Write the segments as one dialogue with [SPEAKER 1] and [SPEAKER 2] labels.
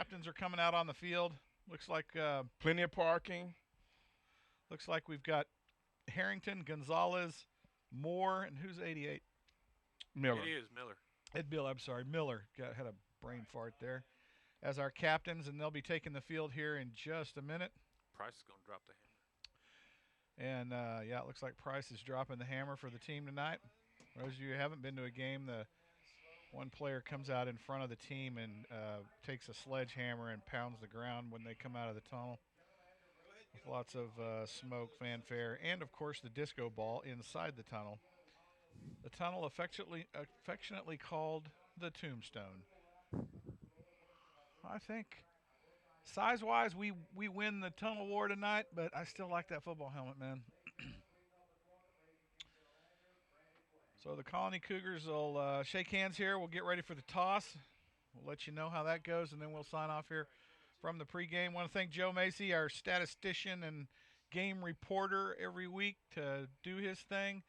[SPEAKER 1] captains are coming out on the field. Looks like
[SPEAKER 2] Plenty of parking.
[SPEAKER 1] we've got Harrington, Gonzalez, Moore, and who's 88?
[SPEAKER 2] Miller.
[SPEAKER 3] It is Miller.
[SPEAKER 1] Ed Bill, I'm sorry, Miller. Had a brain fart there. As our captains, and they'll be taking the field here in just a minute.
[SPEAKER 3] Price is going to drop the hammer.
[SPEAKER 1] And it looks like Price is dropping the hammer for the team tonight. For those of you who haven't been to a game, the one player comes out in front of the team and takes a sledgehammer and pounds the ground when they come out of the tunnel. With lots of smoke, fanfare, and of course the disco ball inside the tunnel. The tunnel affectionately called the Tombstone. I think size-wise we win the tunnel war tonight, but I still like that football helmet, man. So the Colony Cougars will shake hands here. We'll get ready for the toss. We'll let you know how that goes, and then we'll sign off here from the pregame. Want to thank Joe Macy, our statistician and game reporter every week, to do his thing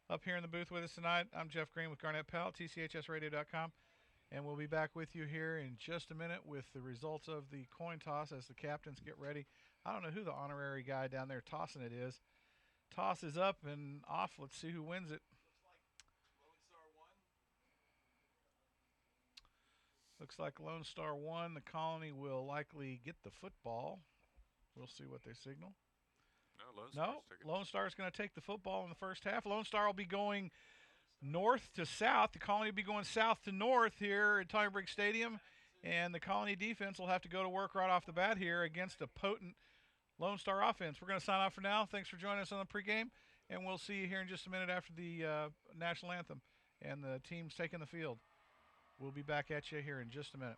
[SPEAKER 1] up here in the booth with us tonight. I'm Jeff Green with Garnett Powell, tchsradio.com, and we'll be back with you here in just a minute with the results of the coin toss as the captains get ready. I don't know who the honorary guy down there tossing it is. Toss is up and off. Let's see who wins it. Looks like Lone Star 1. The Colony will likely get the football. We'll see what they signal. Lone Star is going to take the football in the first half. Lone Star will be going north to south. The Colony will be going south to north here at Tommy Briggs Stadium. And the Colony defense will have to go to work right off the bat here against a potent Lone Star offense. We're going to sign off for now. Thanks for joining us on the pregame. And we'll see you here in just a minute after the national anthem and the teams taking the field. We'll be back at you here in just a minute.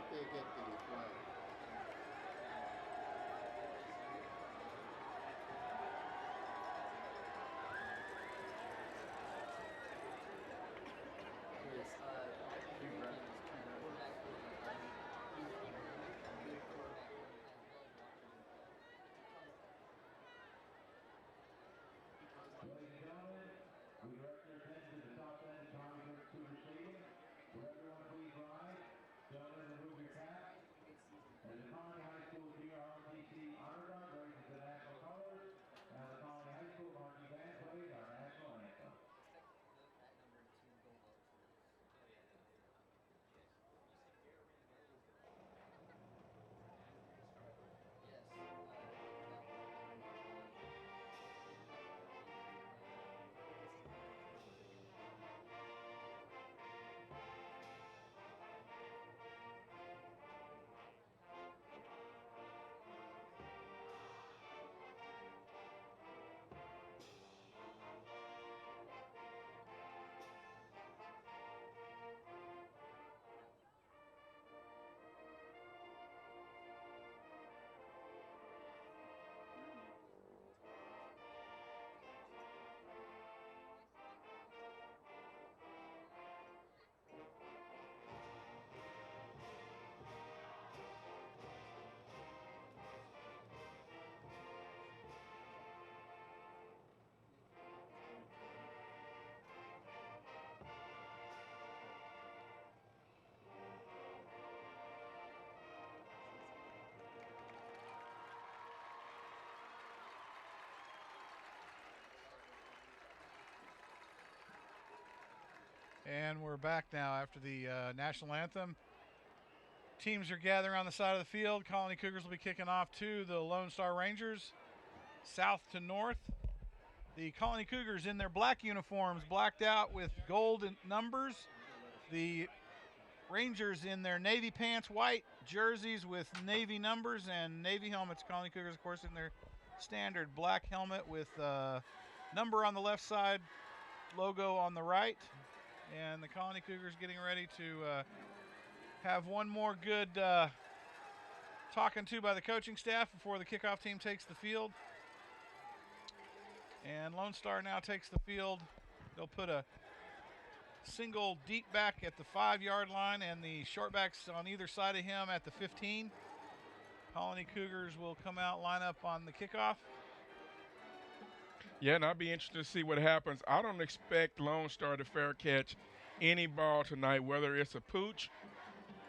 [SPEAKER 4] They get the flag.
[SPEAKER 5] Ladies and gentlemen, we direct your attention to the top end of Tommy Briggs Cougar Stadium. Will everyone please rise? Gentlemen, remove your caps.
[SPEAKER 1] And we're back now after the national anthem. Teams are gathering on the side of the field. Colony Cougars will be kicking off to the Lone Star Rangers, south to north. The Colony Cougars in their black uniforms, blacked out with gold numbers. The Rangers in their navy pants, white jerseys with navy numbers and navy helmets. Colony Cougars, of course, in their standard black helmet with number on the left side, logo on the right. And the Colony Cougars getting ready to have one more good talking to by the coaching staff before the kickoff team takes the field. And Lone Star now takes the field. They'll put a single deep back at the 5-yard line and the short backs on either side of him at the 15. Colony Cougars will come out, line up on the kickoff.
[SPEAKER 2] Yeah, and I'll be interested to see what happens. I don't expect Lone Star to fair catch any ball tonight, whether it's a pooch,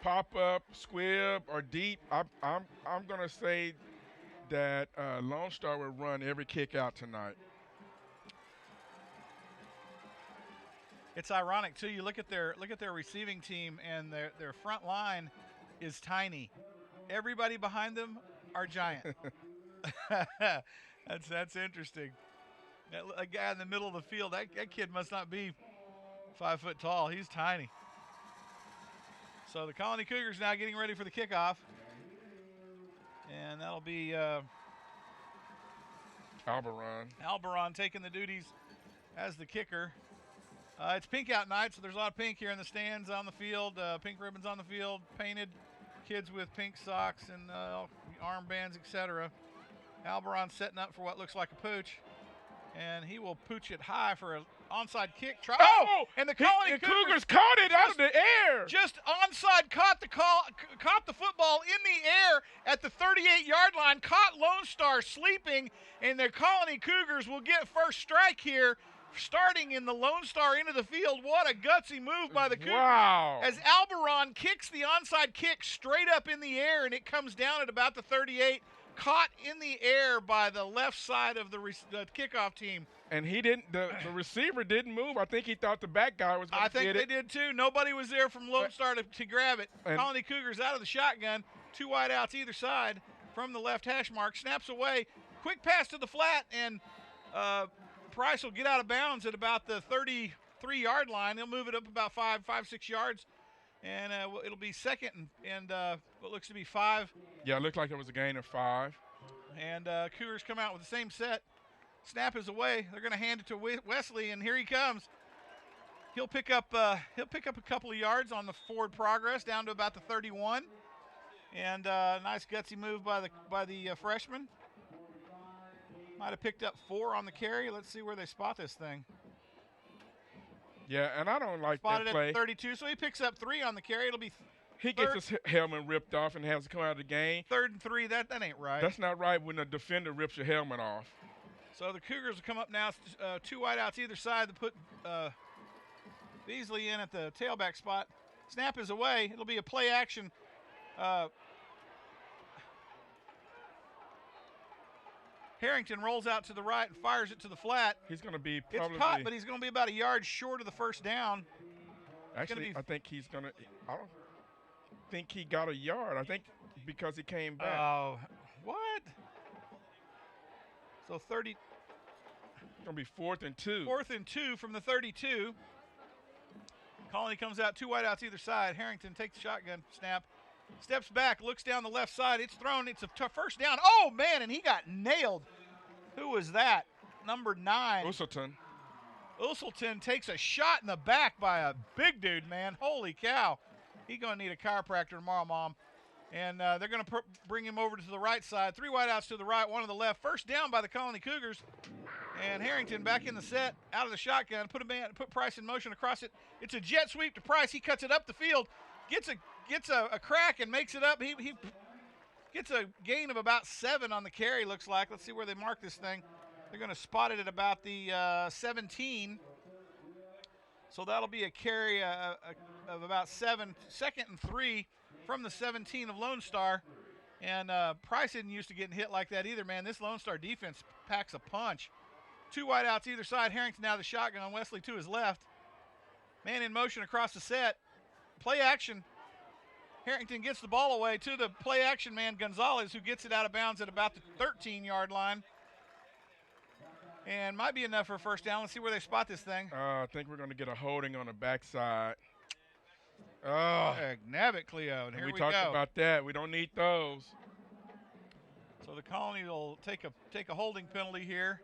[SPEAKER 2] pop-up, squib, or deep. I'm going to say that Lone Star will run every kick out tonight.
[SPEAKER 1] It's ironic too. You look at their receiving team, and their front line is tiny. Everybody behind them are giant. That's interesting. A guy in the middle of the field, that kid must not be 5 foot tall. He's tiny. So the Colony Cougars now getting ready for the kickoff, and that'll be Albaron taking the duties as the kicker. It's pink out night, so there's a lot of pink here in the stands, on the field, pink ribbons on the field, painted, kids with pink socks and armbands, etc. Albaron setting up for what looks like a pooch, and he will pooch it high for an onside kick. And the Colony
[SPEAKER 2] Cougars caught it out of the air.
[SPEAKER 1] Just onside, caught the football in the air at the 38-yard line, caught Lone Star sleeping, and the Colony Cougars will get first strike here, starting in the Lone Star into the field. What a gutsy move by the Cougars.
[SPEAKER 2] Wow.
[SPEAKER 1] As Albaron kicks the onside kick straight up in the air, and it comes down at about the 38, caught in the air by the left side of the kickoff team.
[SPEAKER 2] And he didn't. The receiver didn't move. I think he thought the back guy was going to get it.
[SPEAKER 1] I think they did too. Nobody was there from Lone Star to grab it. Colony Cougars out of the shotgun. 2 wide outs either side from the left hash mark. Snaps away. Quick pass to the flat, and Price will get out of bounds at about the 33-yard line. He'll move it up about 5-6 yards, and it'll be second and what looks to be 5.
[SPEAKER 2] Yeah, it looked like it was a gain of 5.
[SPEAKER 1] And Cougars come out with the same set. Snap is away. They're going to hand it to Wesley, and here he comes. He'll pick up a couple of yards on the forward progress down to about the 31, and nice gutsy move by the freshman. Might have picked up 4 on the carry. Let's see where they spot this thing.
[SPEAKER 2] Yeah, and I don't like
[SPEAKER 1] Spotted
[SPEAKER 2] that play.
[SPEAKER 1] At 32, so he picks up 3 on the carry. It'll be
[SPEAKER 2] he gets his helmet ripped off and has to come out of the game.
[SPEAKER 1] 3rd and 3. That ain't right.
[SPEAKER 2] That's not right when the defender rips your helmet off.
[SPEAKER 1] So the Cougars will come up now. 2 wideouts either side to put Beasley in at the tailback spot. Snap is away. It'll be a play action. Harrington rolls out to the right and fires it to the flat.
[SPEAKER 2] He's going to be probably.
[SPEAKER 1] It's caught, but he's going to be about a yard short of the first down.
[SPEAKER 2] Actually, I think he's going to. I don't think he got a yard. I think because he came back.
[SPEAKER 1] Oh, what? So 30.
[SPEAKER 2] It's going to be 4th and 2.
[SPEAKER 1] 4th and 2 from the 32. Colony comes out, 2 wideouts either side. Harrington takes the shotgun snap. Steps back, looks down the left side. It's thrown. It's a first down. Oh, man, and he got nailed. Who was that? Number 9. Usselton takes a shot in the back by a big dude, man. Holy cow. He's going to need a chiropractor tomorrow, Mom. And they're going to bring him over to the right side. 3 wideouts to the right, 1 to the left. First down by the Colony Cougars. And Harrington back in the set, out of the shotgun. Put Price in motion across it. It's a jet sweep to Price. He cuts it up the field. Gets a crack and makes it up. He gets a gain of about 7 on the carry, looks like. Let's see where they mark this thing. They're going to spot it at about the 17. So that'll be a carry of about 7, 2nd and 3 from the 17 of Lone Star. And Price isn't used to getting hit like that either, man. This Lone Star defense packs a punch. 2 wideouts either side. Harrington now the shotgun. Wesley to his left. Man in motion across the set. Play action. Harrington gets the ball away to the play action man, Gonzalez, who gets it out of bounds at about the 13-yard line. And might be enough for a first down. Let's see where they spot this thing.
[SPEAKER 2] I think we're going to get a holding on the backside. Oh.
[SPEAKER 1] Nab it, Cleo. And here we
[SPEAKER 2] talked
[SPEAKER 1] go.
[SPEAKER 2] about that. We don't need those.
[SPEAKER 1] So the Colony will take a holding penalty here.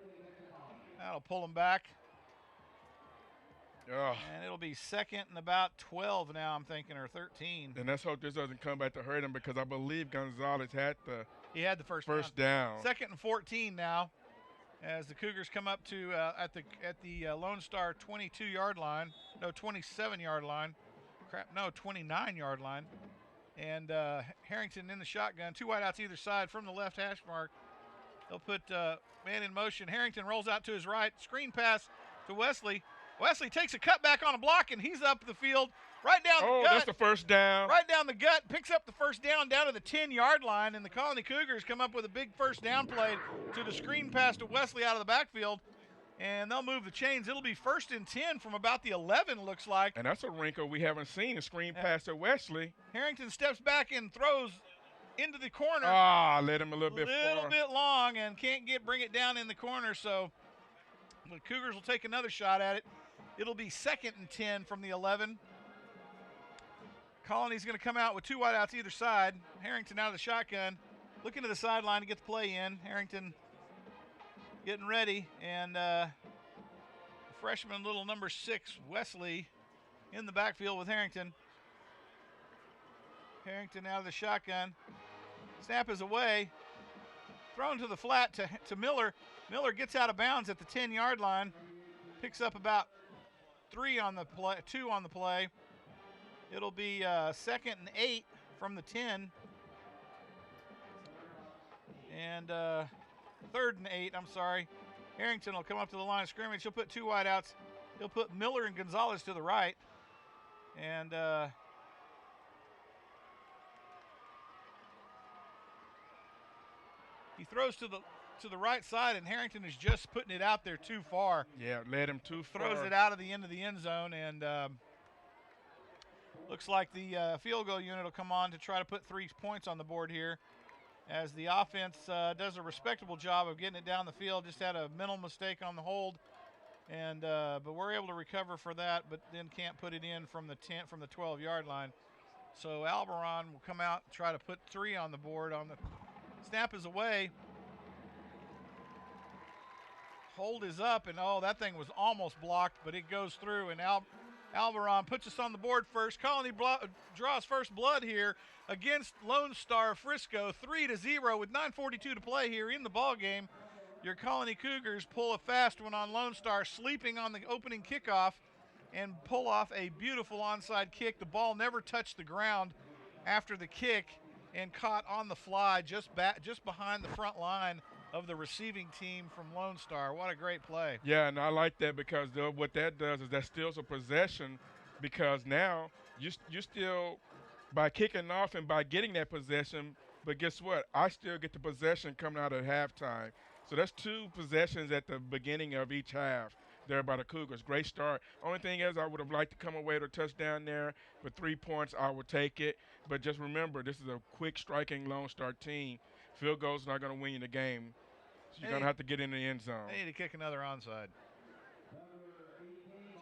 [SPEAKER 1] That'll pull them back.
[SPEAKER 2] Oh.
[SPEAKER 1] And it'll be second and about 12 now, I'm thinking, or 13.
[SPEAKER 2] And let's hope this doesn't come back to hurt him, because I believe Gonzalez had
[SPEAKER 1] the first
[SPEAKER 2] down.
[SPEAKER 1] Second and 14 now, as the Cougars come up to at the Lone Star 22-yard line. No, 27-yard line. 29-yard line. And Harrington in the shotgun. Two wideouts either side from the left hash mark. They'll put man in motion. Harrington rolls out to his right. Screen pass to Wesley. Wesley takes a cutback on a block, and he's up the field right down the gut.
[SPEAKER 2] Oh, that's the first down.
[SPEAKER 1] Right down the gut. Picks up the first down to the 10-yard line, and the Colony Cougars come up with a big first down play to the screen pass to Wesley out of the backfield. And they'll move the chains. It'll be first and 10 from about the 11, looks like.
[SPEAKER 2] And that's a wrinkle we haven't seen, a screen pass to Wesley.
[SPEAKER 1] Harrington steps back and throws into the corner.
[SPEAKER 2] Let him a little bit far.
[SPEAKER 1] A little bit long, and can't bring it down in the corner. So the Cougars will take another shot at it. It'll be second and 10 from the 11. Colony's going to come out with two wideouts either side. Harrington out of the shotgun, looking to the sideline to get the play in. Harrington getting ready, and freshman little number 6, Wesley, in the backfield with Harrington. Harrington out of the shotgun. Snap is away. Thrown to the flat to Miller. Miller gets out of bounds at the 10-yard line. Picks up about 2 on the play. It'll be second and 8 from the 10. And third and 8, I'm sorry. Harrington will come up to the line of scrimmage. He'll put two wideouts. He'll put Miller and Gonzalez to the right. And he throws to the right side, and Harrington is just putting it out there too far.
[SPEAKER 2] Yeah, led him too far.
[SPEAKER 1] Throws it out of the end of the end zone, and looks like the field goal unit will come on to try to put 3 points on the board here, as the offense does a respectable job of getting it down the field. Just had a mental mistake on the hold, and but we're able to recover for that, but then can't put it in from the 12-yard line. So Alberon will come out and try to put 3 on the board. On the snap is away. Hold is up, and that thing was almost blocked, but it goes through, and Alberon puts us on the board first. Colony draws first blood here against Lone Star Frisco, 3-0 with 9:42 to play here in the ball game. Your Colony Cougars pull a fast one on Lone Star, sleeping on the opening kickoff, and pull off a beautiful onside kick. The ball never touched the ground after the kick, and caught on the fly just behind the front line of the receiving team from Lone Star. What a great play.
[SPEAKER 2] Yeah, and I like that, because what that does is that steals a possession, because now you still, by kicking off and by getting that possession, but guess what? I still get the possession coming out at halftime. So that's 2 possessions at the beginning of each half there by the Cougars. Great start. Only thing is, I would have liked to come away with a touchdown there, but 3 points, I would take it. But just remember, this is a quick striking Lone Star team. Field goal's not going to win you the game. So you're going to have to get in the end zone.
[SPEAKER 1] They need to kick another onside.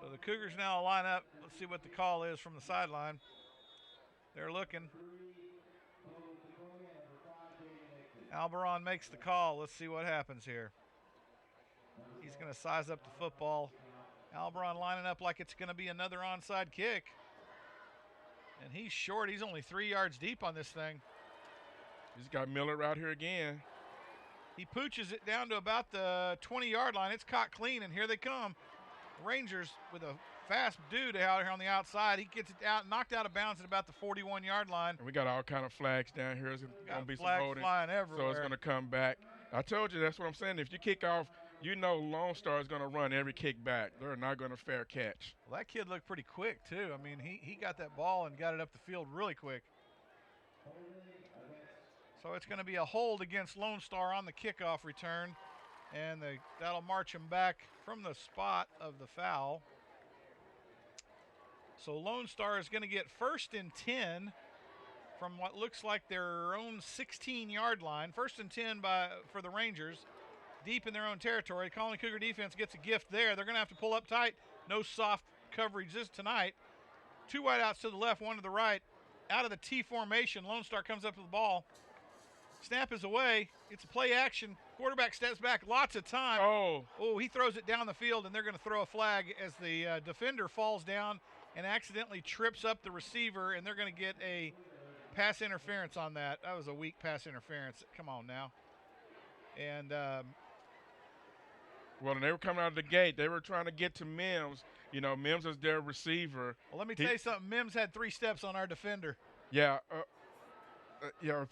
[SPEAKER 1] So the Cougars now line up. Let's see what the call is from the sideline. They're looking. Alberon makes the call. Let's see what happens here. He's going to size up the football. Alberon lining up like it's going to be another onside kick. And he's short. He's only 3 yards deep on this thing.
[SPEAKER 2] He's got Miller out here again.
[SPEAKER 1] He pooches it down to about the 20-yard line. It's caught clean, and here they come. Rangers with a fast dude out here on the outside. He gets it out, knocked out of bounds at about the 41-yard line.
[SPEAKER 2] And we got all kind of flags down here. There's going to be some holding.
[SPEAKER 1] Flying everywhere.
[SPEAKER 2] So it's going to come back. I told you, that's what I'm saying. If you kick off, you know Lone Star is going to run every kick back. They're not going to fair catch.
[SPEAKER 1] Well, that kid looked pretty quick, too. I mean, he got that ball and got it up the field really quick. So it's going to be a hold against Lone Star on the kickoff return, and that'll march him back from the spot of the foul. So Lone Star is going to get 1st and 10 from what looks like their own 16-yard line. 1st and 10 for the Rangers, deep in their own territory. Colony Cougar defense gets a gift there. They're going to have to pull up tight. No soft coverage this tonight. 2 wideouts to the left, 1 to the right. Out of the T formation, Lone Star comes up to the ball. Snap is away. It's a play action. Quarterback steps back. Lots of time. Oh, he throws it down the field, and they're going to throw a flag as the defender falls down and accidentally trips up the receiver, and they're going to get a pass interference on that. That was a weak pass interference. Come on now. And
[SPEAKER 2] well, when they were coming out of the gate, they were trying to get to Mims. You know, Mims is their receiver.
[SPEAKER 1] Well, let me tell you something. Mims had 3 steps on our defender.
[SPEAKER 2] Yeah,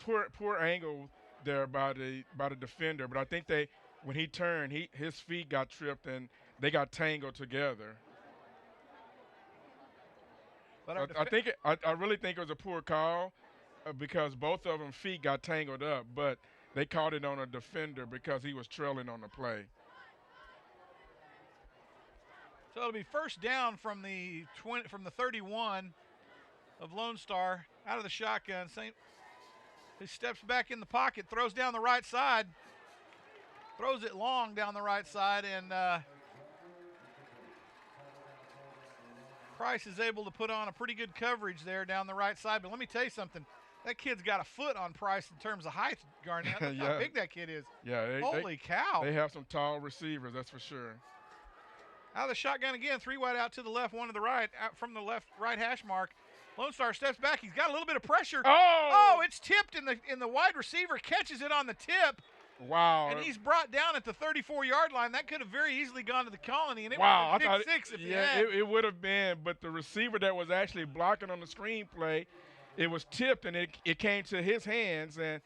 [SPEAKER 2] poor angle there by the defender. But I think when he turned, his feet got tripped and they got tangled together. But I really think it was a poor call because both of them feet got tangled up. But they called it on a defender because he was trailing on the play.
[SPEAKER 1] So it'll be 1st down from the 31 of Lone Star out of the shotgun. He steps back in the pocket, throws down the right side, throws it long down the right side, and Price is able to put on a pretty good coverage there down the right side. But let me tell you something. That kid's got a foot on Price in terms of height, Garnett. Look how big that kid is.
[SPEAKER 2] Yeah,
[SPEAKER 1] holy cow.
[SPEAKER 2] They have some tall receivers, that's for sure.
[SPEAKER 1] Out of the shotgun again, 3 wide out to the left, 1 to the right. Out from the right hash mark. Lone Star steps back. He's got a little bit of pressure. Oh, it's tipped, and the wide receiver catches it on the tip.
[SPEAKER 2] Wow.
[SPEAKER 1] And he's brought down at the 34-yard line. That could have very easily gone to the Colony, and it
[SPEAKER 2] wow,
[SPEAKER 1] would have been 6 if
[SPEAKER 2] it would have been. But the receiver that was actually blocking on the screenplay, it was tipped, and it came to his hands, and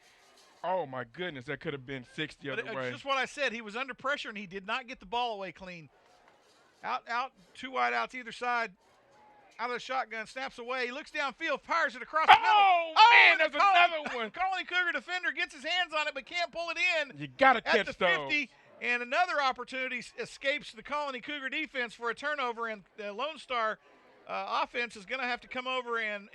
[SPEAKER 2] oh, my goodness, that could have been 6 the other way.
[SPEAKER 1] It's just what I said. He was under pressure, and he did not get the ball away clean. Out, 2 wide outs either side. Out of the shotgun, snaps away. He looks downfield, fires it across the middle.
[SPEAKER 2] Oh, man, there's another one.
[SPEAKER 1] Colony Cougar defender gets his hands on it but can't pull it in.
[SPEAKER 2] You got to catch
[SPEAKER 1] at the 50, and another opportunity escapes the Colony Cougar defense for a turnover, and the Lone Star offense is going to have to come over and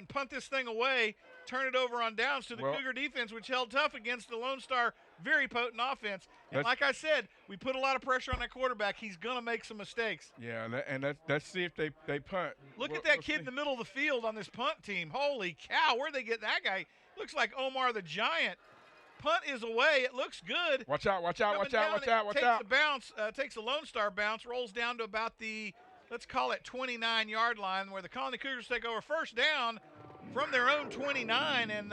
[SPEAKER 1] punt this thing away, turn it over on downs to the Cougar defense, which held tough against the Lone Star very potent offense. And like I said, we put a lot of pressure on that quarterback. He's going to make some mistakes.
[SPEAKER 2] Yeah, and let's see if they punt.
[SPEAKER 1] Look at that kid in the middle of the field on this punt team. Holy cow, where'd they get that guy? Looks like Omar the Giant. Punt is away. It looks good.
[SPEAKER 2] Watch out.
[SPEAKER 1] Takes a Lone Star bounce, rolls down to about the, let's call it 29-yard line, where the Colony Cougars take over 1st down from their own 29, and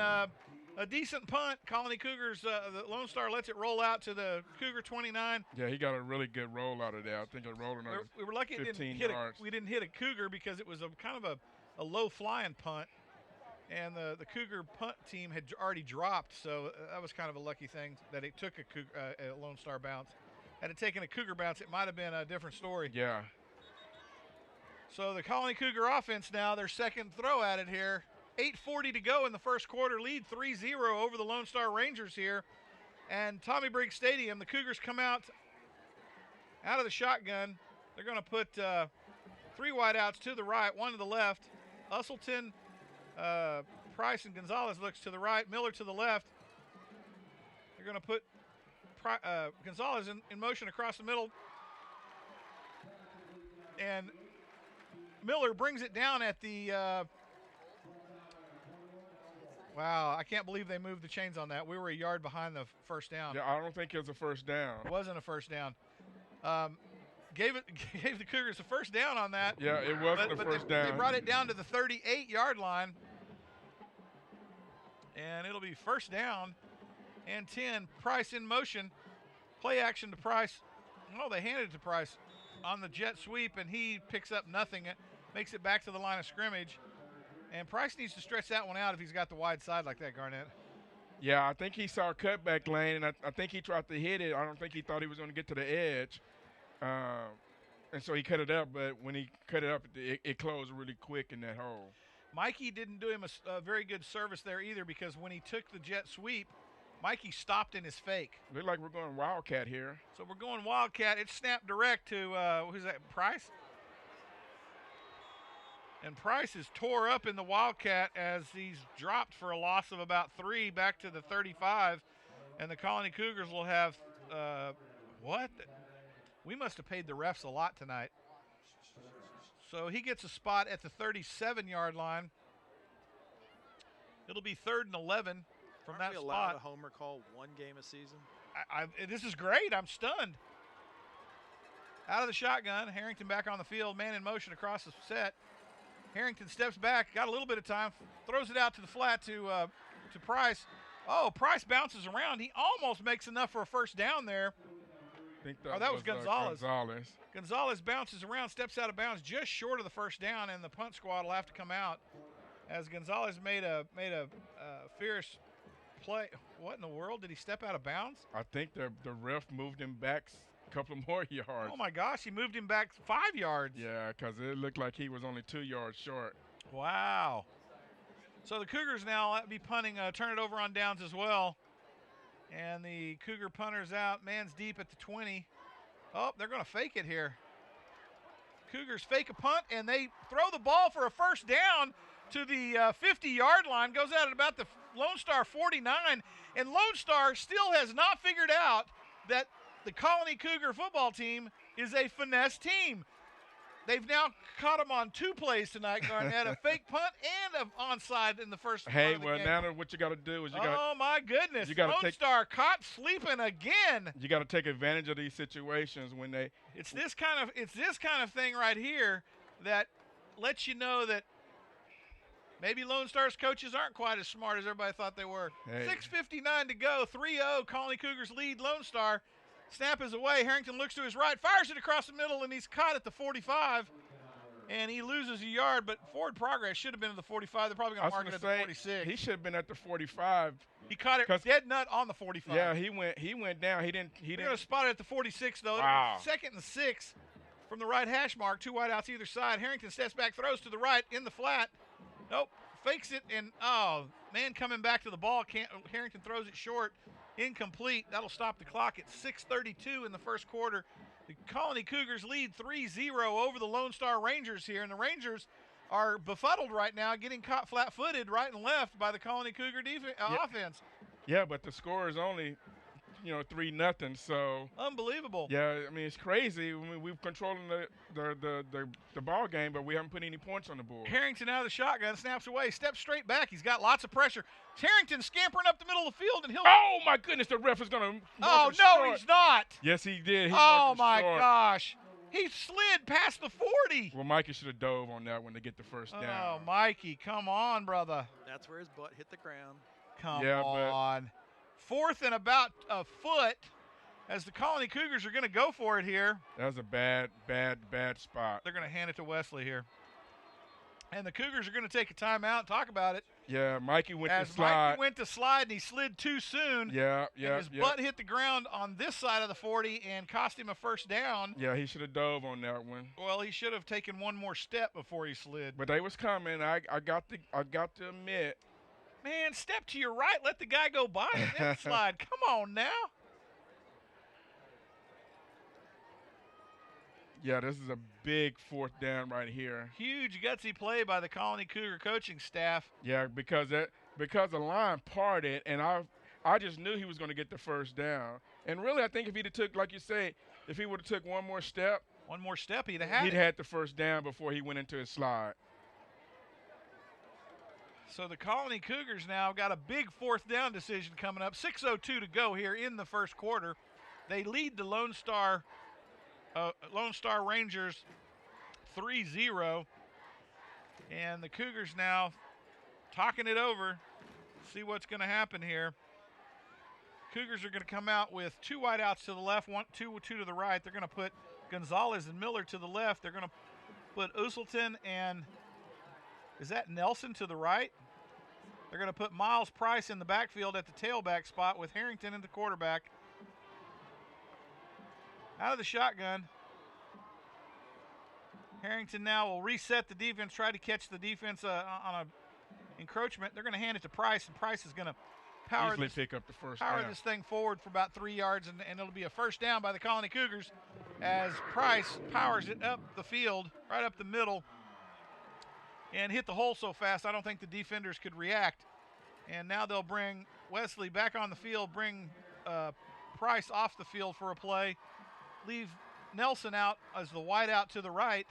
[SPEAKER 1] a decent punt. Colony Cougars, the Lone Star lets it roll out to the Cougar 29.
[SPEAKER 2] Yeah, he got a really good roll out of there. I think it rolled another
[SPEAKER 1] we were lucky
[SPEAKER 2] 15
[SPEAKER 1] yards. We didn't hit a Cougar because it was a kind of a low-flying punt, and the Cougar punt team had already dropped, so that was kind of a lucky thing that it took a Lone Star bounce. Had it taken a Cougar bounce, it might have been a different story.
[SPEAKER 2] Yeah.
[SPEAKER 1] So the Colony Cougar offense now, their second throw at it here. 8:40 to go in the first quarter, lead 3-0 over the Lone Star Rangers here. And Tommy Briggs Stadium, the Cougars come out of the shotgun. They're going to put 3 wideouts to the right, 1 to the left. Usselton, Price, and Gonzalez looks to the right, Miller to the left. They're going to put Gonzalez in motion across the middle. And Miller brings it down at the wow, I can't believe they moved the chains on that. We were a yard behind the 1st down.
[SPEAKER 2] Yeah, I don't think it was a 1st down.
[SPEAKER 1] It wasn't a 1st down. Gave the Cougars a 1st down on that.
[SPEAKER 2] Yeah, it wasn't a 1st down.
[SPEAKER 1] They brought it down to the 38-yard line. And it'll be 1st down and 10. Price in motion. Play action to Price. Oh, they handed it to Price on the jet sweep, and he picks up nothing. It makes it back to the line of scrimmage. And Price needs to stretch that one out if he's got the wide side like that, Garnett.
[SPEAKER 2] Yeah, I think he saw a cutback lane, and I think he tried to hit it. I don't think he thought he was going to get to the edge. And so he cut it up, but when he cut it up, it closed really quick in that hole.
[SPEAKER 1] Mikey didn't do him a very good service there either, because when he took the jet sweep, Mikey stopped in his fake.
[SPEAKER 2] Look like we're going Wildcat here.
[SPEAKER 1] So we're going Wildcat. It's snapped direct to, who's that, Price? And Price is tore up in the Wildcat as he's dropped for a loss of about 3 back to the 35. And the Colony Cougars will have, what? We must have paid the refs a lot tonight. So he gets a spot at the 37-yard line. It'll be 3rd and 11 from that spot.
[SPEAKER 4] Aren't we allowed a homer call one game a season?
[SPEAKER 1] This is great. I'm stunned. Out of the shotgun, Harrington back on the field, man in motion across the set. Harrington steps back, got a little bit of time, throws it out to the flat to Price. Oh, Price bounces around. He almost makes enough for a first down there.
[SPEAKER 2] I think
[SPEAKER 1] that was Gonzalez.
[SPEAKER 2] Gonzalez.
[SPEAKER 1] Gonzalez bounces around, steps out of bounds just short of the first down, and the punt squad will have to come out as Gonzalez made a fierce play. What in the world? Did he step out of bounds?
[SPEAKER 2] I think the ref moved him back a couple more yards.
[SPEAKER 1] Oh, my gosh. He moved him back 5 yards.
[SPEAKER 2] Yeah, because it looked like he was only 2 yards short.
[SPEAKER 1] Wow. So the Cougars now be punting, turn it over on downs as well. And the Cougar punter's out. Man's deep at the 20. Oh, they're going to fake it here. Cougars fake a punt, and they throw the ball for a first down to the 50-yard line. Goes out at about the Lone Star 49. And Lone Star still has not figured out that the Colony Cougar football team is a finesse team. They've now caught them on 2 plays tonight, Garnett, a fake punt and an onside in the first
[SPEAKER 2] Hey,
[SPEAKER 1] part of the
[SPEAKER 2] well,
[SPEAKER 1] game.
[SPEAKER 2] now what you got to do is
[SPEAKER 1] oh, my goodness. Lone Star caught sleeping again.
[SPEAKER 2] You got to take advantage of these situations when they –
[SPEAKER 1] It's this kind of thing right here that lets you know that maybe Lone Star's coaches aren't quite as smart as everybody thought they were.
[SPEAKER 2] Hey.
[SPEAKER 1] 6:59 to go, 3-0, Colony Cougars lead Lone Star. Snap is away. Harrington looks to his right, fires it across the middle, and he's caught at the 45. And he loses a yard, but forward progress should have been at the 45. They're probably going to mark it at the 46.
[SPEAKER 2] He should have been at the 45.
[SPEAKER 1] He caught it dead nut on the 45.
[SPEAKER 2] Yeah, he went down. He didn't.
[SPEAKER 1] They're going to spot it at the 46, though.
[SPEAKER 2] Wow.
[SPEAKER 1] 2nd and 6 from the right hash mark. 2 wideouts either side. Harrington steps back, throws to the right in the flat. Nope, fakes it, and man coming back to the ball. Harrington throws it short. Incomplete. That'll stop the clock at 6:32 in the first quarter. The Colony Cougars lead 3-0 over the Lone Star Rangers here, and the Rangers are befuddled right now, getting caught flat-footed right and left by the Colony Cougar offense.
[SPEAKER 2] Yeah, but the score is only, 3-0. So
[SPEAKER 1] unbelievable.
[SPEAKER 2] Yeah, I mean it's crazy. I mean, we've controlling the ball game, but we haven't put any points on the board.
[SPEAKER 1] Harrington out of the shotgun, snaps away, steps straight back. He's got lots of pressure. Harrington scampering up the middle of the field, and he'll.
[SPEAKER 2] Oh my goodness! The ref is gonna.
[SPEAKER 1] Oh no, he's not.
[SPEAKER 2] Yes, he did.
[SPEAKER 1] Oh my gosh! He slid past the 40.
[SPEAKER 2] Well, Mikey should have dove on that one to get the first down.
[SPEAKER 1] Oh, Mikey, come on, brother.
[SPEAKER 4] That's where his butt hit the ground.
[SPEAKER 1] Come on. 4th and about a foot as the Colony Cougars are going to go for it here.
[SPEAKER 2] That was a bad spot.
[SPEAKER 1] They're going to hand it to Wesley here. And the Cougars are going to take a timeout and talk about it.
[SPEAKER 2] Yeah, Mikey went to slide.
[SPEAKER 1] Mikey went to slide, and he slid too soon.
[SPEAKER 2] Yeah.
[SPEAKER 1] His butt hit the ground on this side of the 40 and cost him a first down.
[SPEAKER 2] Yeah, he should have dove on that one.
[SPEAKER 1] Well, he should have taken one more step before he slid.
[SPEAKER 2] But they was coming. I got to admit.
[SPEAKER 1] Man, step to your right. Let the guy go by and then slide. Come on now.
[SPEAKER 2] Yeah, this is a big 4th down right here.
[SPEAKER 1] Huge gutsy play by the Colony Cougar coaching staff.
[SPEAKER 2] Yeah, because the line parted, and I just knew he was going to get the first down. And really, I think if he'd have took, like you say, if he would have took one more step,
[SPEAKER 1] he'd have had
[SPEAKER 2] he'd had the first down before he went into his slide.
[SPEAKER 1] So the Colony Cougars now got a big 4th down decision coming up. 6:02 to go here in the first quarter. They lead the Lone Star Rangers 3-0. And the Cougars now talking it over. See what's going to happen here. Cougars are going to come out with 2 wideouts to the left, two to the right. They're going to put Gonzalez and Miller to the left. They're going to put Uselton and is that Nelson to the right? They're going to put Miles Price in the backfield at the tailback spot with Harrington in the quarterback. Out of the shotgun. Harrington now will reset the defense, try to catch the defense on a encroachment. They're going to hand it to Price, and Price is going to power
[SPEAKER 2] pick up the first down.
[SPEAKER 1] this thing forward for about 3 yards, and it'll be a first down by the Colony Cougars as Price powers it up the field, right up the middle. and hit the hole so fast I don't think the defenders could react. And now they'll bring Wesley back on the field, bring Price off the field for a play, leave Nelson out as the wide out to the right.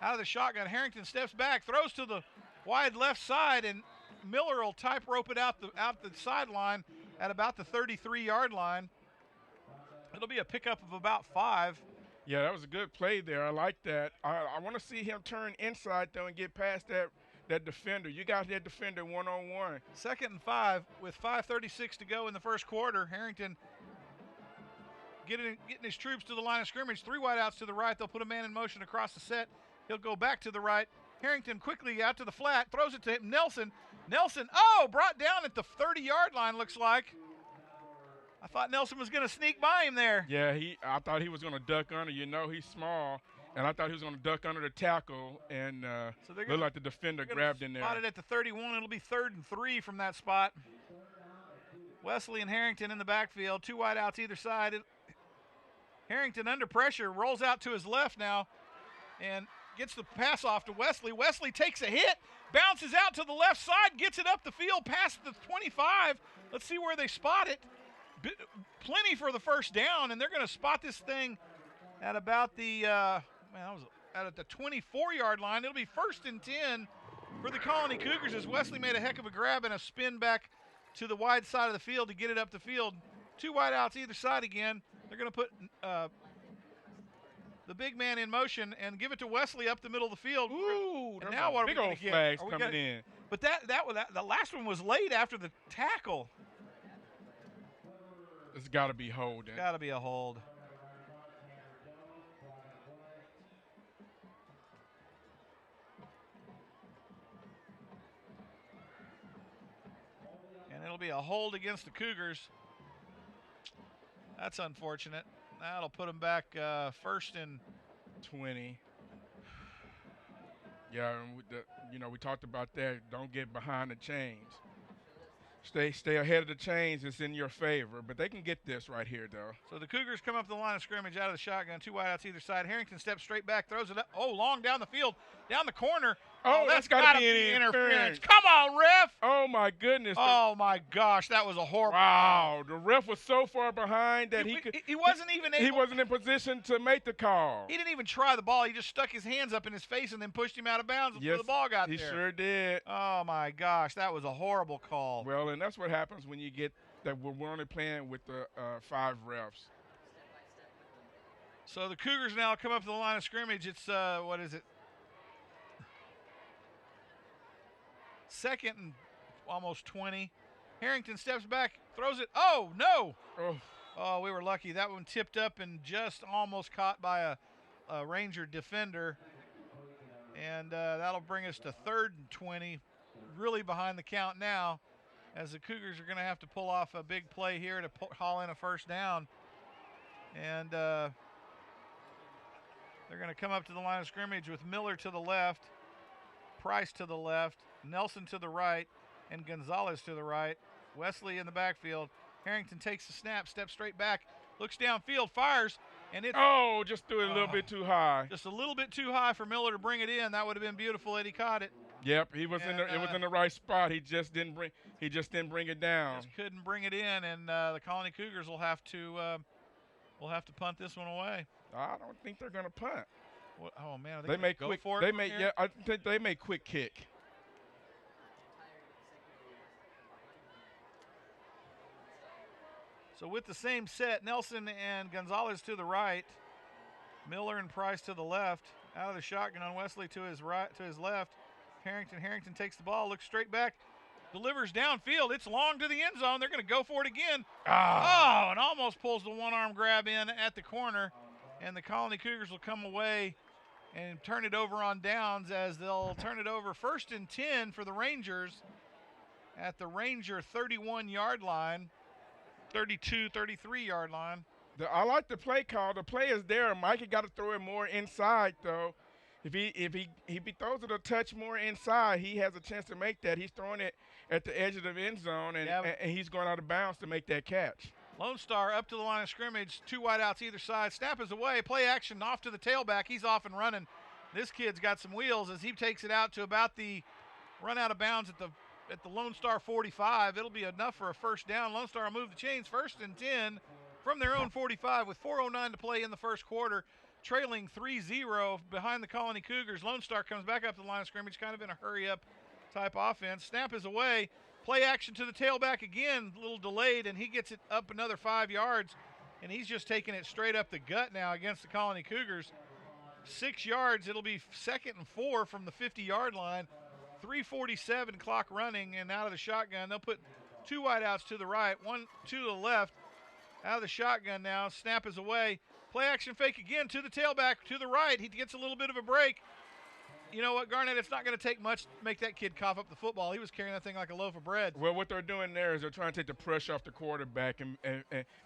[SPEAKER 1] Out of the shotgun, Harrington steps back, throws to the wide left side, and Miller will type rope it out the sideline at about the 33-yard line. It'll be a pickup of about 5.
[SPEAKER 2] Yeah, that was a good play there. I like that. I want to see him turn inside, though, and get past that defender. You got that defender one-on-one.
[SPEAKER 1] 2nd and 5 with 5:36 to go in the first quarter. Harrington getting his troops to the line of scrimmage. 3 wideouts to the right. They'll put a man in motion across the set. He'll go back to the right. Harrington quickly out to the flat, throws it to Nelson. Nelson, brought down at the 30-yard line, looks like. I thought Nelson was going to sneak by him there.
[SPEAKER 2] Yeah, I thought he was going to duck under. You know, he's small, and I thought he was going to duck under the tackle, and looked like the defender grabbed in there.
[SPEAKER 1] Spotted at the 31. It'll be 3rd and 3 from that spot. Wesley and Harrington in the backfield, 2 wideouts either side. Harrington under pressure, rolls out to his left now, and gets the pass off to Wesley. Wesley takes a hit, bounces out to the left side, gets it up the field past the 25. Let's see where they spot it. Plenty for the first down, and they're going to spot this thing at about the at the 24-yard line. It'll be 1st and 10 for the Colony Cougars as Wesley made a heck of a grab and a spin back to the wide side of the field to get it up the field. 2 wideouts either side again. They're going to put the big man in motion and give it to Wesley up the middle of the field.
[SPEAKER 2] Ooh,
[SPEAKER 1] and now what are we going to get?
[SPEAKER 2] Flags coming in.
[SPEAKER 1] But the last one was late after the tackle.
[SPEAKER 2] It's got to be holding.
[SPEAKER 1] Got to be a hold. And it'll be a hold against the Cougars. That's unfortunate. That'll put them back 1st and
[SPEAKER 2] 20. Yeah, and we talked about that. Don't get behind the chains. Stay ahead of the chains. It's in your favor, but they can get this right here, though.
[SPEAKER 1] So the Cougars come up the line of scrimmage out of the shotgun, 2 wideouts either side. Harrington steps straight back, throws it up. Long down the field, down the corner.
[SPEAKER 2] That's got to be interference.
[SPEAKER 1] Come on, ref.
[SPEAKER 2] Oh, my goodness.
[SPEAKER 1] Oh, my gosh, that was a horrible.
[SPEAKER 2] Wow, the ref was so far behind that
[SPEAKER 1] he wasn't even able.
[SPEAKER 2] He wasn't in position to make the call.
[SPEAKER 1] He didn't even try the ball. He just stuck his hands up in his face and then pushed him out of bounds before the ball got there.
[SPEAKER 2] He sure did.
[SPEAKER 1] Oh, my gosh, that was a horrible call.
[SPEAKER 2] Well, and that's what happens when you get that we're only playing with the 5 refs.
[SPEAKER 1] So the Cougars now come up to the line of scrimmage. It's, what is it? 2nd and almost 20. Harrington steps back, throws it. Oh, no. Oh, we were lucky. That one tipped up and just almost caught by a Ranger defender. And that'll bring us to 3rd and 20, really behind the count now, as the Cougars are going to have to pull off a big play here to haul in a first down. And they're going to come up to the line of scrimmage with Miller to the left, Price to the left, Nelson to the right, and Gonzalez to the right. Wesley in the backfield. Harrington takes the snap, steps straight back, looks downfield, fires, and it's
[SPEAKER 2] just threw it a little bit too high.
[SPEAKER 1] Just a little bit too high for Miller to bring it in. That would have been beautiful. Eddie caught it.
[SPEAKER 2] Yep, it was in the right spot. He just didn't bring it down.
[SPEAKER 1] Just couldn't bring it in, and the Colony Cougars will have to punt this one away.
[SPEAKER 2] I don't think they're going to punt.
[SPEAKER 1] What, oh man,
[SPEAKER 2] they may
[SPEAKER 1] go
[SPEAKER 2] quick.
[SPEAKER 1] For
[SPEAKER 2] they
[SPEAKER 1] it
[SPEAKER 2] may.
[SPEAKER 1] here?
[SPEAKER 2] Yeah, I think they may quick kick.
[SPEAKER 1] So with the same set, Nelson and Gonzalez to the right, Miller and Price to the left. Out of the shotgun on Wesley to his right, to his left. Harrington takes the ball, looks straight back, delivers downfield. It's long to the end zone. They're going to go for it again. And almost pulls the one-arm grab in at the corner. And the Colony Cougars will come away and turn it over on downs, as they'll turn it over 1st and 10 for the Rangers at the Ranger 31-yard line, 33-yard line.
[SPEAKER 2] I like the play call. The play is there. Mikey got to throw it more inside, though. If he throws it a touch more inside, he has a chance to make that. He's throwing it at the edge of the end zone, and he's going out of bounds to make that catch.
[SPEAKER 1] Lone Star up to the line of scrimmage, 2 wideouts either side. Snap is away, play action off to the tailback. He's off and running. This kid's got some wheels as he takes it out to about the run out of bounds at the Lone Star 45. It'll be enough for a first down. Lone Star will move the chains, 1st and 10 from their own 45 with 4:09 to play in the first quarter, trailing 3-0 behind the Colony Cougars. Lone Star comes back up to the line of scrimmage, kind of in a hurry-up type offense. Snap is away. Play action to the tailback again, a little delayed, and he gets it up another 5 yards, and he's just taking it straight up the gut now against the Colony Cougars. 6 yards. It'll be 2nd and 4 from the 50-yard line. 3:47 clock running, and out of the shotgun, they'll put 2 wideouts to the right, 1 to the left. Out of the shotgun now. Snap is away. Play action fake again to the tailback to the right. He gets a little bit of a break. You know what, Garnett, it's not going to take much to make that kid cough up the football. He was carrying that thing like a loaf of bread.
[SPEAKER 2] Well, what they're doing there is they're trying to take the pressure off the quarterback, and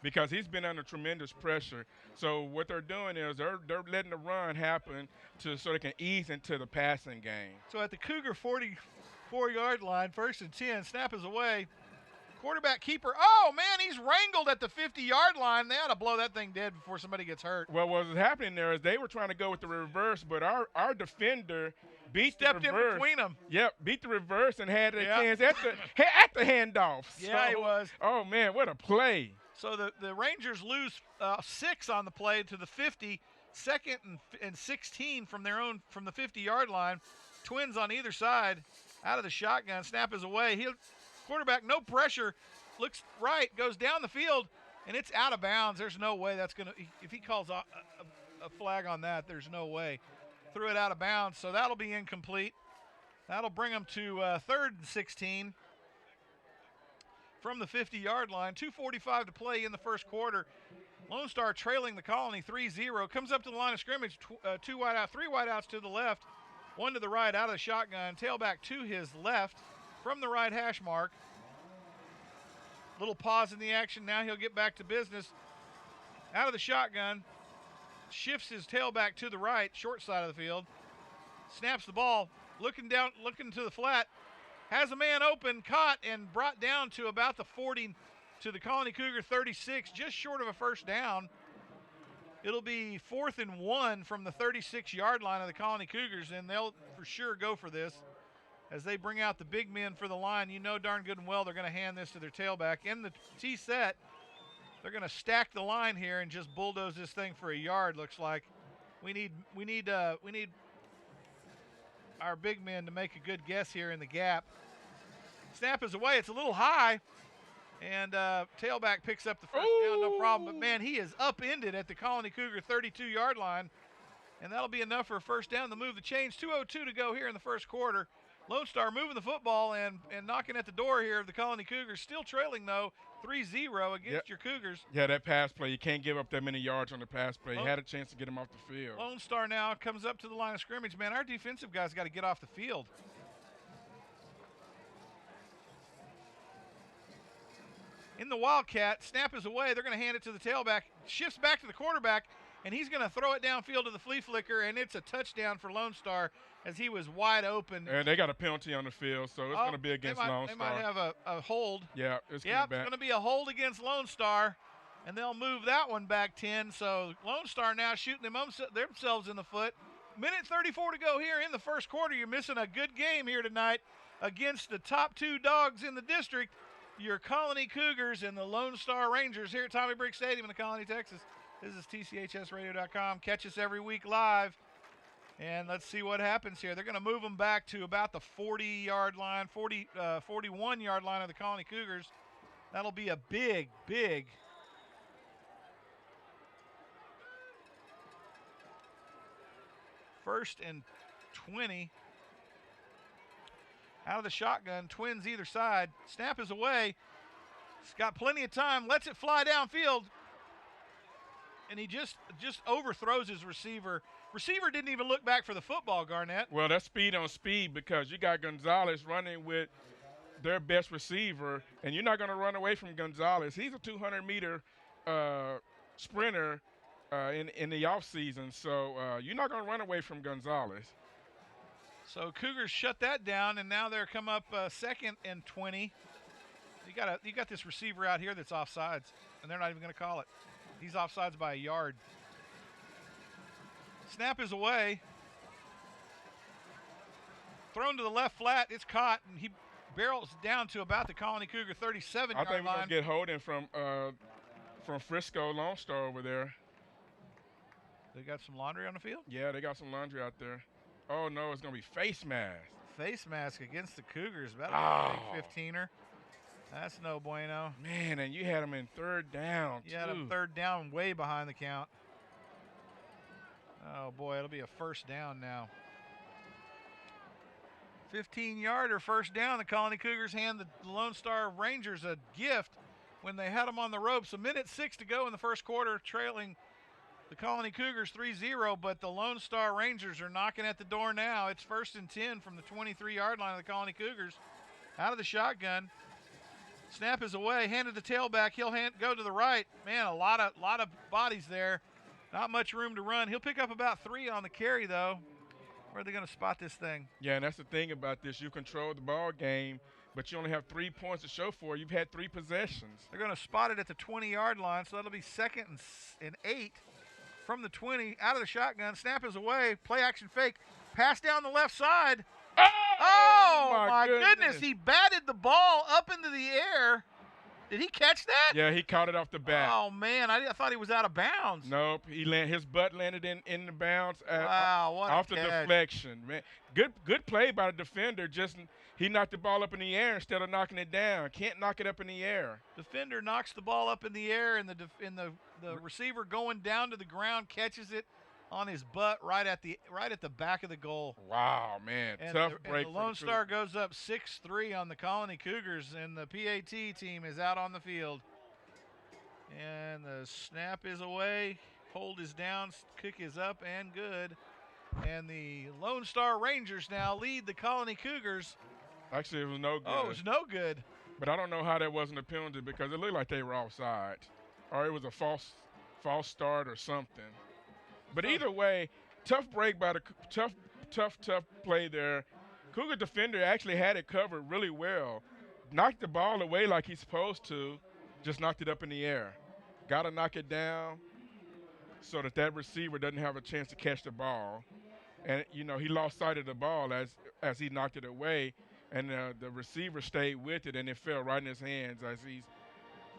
[SPEAKER 2] because he's been under tremendous pressure. So what they're doing is they're letting the run happen so they can ease into the passing game.
[SPEAKER 1] So at the Cougar 44-yard line, 1st and 10, snap is away. Quarterback keeper, oh, man, he's wrangled at the 50-yard line. They ought to blow that thing dead before somebody gets hurt.
[SPEAKER 2] Well, what was happening there is they were trying to go with the reverse, but our defender
[SPEAKER 1] stepped
[SPEAKER 2] the reverse.
[SPEAKER 1] In between them.
[SPEAKER 2] Yep, beat the reverse and had a chance at the handoff.
[SPEAKER 1] Yeah, he was.
[SPEAKER 2] Oh, man, what a play.
[SPEAKER 1] So the Rangers lose 6 on the play to the 50, 2nd and 16 from the 50-yard line. Twins on either side out of the shotgun. Snap is away. Quarterback, no pressure, looks right, goes down the field, and it's out of bounds. There's no way that's going to – if he calls a flag on that, there's no way. Threw it out of bounds, so that'll be incomplete. That'll bring them to 3rd and 16 from the 50-yard line. 2:45 to play in the first quarter. Lone Star trailing the Colony 3-0. Comes up to the line of scrimmage, 3 wideouts to the left, 1 to the right out of the shotgun. Tailback to his left. From the right hash mark. Little pause in the action. Now he'll get back to business. Out of the shotgun. Shifts his tailback to the right, short side of the field. Snaps the ball. Looking to the flat. Has a man open, caught, and brought down to about the 40 to the Colony Cougar 36, just short of a first down. It'll be 4th and 1 from the 36-yard line of the Colony Cougars, and they'll for sure go for this. As they bring out the big men for the line, you know darn good and well they're going to hand this to their tailback. In the T set, they're going to stack the line here and just bulldoze this thing for a yard, looks like. We need our big men to make a good guess here in the gap. Snap is away. It's a little high, and tailback picks up the first down, no problem. But, man, he is upended at the Colony Cougar 32-yard line, and that'll be enough for a first down to move the chains. 2:02 to go here in the first quarter. Lone Star moving the football and knocking at the door here of the Colony Cougars. Still trailing, though, 3-0 against your Cougars.
[SPEAKER 2] Yeah, that pass play. You can't give up that many yards on the pass play. You had a chance to get him off the field.
[SPEAKER 1] Lone Star now comes up to the line of scrimmage. Man, our defensive guys got to get off the field. In the Wildcat, snap is away. They're going to hand it to the tailback. Shifts back to the quarterback, and he's going to throw it downfield to the flea flicker, and it's a touchdown for Lone Star as he was wide open.
[SPEAKER 2] And they got a penalty on the field, so it's going to be against Lone Star.
[SPEAKER 1] They might have a hold.
[SPEAKER 2] Yeah, it's
[SPEAKER 1] going to be a hold against Lone Star, and they'll move that one back 10. So Lone Star now shooting themselves in the foot. Minute 34 to go here in the first quarter. You're missing a good game here tonight against the top 2 dogs in the district, your Colony Cougars and the Lone Star Rangers here at Tommy Briggs Stadium in the Colony, Texas. This is TCHSradio.com. Catch us every week live. And let's see what happens here. They're going to move them back to about the 40-yard line, 41-yard line of the Colony Cougars. That'll be a big, big first and 20. Out of the shotgun, Twins either side. Snap is away. He's got plenty of time. Lets it fly downfield. And he just overthrows his receiver. Receiver didn't even look back for the football, Garnett.
[SPEAKER 2] Well, that's speed on speed because you got Gonzalez running with their best receiver, and you're not going to run away from Gonzalez. He's a 200-meter sprinter in the offseason, so you're not going to run away from Gonzalez.
[SPEAKER 1] So Cougars shut that down, and now they're come up 2nd and 20. You got this receiver out here that's offsides, and they're not even going to call it. He's offsides by a yard. Snap is away. thrown to the left flat. It's caught, and he barrels down to about the Colony Cougar 37-yard line.
[SPEAKER 2] I think we're going to get holding from Frisco Lone Star over there.
[SPEAKER 1] They got some laundry on the field?
[SPEAKER 2] Yeah, they got some laundry out there. Oh, no, it's going to be face mask.
[SPEAKER 1] Face mask against the Cougars. That'll be a big 15er. That's no bueno.
[SPEAKER 2] Man, and you had them in third down,
[SPEAKER 1] You had them third down way behind the count. Oh, boy, it'll be a first down now. 15-yarder first down. The Colony Cougars hand the Lone Star Rangers a gift when they had them on the ropes. 1:06 to go in the first quarter, trailing the Colony Cougars 3-0, but the Lone Star Rangers are knocking at the door now. It's 1st and 10 from the 23-yard line of the Colony Cougars. Out of the shotgun. Snap is away, handed the tailback. He'll go to the right. Man, a lot of bodies there. Not much room to run. He'll pick up about 3 on the carry, though. Where are they going to spot this thing?
[SPEAKER 2] Yeah, and that's the thing about this. You control the ball game, but you only have 3 points to show for it. You've had 3 possessions.
[SPEAKER 1] They're going to spot it at the 20-yard line, so that'll be 2nd and 8 from the 20. Out of the shotgun. Snap is away. Play action fake. Pass down the left side. Oh my goodness. He batted the ball up into the air. Did he catch that?
[SPEAKER 2] Yeah, he caught it off the bat.
[SPEAKER 1] Oh, man. I thought he was out of bounds.
[SPEAKER 2] Nope. His butt landed in the bounds
[SPEAKER 1] off
[SPEAKER 2] the deflection. Man, good play by the defender. Just he knocked the ball up in the air instead of knocking it down. Can't knock it up in the air.
[SPEAKER 1] Defender knocks the ball up in the air, and the receiver going down to the ground catches it on his butt right at the back of the goal.
[SPEAKER 2] Wow, man. Tough break.
[SPEAKER 1] And the Lone Star goes up 6-3 on the Colony Cougars, and the PAT team is out on the field. And the snap is away. Hold is down. Kick is up and good. And the Lone Star Rangers now lead the Colony Cougars.
[SPEAKER 2] Actually, it was no good.
[SPEAKER 1] Oh, it was no good.
[SPEAKER 2] But I don't know how that wasn't a penalty because it looked like they were offside. Or it was a false start or something. But either way, tough break by the tough play there. Cougar defender actually had it covered really well. Knocked the ball away like he's supposed to, just knocked it up in the air. Got to knock it down so that receiver doesn't have a chance to catch the ball. And, he lost sight of the ball as he knocked it away, and the receiver stayed with it, and it fell right in his hands as he's,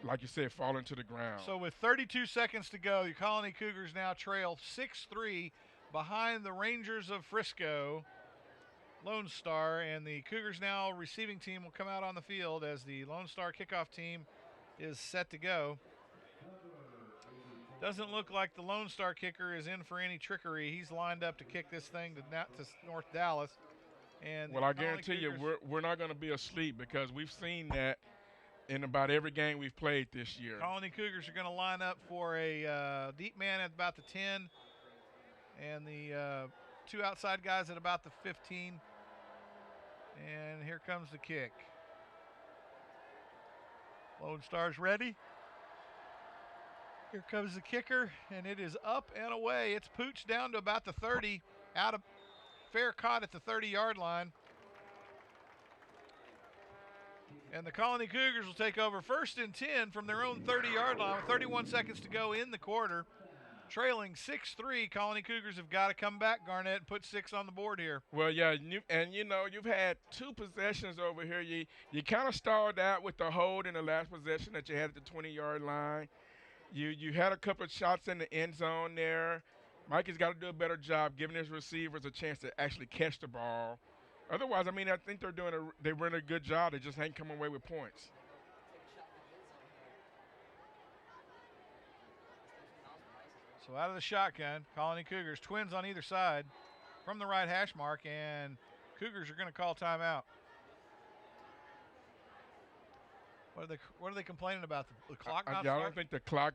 [SPEAKER 2] like you said, falling to the ground.
[SPEAKER 1] So with 32 seconds to go, the Colony Cougars now trail 6-3 behind the Rangers of Frisco, Lone Star, and the Cougars now receiving team will come out on the field as the Lone Star kickoff team is set to go. Doesn't look like the Lone Star kicker is in for any trickery. He's lined up to kick this thing to North Dallas. And
[SPEAKER 2] well, I guarantee you we're not going to be asleep because we've seen that in about every game we've played this year.
[SPEAKER 1] Colony Cougars are going to line up for a deep man at about the 10 and the 2 outside guys at about the 15. And here comes the kick. Lone Star's ready. Here comes the kicker, and it is up and away. It's pooched down to about the 30, out of fair caught at the 30-yard line. And the Colony Cougars will take over 1st and 10 from their own 30-yard line with 31 seconds to go in the quarter. Trailing 6-3, Colony Cougars have got to come back, Garnett, and put 6 on the board here.
[SPEAKER 2] Well, yeah, you've had 2 possessions over here. You kind of stalled out with the hold in the last possession that you had at the 20-yard line. You had a couple of shots in the end zone there. Mikey's got to do a better job giving his receivers a chance to actually catch the ball. Otherwise, I think they're doing a good job. They just ain't coming away with points.
[SPEAKER 1] So out of the shotgun, Colony Cougars, twins on either side from the right hash mark, and Cougars are going to call timeout. What are they complaining about? The clock not starting?
[SPEAKER 2] I don't think the clock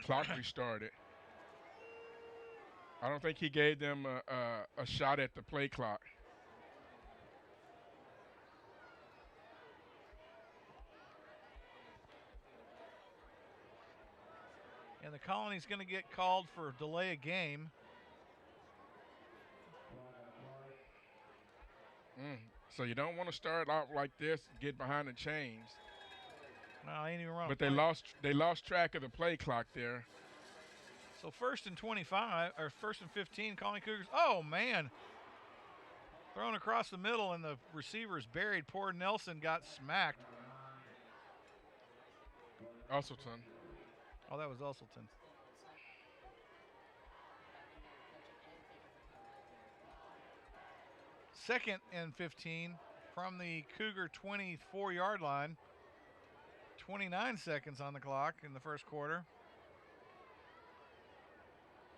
[SPEAKER 2] restarted. I don't think he gave them a shot at the play clock.
[SPEAKER 1] And the Colony's going to get called for delay of game.
[SPEAKER 2] So you don't want to start out like this, get behind the chains.
[SPEAKER 1] No, ain't even wrong.
[SPEAKER 2] But they lost track of the play clock there.
[SPEAKER 1] So 1st and 25, or 1st and 15, Colony Cougars. Oh, man. Thrown across the middle, and the receiver's buried. Poor Nelson got smacked.
[SPEAKER 2] Usselton.
[SPEAKER 1] Oh, that was Usselton. Second and 15 from the Cougar 24-yard line. 29 seconds on the clock in the first quarter.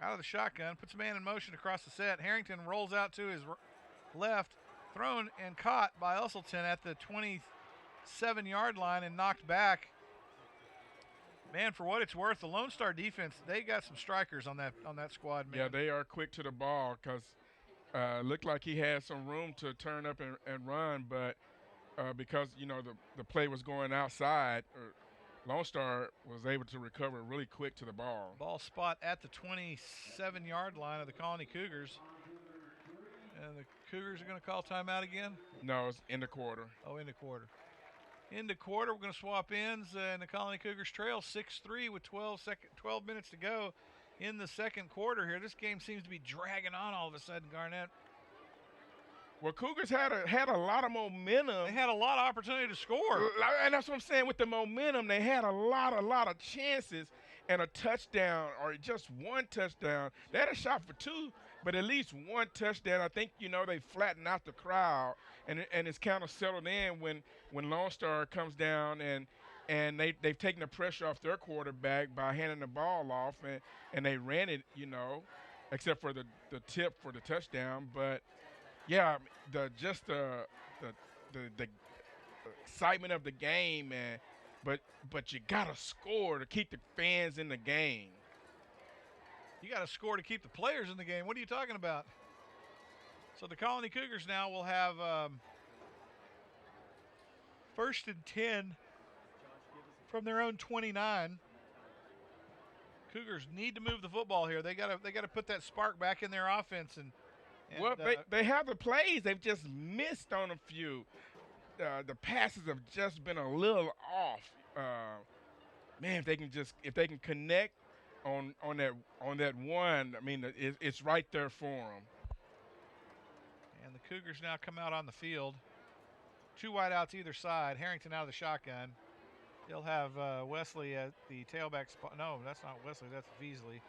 [SPEAKER 1] Out of the shotgun, puts a man in motion across the set. Harrington rolls out to his left, thrown and caught by Usselton at the 27-yard line and knocked back. Man, for what it's worth, the Lone Star defense, they got some strikers on that squad, man.
[SPEAKER 2] Yeah, they are quick to the ball because looked like he had some room to turn up and run, but because, you know, the play was going outside, Lone Star was able to recover really quick to the ball.
[SPEAKER 1] Ball spot at the 27-yard line of the Colony Cougars. And the Cougars are going to call timeout again?
[SPEAKER 2] No, it's in the quarter.
[SPEAKER 1] Oh, in the quarter. In the quarter, we're going to swap ends, and the Colony Cougars trail 6-3 with 12 minutes to go in the second quarter here. This game seems to be dragging on all of a sudden, Garnett.
[SPEAKER 2] Well, Cougars had a lot of momentum.
[SPEAKER 1] They had a lot of opportunity to score.
[SPEAKER 2] And that's what I'm saying. With the momentum, they had a lot of chances and a touchdown or just one touchdown. They had a shot for two, but at least one touchdown. I think, you know, they flattened out the crowd, and it's kind of settled in when Lone Star comes down and they've taken the pressure off their quarterback by handing the ball off, and they ran it, you know, except for the tip for the touchdown. But yeah, the excitement of the game, but you gotta score to keep the fans in the game.
[SPEAKER 1] You got to score to keep the players in the game. What are you talking about? So the Colony Cougars now will have first and 10 from their own 29. Cougars need to move the football here. They got to put that spark back in their offense and
[SPEAKER 2] well, they have the plays. They've just missed on a few. The passes have just been a little off. Man, if they can connect on that one, I mean, it's right there for them.
[SPEAKER 1] And the Cougars now come out on the field. Two wideouts either side. Harrington out of the shotgun. They'll have Wesley at the tailback spot. No, that's not Wesley. That's Veasley.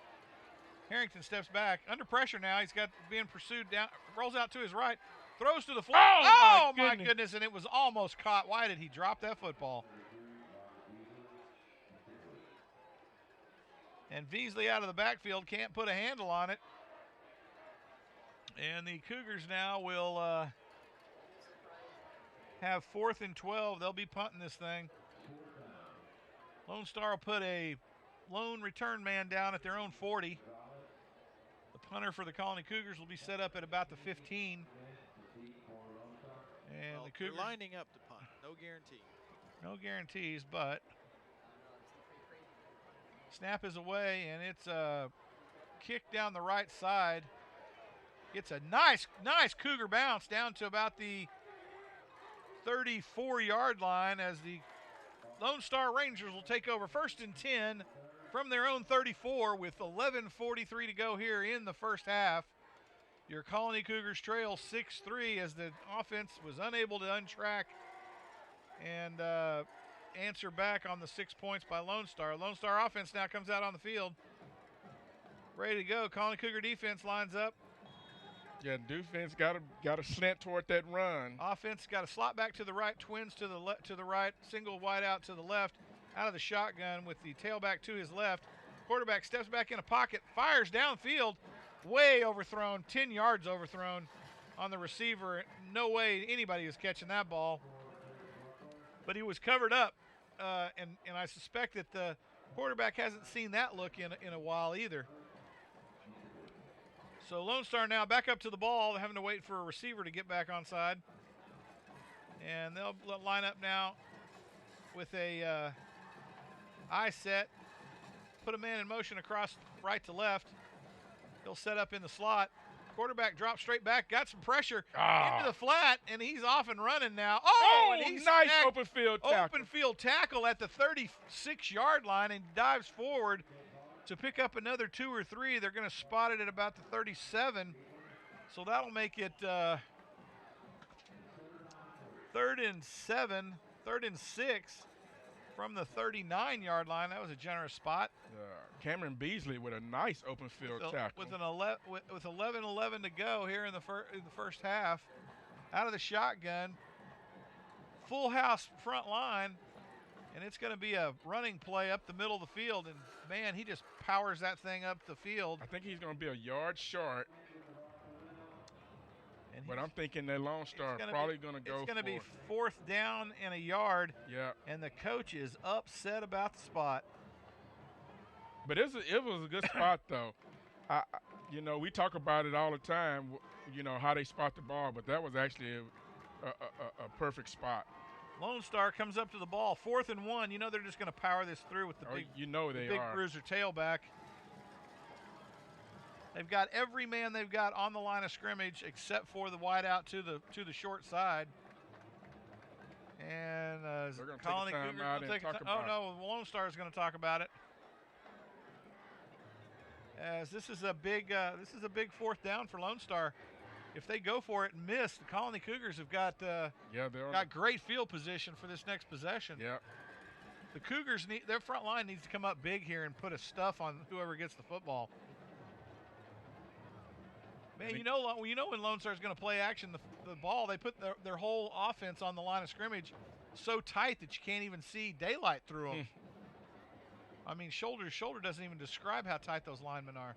[SPEAKER 1] Harrington steps back. Under pressure now. He's got being pursued down. Rolls out to his right. Throws to the floor.
[SPEAKER 2] Oh my
[SPEAKER 1] goodness. And it was almost caught. Why did he drop that football? And Veasley out of the backfield can't put a handle on it. And the Cougars now will have 4th and 12. They'll be punting this thing. Lone Star will put a lone return man down at their own 40. The punter for the Colony Cougars will be set up at about the 15. And the Cougars
[SPEAKER 4] lining up to punt. No guarantee.
[SPEAKER 1] No guarantees, but snap is away, and it's a kick down the right side. It's a nice Cougar bounce down to about the 34-yard line as the Lone Star Rangers will take over 1st and 10 from their own 34 with 11:43 to go here in the first half. Your Colony Cougars trail 6-3 as the offense was unable to untrack and answer back on the 6 points by Lone Star. Lone Star offense now comes out on the field. Ready to go. Colony Cougar defense lines up.
[SPEAKER 2] Yeah, defense got to slant toward that run.
[SPEAKER 1] Offense got a slot back to the right, twins to the right, single wide out to the left, out of the shotgun with the tailback to his left. Quarterback steps back in a pocket, fires downfield, way overthrown, 10 yards overthrown on the receiver. No way anybody was catching that ball. But he was covered up, and I suspect that the quarterback hasn't seen that look in a while either. So Lone Star now back up to the ball, having to wait for a receiver to get back onside. And they'll line up now with a eye set, put a man in motion across right to left. He'll set up in the slot. Quarterback drops straight back, got some pressure into the flat, and he's off and running now. And he's
[SPEAKER 2] nice open field tackle.
[SPEAKER 1] Open field tackle at the 36-yard line and dives forward to pick up another 2 or 3. They're going to spot it at about the 37. So that'll make it 3rd and 7, 3rd and 6 from the 39-yard line. That was a generous spot.
[SPEAKER 2] Cameron Beasley with a nice open field tackle.
[SPEAKER 1] With 11:11 to go here in the first half, out of the shotgun, full house front line, and it's going to be a running play up the middle of the field. And man, he just powers that thing up the field.
[SPEAKER 2] I think he's going to be a yard short. But I'm thinking that Lone Star probably going to go.
[SPEAKER 1] It's going to be 4th down and a yard.
[SPEAKER 2] Yeah.
[SPEAKER 1] And the coach is upset about the spot.
[SPEAKER 2] But it was a good spot though. We talk about it all the time. How they spot the ball, but that was actually a perfect spot.
[SPEAKER 1] Lone Star comes up to the ball, 4th and 1. They're just going to power this through with the big bruiser tailback. They've got every man they've got on the line of scrimmage except for the wide out to the short side. And
[SPEAKER 2] they're going to
[SPEAKER 1] Colony
[SPEAKER 2] take a time
[SPEAKER 1] Cougar
[SPEAKER 2] out and talk about it.
[SPEAKER 1] Oh, no, Lone Star is going to talk about it. As this is a big 4th down for Lone Star. If they go for it and miss, the Colony Cougars have got great field position for this next possession.
[SPEAKER 2] Yeah.
[SPEAKER 1] The Cougars their front line needs to come up big here and put a stuff on whoever gets the football. Man, when Lone Star is going to play action, the ball, they put their whole offense on the line of scrimmage so tight that you can't even see daylight through them. I mean, shoulder to shoulder doesn't even describe how tight those linemen are.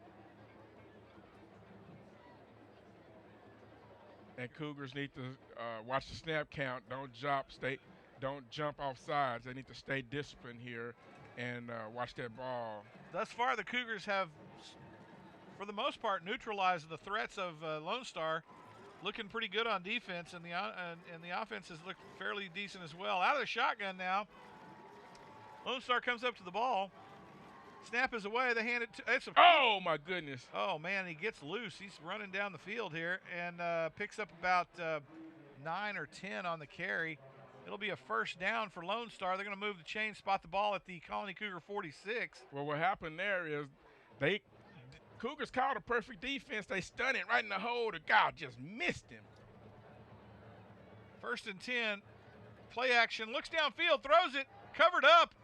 [SPEAKER 2] And Cougars need to watch the snap count. Don't jump off sides. They need to stay disciplined here and watch that ball.
[SPEAKER 1] Thus far, the Cougars have, for the most part, neutralized the threats of Lone Star. Looking pretty good on defense, and the offense has looked fairly decent as well. Out of the shotgun now. Lone Star comes up to the ball. Snap is away. They hand it to.
[SPEAKER 2] Oh my goodness!
[SPEAKER 1] Oh man, he gets loose. He's running down the field here and picks up about 9 or 10 on the carry. It'll be a 1st down for Lone Star. They're going to move the chain, spot the ball at the Colony Cougar 46.
[SPEAKER 2] Well, what happened there is Cougars called a perfect defense. They stunned it right in the hole. The guy just missed him.
[SPEAKER 1] 1st and 10. Play action. Looks downfield. Throws it. Covered up.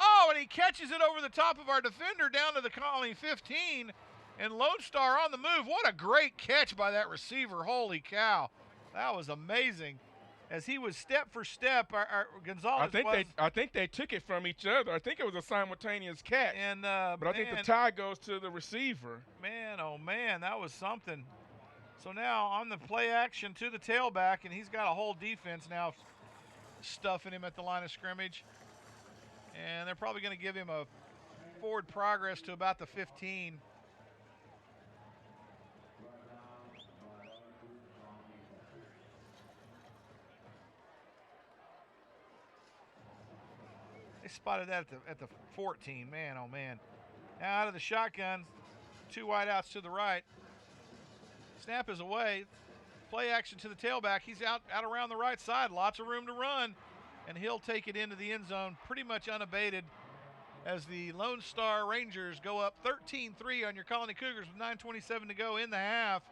[SPEAKER 1] Oh, and he catches it over the top of our defender down to the Colony 15. And Lone Star on the move. What a great catch by that receiver. Holy cow. That was amazing. As he was step for step, our Gonzalez
[SPEAKER 2] I think they took it from each other. I think it was a simultaneous catch. But I think the tie goes to the receiver.
[SPEAKER 1] Man, oh man, that was something. So now on the play action to the tailback, and he's got a whole defense now stuffing him at the line of scrimmage. And they're probably going to give him a forward progress to about the 15. They spotted that at the 14. Man, oh man. Now out of the shotgun, 2 wideouts to the right. Snap is away. Play action to the tailback. He's out around the right side. Lots of room to run. And he'll take it into the end zone pretty much unabated as the Lone Star Rangers go up 13-3 on your Colony Cougars with 9:27 to go in the half.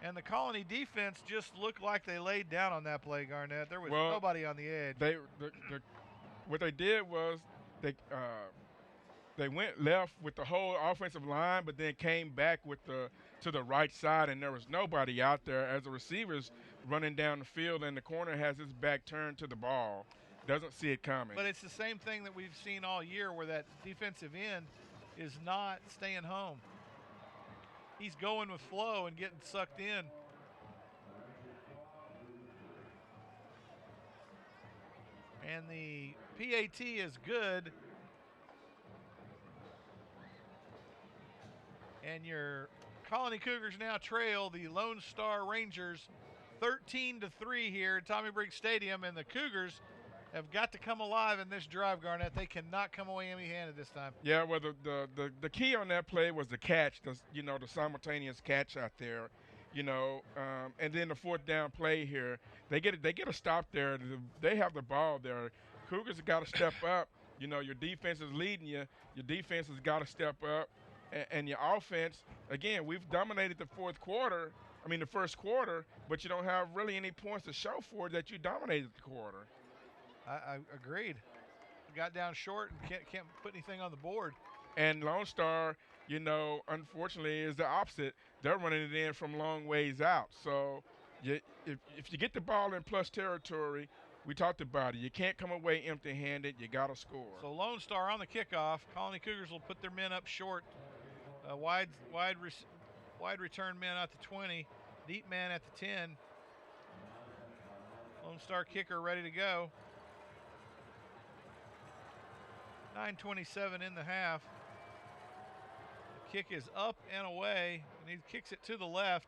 [SPEAKER 1] And the Colony defense just looked like they laid down on that play, Garnett. There was nobody on the edge.
[SPEAKER 2] What they did was they went left with the whole offensive line, but then came back to the right side, and there was nobody out there as the receivers running down the field, and the corner has his back turned to the ball. Doesn't see it coming.
[SPEAKER 1] But it's the same thing that we've seen all year where that defensive end is not staying home. He's going with flow and getting sucked in. And the PAT is good. And your Colony Cougars now trail the Lone Star Rangers 13-3 here at Tommy Briggs Stadium, and the Cougars have got to come alive in this drive, Garnett. They cannot come away empty-handed this time.
[SPEAKER 2] Yeah, well, the key on that play was the catch, the simultaneous catch out there, and then the 4th down play here. They get a stop there. They have the ball there. Cougars have got to step up. Your defense is leading you. Your defense has got to step up. And your offense, again, we've dominated the 4th quarter, the first quarter, but you don't have really any points to show for it that you dominated the quarter.
[SPEAKER 1] I agreed. Got down short and can't put anything on the board.
[SPEAKER 2] And Lone Star, unfortunately, is the opposite. They're running it in from long ways out. So if you get the ball in plus territory, we talked about it. You can't come away empty-handed. You got to score.
[SPEAKER 1] So Lone Star on the kickoff. Colony Cougars will put their men up short. Wide return men at the 20. Deep man at the 10. Lone Star kicker ready to go. 9:27 in the half. The kick is up and away, and he kicks it to the left.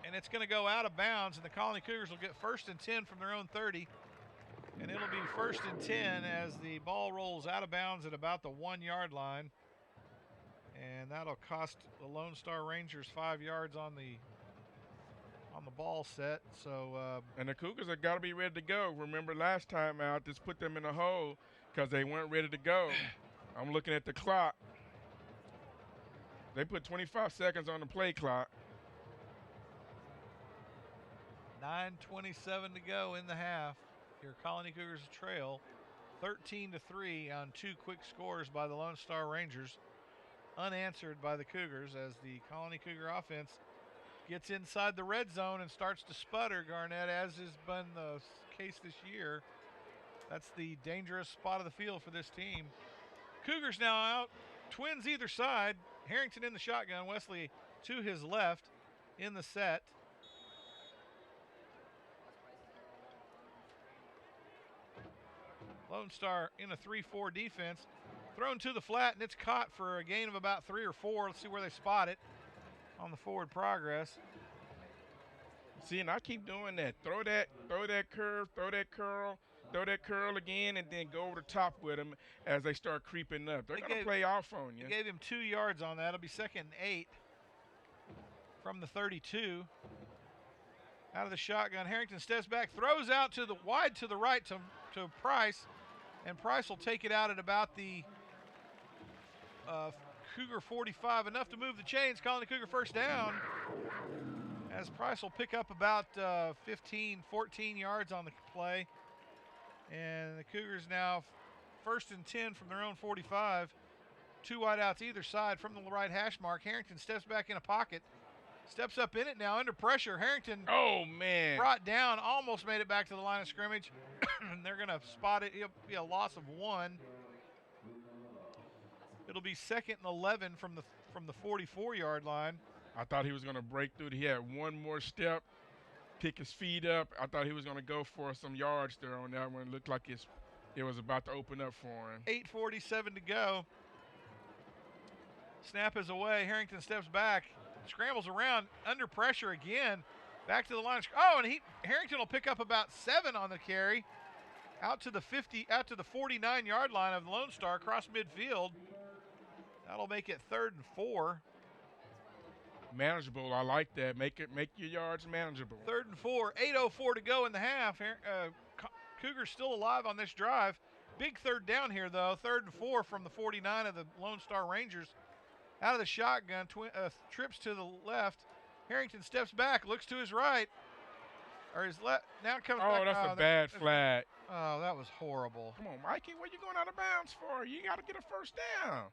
[SPEAKER 1] And it's going to go out of bounds, and the Colony Cougars will get 1st and 10 from their own 30. And it'll be 1st and 10 as the ball rolls out of bounds at about the 1-yard line. And that'll cost the Lone Star Rangers 5 yards on the ball set. So
[SPEAKER 2] and the Cougars have got to be ready to go. Remember last time out, this put them in a hole because they weren't ready to go. I'm looking at the clock. They put 25 seconds on the play clock.
[SPEAKER 1] 9:27 to go in the half. Your Colony Cougars trail 13-3 on 2 quick scores by the Lone Star Rangers, unanswered by the Cougars as the Colony Cougar offense gets inside the red zone and starts to sputter, Garnett, as has been the case this year. That's the dangerous spot of the field for this team. Cougars now out, twins either side. Harrington in the shotgun, Wesley to his left in the set. Lone Star in a 3-4 defense. Thrown to the flat, and it's caught for a gain of about 3 or 4. Let's see where they spot it on the forward progress.
[SPEAKER 2] See, and I keep doing that. Throw that curve, throw that curl again, and then go over the top with them as they start creeping up. They're going to play off on you.
[SPEAKER 1] They gave him 2 yards on that. It'll be 2nd and 8 from the 32. Out of the shotgun, Harrington steps back, throws out to the wide to the right to Price, and Price will take it out at about the Cougar 45, enough to move the chains. Colony Cougar 1st down, as Price will pick up about 15, 14 yards on the play. And the Cougars now 1st and 10 from their own 45. 2 wideouts either side from the right hash mark. Harrington steps back in a pocket, steps up in it now under pressure. Harrington,
[SPEAKER 2] oh man,
[SPEAKER 1] brought down, almost made it back to the line of scrimmage. And they're going to spot it. It'll be a loss of 1. It'll be 2nd and 11 from the 44-yard line.
[SPEAKER 2] I thought he was going to break through. He had one more step, pick his feet up. I thought he was going to go for some yards there on that one. It looked like it was about to open up for him.
[SPEAKER 1] 8:47 to go. Snap is away. Harrington steps back, scrambles around, under pressure again. Back to the line. Oh, and Harrington will pick up about 7 on the carry. Out to the 49-yard line of the Lone Star, across midfield. That'll make it 3rd and 4.
[SPEAKER 2] Manageable. I like that. Make your yards manageable.
[SPEAKER 1] 3rd and 4. 8:04 to go in the half. Cougars still alive on this drive. Big 3rd down here, though. 3rd and 4 from the 49 of the Lone Star Rangers. Out of the shotgun, trips to the left. Harrington steps back, looks to his right. Or his left. Now comes back.
[SPEAKER 2] Oh, that's a bad flag.
[SPEAKER 1] Oh, that was horrible.
[SPEAKER 2] Come on, Mikey. What are you going out of bounds for? You got to get a 1st down.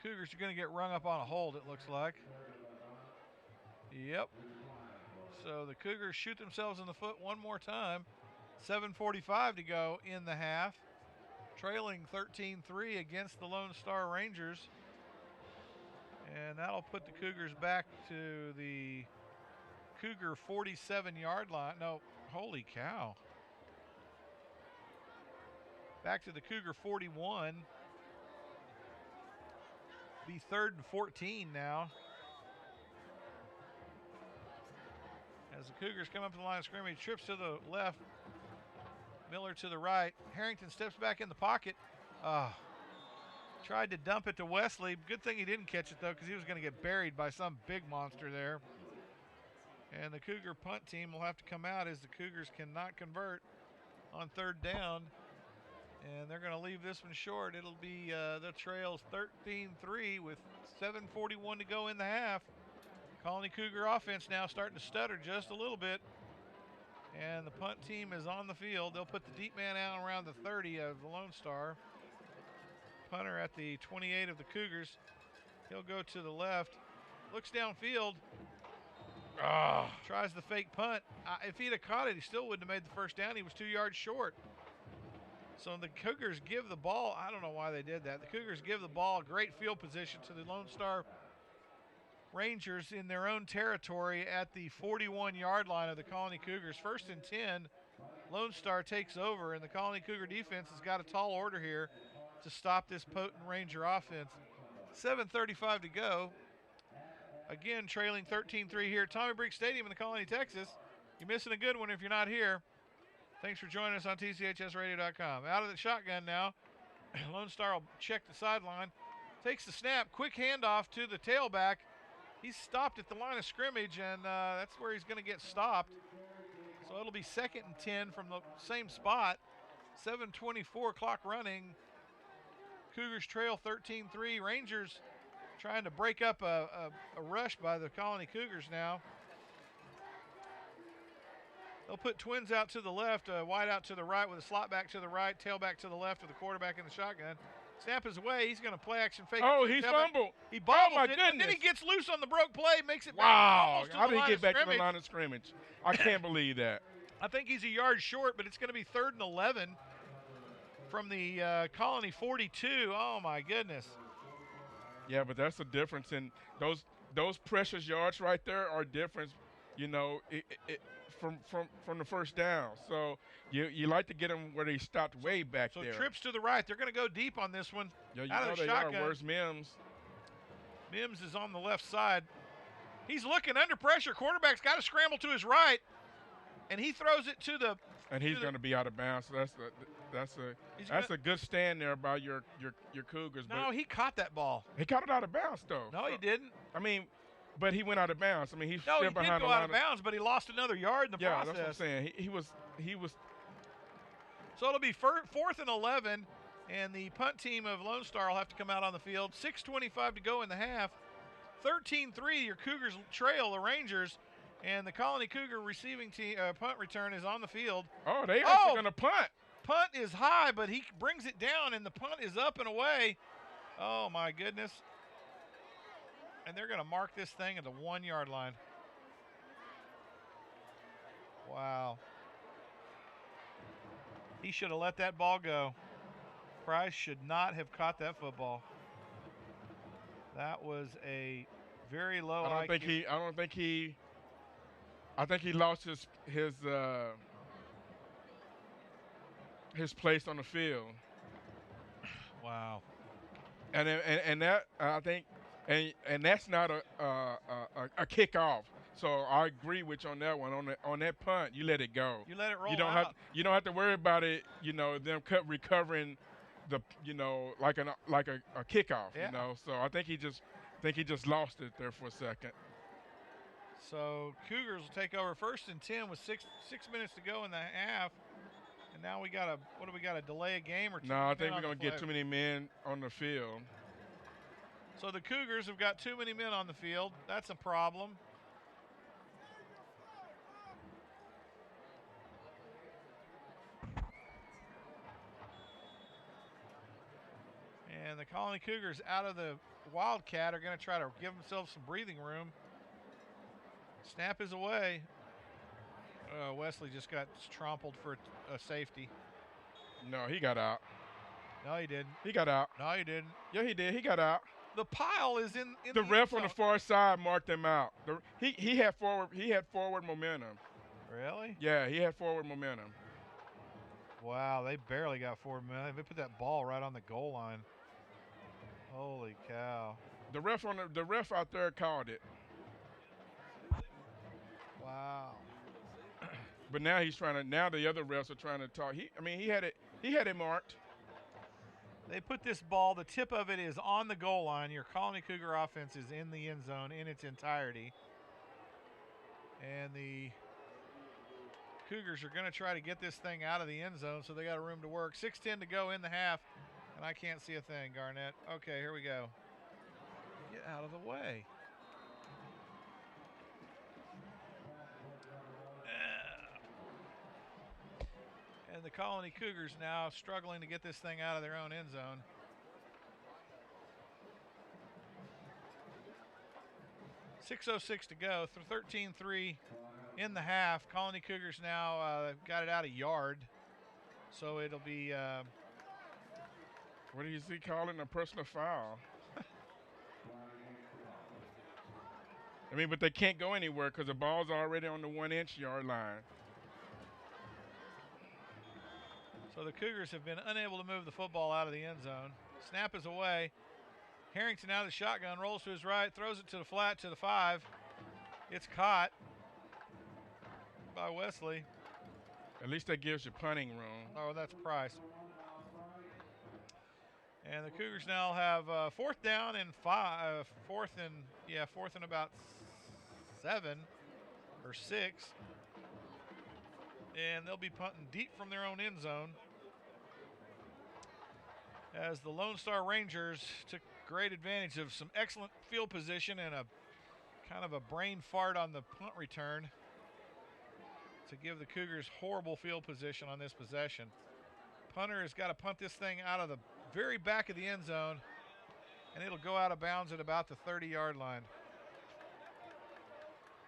[SPEAKER 1] Cougars are going to get rung up on a hold, it looks like. Yep. So the Cougars shoot themselves in the foot one more time. 7:45 to go in the half. Trailing 13-3 against the Lone Star Rangers. And that'll put the Cougars back to the Cougar 47-yard line. No, holy cow. Back to the Cougar 41. Be 3rd and 14 now. As the Cougars come up to the line of scrimmage, trips to the left, Miller to the right. Harrington steps back in the pocket. Tried to dump it to Wesley. Good thing he didn't catch it, though, because he was going to get buried by some big monster there. And the Cougar punt team will have to come out as the Cougars cannot convert on 3rd down. And they're going to leave this one short. It'll be the trails 13-3 with 7:41 to go in the half. Colony Cougar offense now starting to stutter just a little bit. And the punt team is on the field. They'll put the deep man out around the 30 of the Lone Star. Punter at the 28 of the Cougars. He'll go to the left. Looks downfield. Tries the fake punt. If he'd have caught it, he still wouldn't have made the first down. He was 2 yards short. So the Cougars give the ball. I don't know why they did that. The Cougars give the ball great field position to the Lone Star Rangers in their own territory at the 41-yard line of the Colony Cougars. 1st and 10. Lone Star takes over, and the Colony Cougar defense has got a tall order here to stop this potent Ranger offense. 7:35 to go. Again, trailing 13-3 here at Tommy Briggs Stadium in the Colony, Texas. You're missing a good one if you're not here. Thanks for joining us on TCHSradio.com. Out of the shotgun now. Lone Star will check the sideline. Takes the snap. Quick handoff to the tailback. He's stopped at the line of scrimmage, and that's where he's going to get stopped. So it'll be 2nd and 10 from the same spot. 7:24 clock running. Cougars trail 13-3. Rangers trying to break up a rush by the Colony Cougars now. They'll put twins out to the left, wide out to the right with a slot back to the right, tailback to the left with the quarterback in the shotgun. Snap is away. He's going to play action fake.
[SPEAKER 2] Oh, he fumbled.
[SPEAKER 1] He bobbles
[SPEAKER 2] my
[SPEAKER 1] it,
[SPEAKER 2] goodness.
[SPEAKER 1] and then he gets loose on the broke play, makes it
[SPEAKER 2] wow.
[SPEAKER 1] back almost to
[SPEAKER 2] How
[SPEAKER 1] the
[SPEAKER 2] did he
[SPEAKER 1] line
[SPEAKER 2] get
[SPEAKER 1] of
[SPEAKER 2] back to the
[SPEAKER 1] scrimmage.
[SPEAKER 2] line of scrimmage? I can't believe that.
[SPEAKER 1] I think he's a yard short, but it's going to be 3rd and 11 from the Colony 42. Oh, my goodness.
[SPEAKER 2] Yeah, but that's the difference in those precious yards right there are different, you know, from the first down. So you like to get them where they stopped way back there.
[SPEAKER 1] So trips to the right. They're going to go deep on this one.
[SPEAKER 2] Yeah, you
[SPEAKER 1] out
[SPEAKER 2] know
[SPEAKER 1] of the
[SPEAKER 2] they
[SPEAKER 1] shotgun.
[SPEAKER 2] are. Where's Mims?
[SPEAKER 1] Mims is on the left side. He's looking under pressure. Quarterback's got to scramble to his right, and he throws it to the.
[SPEAKER 2] And he's going to be out of bounds. So that's a good stand there by your Cougars.
[SPEAKER 1] No, he caught that ball.
[SPEAKER 2] He caught it out of bounds though.
[SPEAKER 1] No, he didn't.
[SPEAKER 2] I mean, but he went out of bounds. I mean, he's
[SPEAKER 1] No,
[SPEAKER 2] still
[SPEAKER 1] he
[SPEAKER 2] behind
[SPEAKER 1] did go out of bounds, but he lost another yard in the process.
[SPEAKER 2] Yeah, that's what I'm saying. He was.
[SPEAKER 1] So it'll be 4th and 11, and the punt team of Lone Star will have to come out on the field. 6:25 to go in the half. 13-3, your Cougars trail the Rangers, and the Colony Cougar receiving team punt return is on the field.
[SPEAKER 2] Oh, they actually going to punt.
[SPEAKER 1] Punt is high, but he brings it down, and the punt is up and away. Oh, my goodness. And they're going to mark this thing at the 1-yard line. Wow. He should have let that ball go. Price should not have caught that football. That was a very low
[SPEAKER 2] I think he lost his place on the field.
[SPEAKER 1] Wow.
[SPEAKER 2] And that I think and that's not a kickoff. So I agree with you on that one. On that punt, you let it go.
[SPEAKER 1] You let it roll.
[SPEAKER 2] You don't have to worry about it. You know, them recovering the like a kickoff.
[SPEAKER 1] Yeah.
[SPEAKER 2] You know, so I think he just lost it there for a second.
[SPEAKER 1] So Cougars will take over 1st and 10 with six minutes to go in the half. And now we got to delay a game or two?
[SPEAKER 2] No, I think we're going to get too many men on the field.
[SPEAKER 1] So the Cougars have got too many men on the field. That's a problem. And the Colony Cougars out of the Wildcat are going to try to give themselves some breathing room. Snap is away. Wesley just got trampled for a safety.
[SPEAKER 2] No, he got out.
[SPEAKER 1] No, he didn't.
[SPEAKER 2] He got out.
[SPEAKER 1] No, he didn't.
[SPEAKER 2] Yeah, he did. He got out.
[SPEAKER 1] The pile is in
[SPEAKER 2] the ref on the far side marked him out. He had forward momentum.
[SPEAKER 1] Really?
[SPEAKER 2] Yeah, he had forward momentum.
[SPEAKER 1] Wow, they barely got forward momentum. They put that ball right on the goal line. Holy cow!
[SPEAKER 2] The ref out there called it.
[SPEAKER 1] Wow.
[SPEAKER 2] But now now the other refs are trying to talk. He had it marked.
[SPEAKER 1] They put this ball, the tip of it is on the goal line. Your Colony Cougar offense is in the end zone in its entirety. And the Cougars are going to try to get this thing out of the end zone, so they got a room to work. 6:10 to go in the half, and I can't see a thing, Garnett. Okay, here we go. Get out of the way. And the Colony Cougars now struggling to get this thing out of their own end zone. .606 to go. 13-3 in the half. Colony Cougars now got it out a yard. So it'll be...
[SPEAKER 2] what do you see calling a personal foul? I mean, but they can't go anywhere because the ball's already on the 1-inch yard line.
[SPEAKER 1] So the Cougars have been unable to move the football out of the end zone. Snap is away. Harrington out of the shotgun, rolls to his right, throws it to the flat to the 5. It's caught by Wesley.
[SPEAKER 2] At least that gives you punting room.
[SPEAKER 1] Oh, that's Price. And the Cougars now have 4th down and 5, fourth and about 7 or 6. And they'll be punting deep from their own end zone as the Lone Star Rangers took great advantage of some excellent field position and a kind of a brain fart on the punt return to give the Cougars horrible field position on this possession. Punter has got to punt this thing out of the very back of the end zone, and it'll go out of bounds at about the 30-yard line.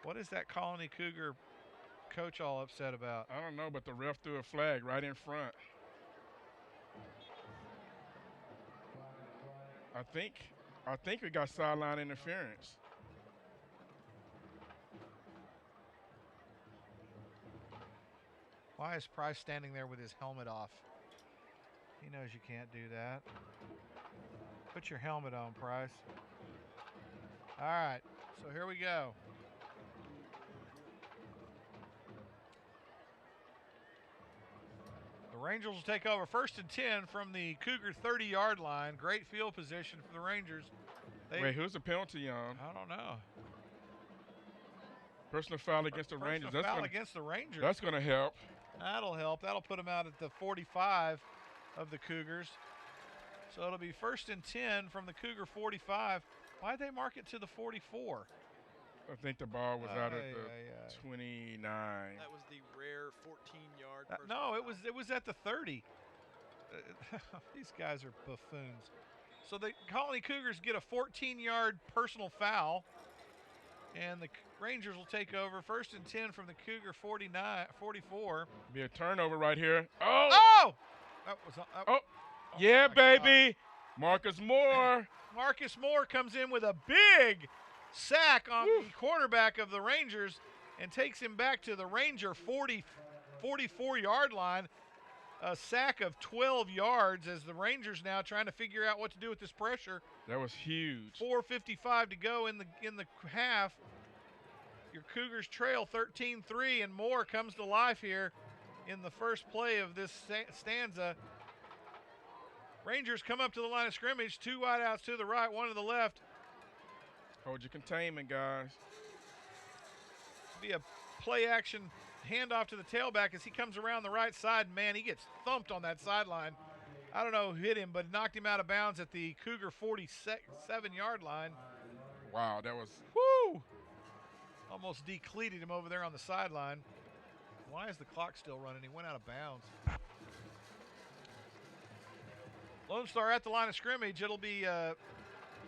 [SPEAKER 1] What is that Colony Cougar coach all upset about?
[SPEAKER 2] I don't know, but the ref threw a flag right in front. I think we got sideline interference.
[SPEAKER 1] Why is Price standing there with his helmet off? He knows you can't do that. Put your helmet on, Price. All right, so here we go. The Rangers will take over 1st and 10 from the Cougar 30-yard line. Great field position for the Rangers.
[SPEAKER 2] Wait, who's the penalty on?
[SPEAKER 1] I don't know.
[SPEAKER 2] Personal foul against the Rangers.
[SPEAKER 1] Personal foul against the Rangers.
[SPEAKER 2] That's going to help.
[SPEAKER 1] That'll help. That'll put them out at the 45 of the Cougars. So it'll be 1st and 10 from the Cougar 45. Why'd they mark it to the 44?
[SPEAKER 2] I think the ball was out at the 29.
[SPEAKER 4] That was the rare 14-yard.
[SPEAKER 1] No, it was at the 30. These guys are buffoons. So the Colony Cougars get a 14-yard personal foul, and the Rangers will take over 1st and 10 from the Cougar 44.
[SPEAKER 2] Be a turnover right here. Oh!
[SPEAKER 1] Oh! That was
[SPEAKER 2] yeah, baby.
[SPEAKER 1] God.
[SPEAKER 2] Marcus Moore.
[SPEAKER 1] Marcus Moore comes in with a big sack on the quarterback of the Rangers and takes him back to the Ranger 44-yard line. A sack of 12 yards as the Rangers now trying to figure out what to do with this pressure.
[SPEAKER 2] That was huge.
[SPEAKER 1] 4:55 to go in the half. Your Cougars trail 13-3, and Moore comes to life here in the first play of this stanza. Rangers come up to the line of scrimmage, 2 wideouts to the right, 1 to the left.
[SPEAKER 2] Hold your containment, guys.
[SPEAKER 1] Be a play action handoff to the tailback as he comes around the right side. Man, he gets thumped on that sideline. I don't know who hit him, but knocked him out of bounds at the Cougar 47-yard line.
[SPEAKER 2] Wow, that was...
[SPEAKER 1] Woo! Almost decleated him over there on the sideline. Why is the clock still running? He went out of bounds. Lone Star at the line of scrimmage. It'll be,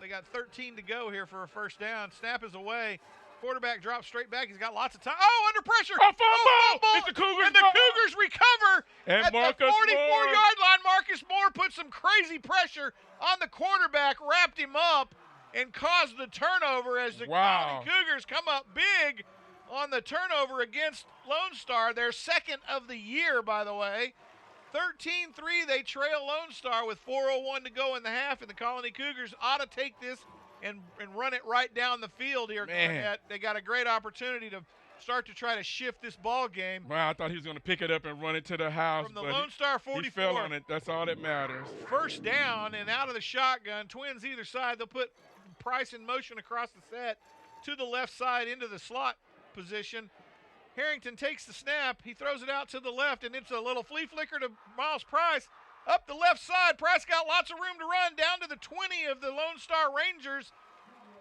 [SPEAKER 1] they got 13 to go here for a 1st down. Snap is away. Quarterback drops straight back. He's got lots of time. Oh, under pressure.
[SPEAKER 2] A fumble! It's the Cougars.
[SPEAKER 1] And the Cougars recover
[SPEAKER 2] and
[SPEAKER 1] at
[SPEAKER 2] Marcus
[SPEAKER 1] the 44-yard line. Marcus Moore put some crazy pressure on the quarterback, wrapped him up, and caused the turnover as the Colony Cougars come up big on the turnover against Lone Star. Their 2nd of the year, by the way. 13-3, they trail Lone Star with 4:01 to go in the half, and the Colony Cougars ought to take this and run it right down the field here. They got a great opportunity to start to try to shift this ball game.
[SPEAKER 2] Wow, I thought he was going to pick it up and run it to the house.
[SPEAKER 1] From the Lone Star 44.
[SPEAKER 2] He fell on it. That's all that matters.
[SPEAKER 1] 1st down and out of the shotgun. Twins either side. They'll put Price in motion across the set to the left side into the slot position. Harrington takes the snap. He throws it out to the left, and it's a little flea flicker to Miles Price. Up the left side, Price got lots of room to run down to the 20 of the Lone Star Rangers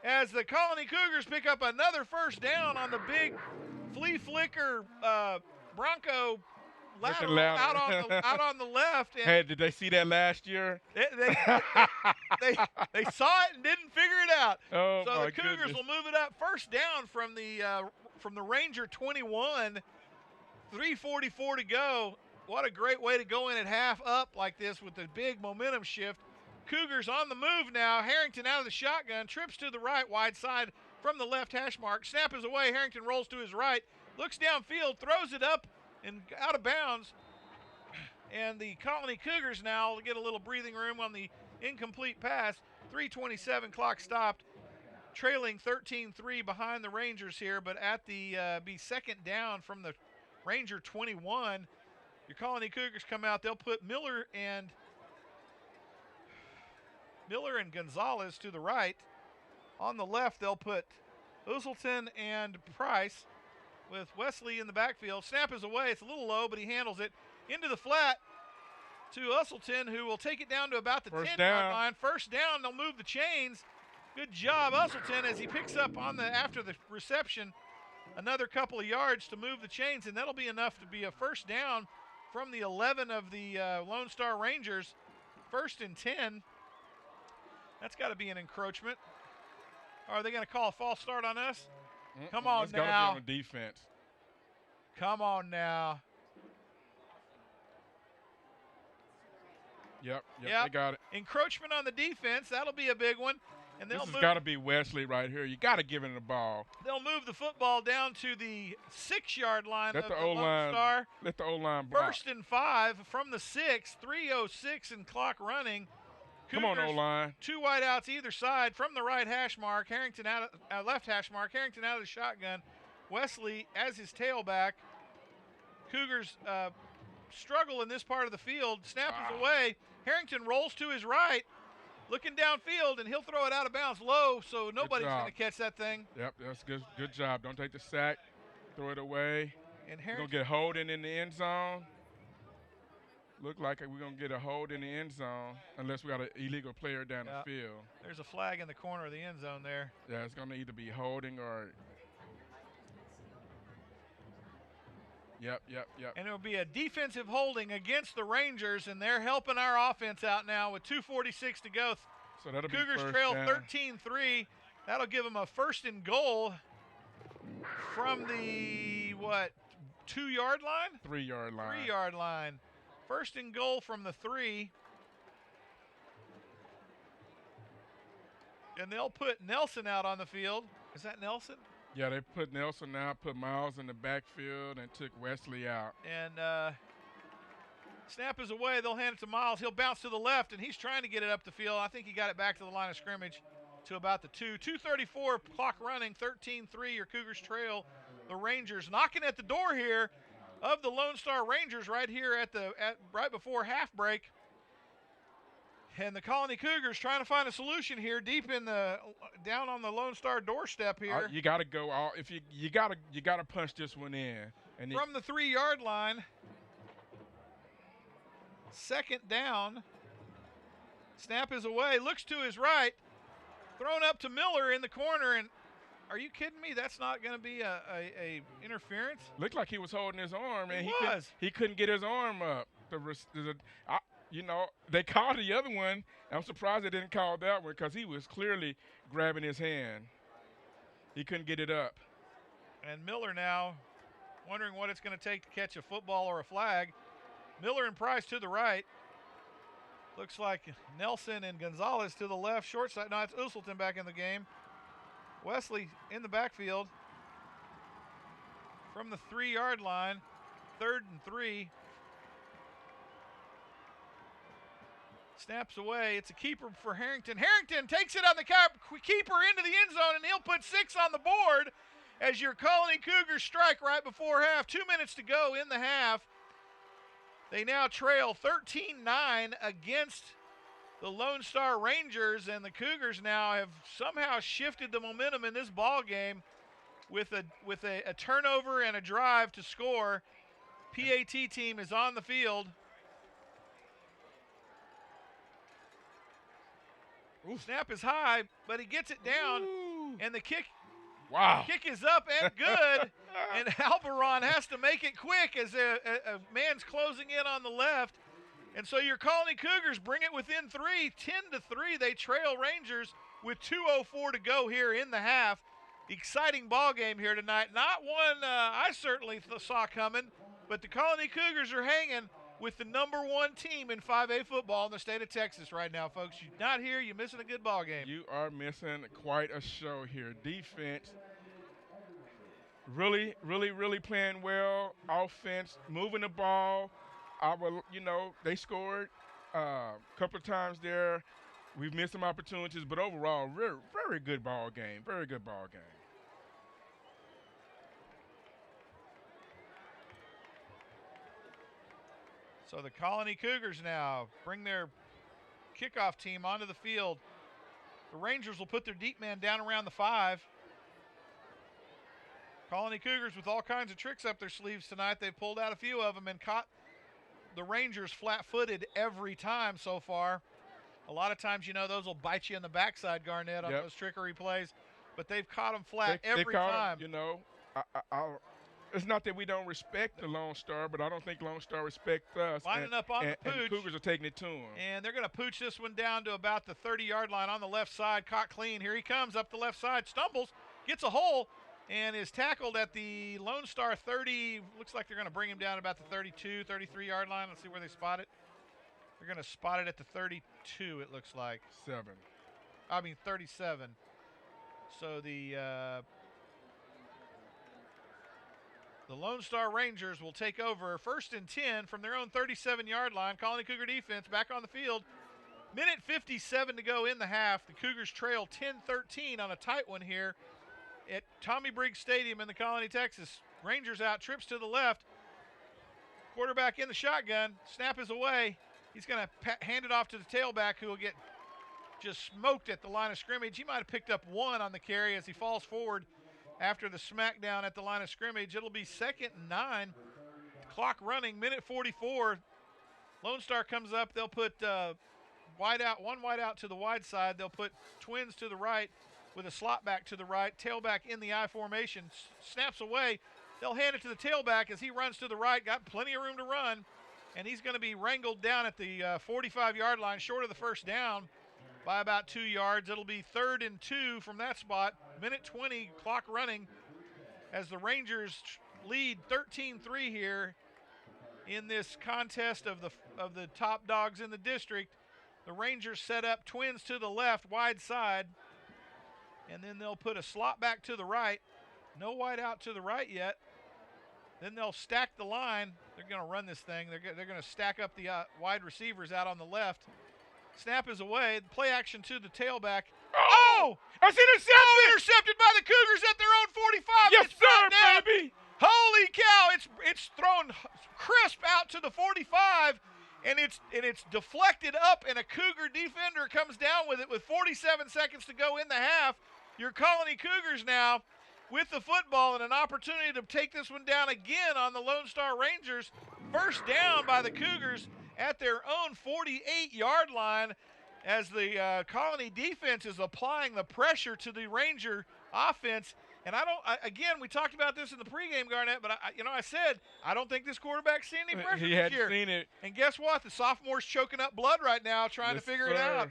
[SPEAKER 1] as the Colony Cougars pick up another first down on the big flea flicker Bronco lateral out on the left. And
[SPEAKER 2] hey, did they see that last year?
[SPEAKER 1] They saw it and didn't figure it out.
[SPEAKER 2] Oh,
[SPEAKER 1] so
[SPEAKER 2] my
[SPEAKER 1] the Cougars
[SPEAKER 2] goodness.
[SPEAKER 1] will move it up first down from the Ranger 21. 3:44 to go. What a great way to go in at half up like this with the big momentum shift. Cougars on the move now. Harrington out of the shotgun, trips to the right, wide side from the left hash mark. Snap is away. Harrington rolls to his right, looks downfield, throws it up and out of bounds. And the Colony Cougars now get a little breathing room on the incomplete pass. 3:27 clock stopped, trailing 13-3 behind the Rangers here, but at the be second down from the Ranger 21. Your Colony Cougars come out. They'll put Miller and Gonzalez to the right. On the left, they'll put Usselton and Price with Wesley in the backfield. Snap is away. It's a little low, but he handles it into the flat to Usselton, who will take it down to about the 10-yard line. First down, they'll move the chains. Good job, Usselton, as he picks up after the reception another couple of yards to move the chains, and that'll be enough to be a first down from the 11 of the Lone Star Rangers. 1st and 10. That's got to be an encroachment. Are they going to call a false start on us? Come on now.
[SPEAKER 2] It's got to be on defense.
[SPEAKER 1] Come on now.
[SPEAKER 2] Yep, they got it.
[SPEAKER 1] Encroachment on the defense. That'll be a big one. And
[SPEAKER 2] this has got to be Wesley right here. You got to give him the ball.
[SPEAKER 1] They'll move the football down to the 6-yard line
[SPEAKER 2] of the
[SPEAKER 1] Lone Star.
[SPEAKER 2] Let the O-line block.
[SPEAKER 1] 1st and 5 from the 6. 3:06 and clock running.
[SPEAKER 2] Cougars, come on, O-line.
[SPEAKER 1] 2 wideouts either side from the right hash mark. Harrington left hash mark. Harrington out of the shotgun. Wesley as his tailback. Cougars struggle in this part of the field. Snap is away. Harrington rolls to his right, looking downfield, and he'll throw it out of bounds low, so nobody's going to catch that thing.
[SPEAKER 2] Yep, that's good. Good job. Don't take the sack. Throw it away.
[SPEAKER 1] And
[SPEAKER 2] we're going to get holding in the end zone. Look like we're going to get a hold in the end zone unless we got an illegal player down the field.
[SPEAKER 1] There's a flag in the corner of the end zone there.
[SPEAKER 2] Yeah, it's going to either be holding or – Yep.
[SPEAKER 1] And it'll be a defensive holding against the Rangers, and they're helping our offense out now with 2:46 to go.
[SPEAKER 2] So that'll
[SPEAKER 1] Cougars
[SPEAKER 2] be
[SPEAKER 1] trail 13-3. That'll give them a 1st and goal from the, 2-yard line?
[SPEAKER 2] 3-yard line.
[SPEAKER 1] 3-yard line. 1st and goal from the 3. And they'll put Nelson out on the field. Is that Nelson?
[SPEAKER 2] Yeah, they put Nelson out, put Miles in the backfield, and took Wesley out.
[SPEAKER 1] And snap is away. They'll hand it to Miles. He'll bounce to the left, and he's trying to get it up the field. I think he got it back to the line of scrimmage to about the 2. 2:34 clock running, 13-3. Your Cougars trail the Rangers. Knocking at the door here of the Lone Star Rangers right here right before half break. And the Colony Cougars trying to find a solution here, deep in down on the Lone Star doorstep here.
[SPEAKER 2] You got to go all. If you got to punch this one in. And
[SPEAKER 1] from the 3-yard line, 2nd down. Snap is away. Looks to his right. Thrown up to Miller in the corner. And are you kidding me? That's not going to be a interference.
[SPEAKER 2] Looked like he was holding his arm, and
[SPEAKER 1] he
[SPEAKER 2] couldn't get his arm up. They called the other one. I'm surprised they didn't call that one because he was clearly grabbing his hand. He couldn't get it up.
[SPEAKER 1] And Miller now wondering what it's going to take to catch a football or a flag. Miller and Price to the right. Looks like Nelson and Gonzalez to the left. Short side. No, it's Usselton back in the game. Wesley in the backfield from the 3-yard line. 3rd and 3. Snaps away. It's a keeper for Harrington. Harrington takes it on the keeper into the end zone, and he'll put 6 on the board as your Colony Cougars strike right before half. 2 minutes to go in the half. They now trail 13-9 against the Lone Star Rangers, and the Cougars now have somehow shifted the momentum in this ball game. with a turnover and a drive to score. PAT team is on the field. Ooh. Snap is high, but he gets it down, and the kick is up and good. And Alberon has to make it quick as a man's closing in on the left. And so your Colony Cougars bring it within 3, 10-3. They trail Rangers with 2:04 to go here in the half. Exciting ball game here tonight. Not one I certainly saw coming, but the Colony Cougars are hanging with the #1 team in 5A football in the state of Texas right now, folks. You're not here, you're missing a good ball game.
[SPEAKER 2] You are missing quite a show here. Defense really playing well. Offense moving the ball. They scored a couple of times there. We've missed some opportunities, but overall, very, very good ball game. Very good ball game.
[SPEAKER 1] So the Colony Cougars now bring their kickoff team onto the field. The Rangers will put their deep man down around the 5. Colony Cougars with all kinds of tricks up their sleeves tonight. They've pulled out a few of them and caught the Rangers flat-footed every time so far. A lot of times, those will bite you in the backside, Garnett, on those trickery plays. But they've caught them flat every time.
[SPEAKER 2] It's not that we don't respect the Lone Star, but I don't think Lone Star respects us.
[SPEAKER 1] Lining up on the pooch.
[SPEAKER 2] And the Cougars are taking it to them.
[SPEAKER 1] And they're going to pooch this one down to about the 30-yard line on the left side. Caught clean. Here he comes up the left side. Stumbles. Gets a hole. And is tackled at the Lone Star 30. Looks like they're going to bring him down about the 32, 33-yard line. Let's see where they spot it. They're going to spot it at the 32, it looks like. 37. So the Lone Star Rangers will take over 1st and 10 from their own 37-yard line. Colony Cougar defense back on the field. Minute 57 to go in the half. The Cougars trail 10-13 on a tight one here at Tommy Briggs Stadium in the Colony, Texas. Rangers out, trips to the left. Quarterback in the shotgun. Snap is away. He's going to hand it off to the tailback, who will get just smoked at the line of scrimmage. He might have picked up 1 on the carry as he falls forward after the smackdown at the line of scrimmage. It'll be 2nd and 9. Clock running, minute 44. Lone Star comes up. They'll put one wide out to the wide side. They'll put twins to the right with a slot back to the right. Tailback in the I formation. Snaps away. They'll hand it to the tailback as he runs to the right. Got plenty of room to run. And he's going to be wrangled down at the 45-yard line, short of the first down by about 2 yards. It'll be 3rd and 2 from that spot. Minute 20, clock running as the Rangers lead 13-3 here in this contest of the top dogs in the district. The Rangers set up twins to the left, wide side, and then they'll put a slot back to the right. No wide out to the right yet. Then they'll stack the line. They're going to run this thing. They're going to stack up the wide receivers out on the left. Snap is away. Play action to the tailback. Oh!
[SPEAKER 2] That's intercepted!
[SPEAKER 1] Oh, intercepted by the Cougars at their own 45.
[SPEAKER 2] Yes, sir, baby!
[SPEAKER 1] Holy cow! It's thrown crisp out to the 45, and it's deflected up, and a Cougar defender comes down with it with 47 seconds to go in the half. Your Colony Cougars now with the football and an opportunity to take this one down again on the Lone Star Rangers. First down by the Cougars at their own 48-yard line as the Colony defense is applying the pressure to the Ranger offense. And again, we talked about this in the pregame, Garnett, but I said I don't think this quarterback's seen any pressure
[SPEAKER 2] this
[SPEAKER 1] year.
[SPEAKER 2] He hadn't seen it.
[SPEAKER 1] And guess what? The sophomore's choking up blood right now trying to figure it out.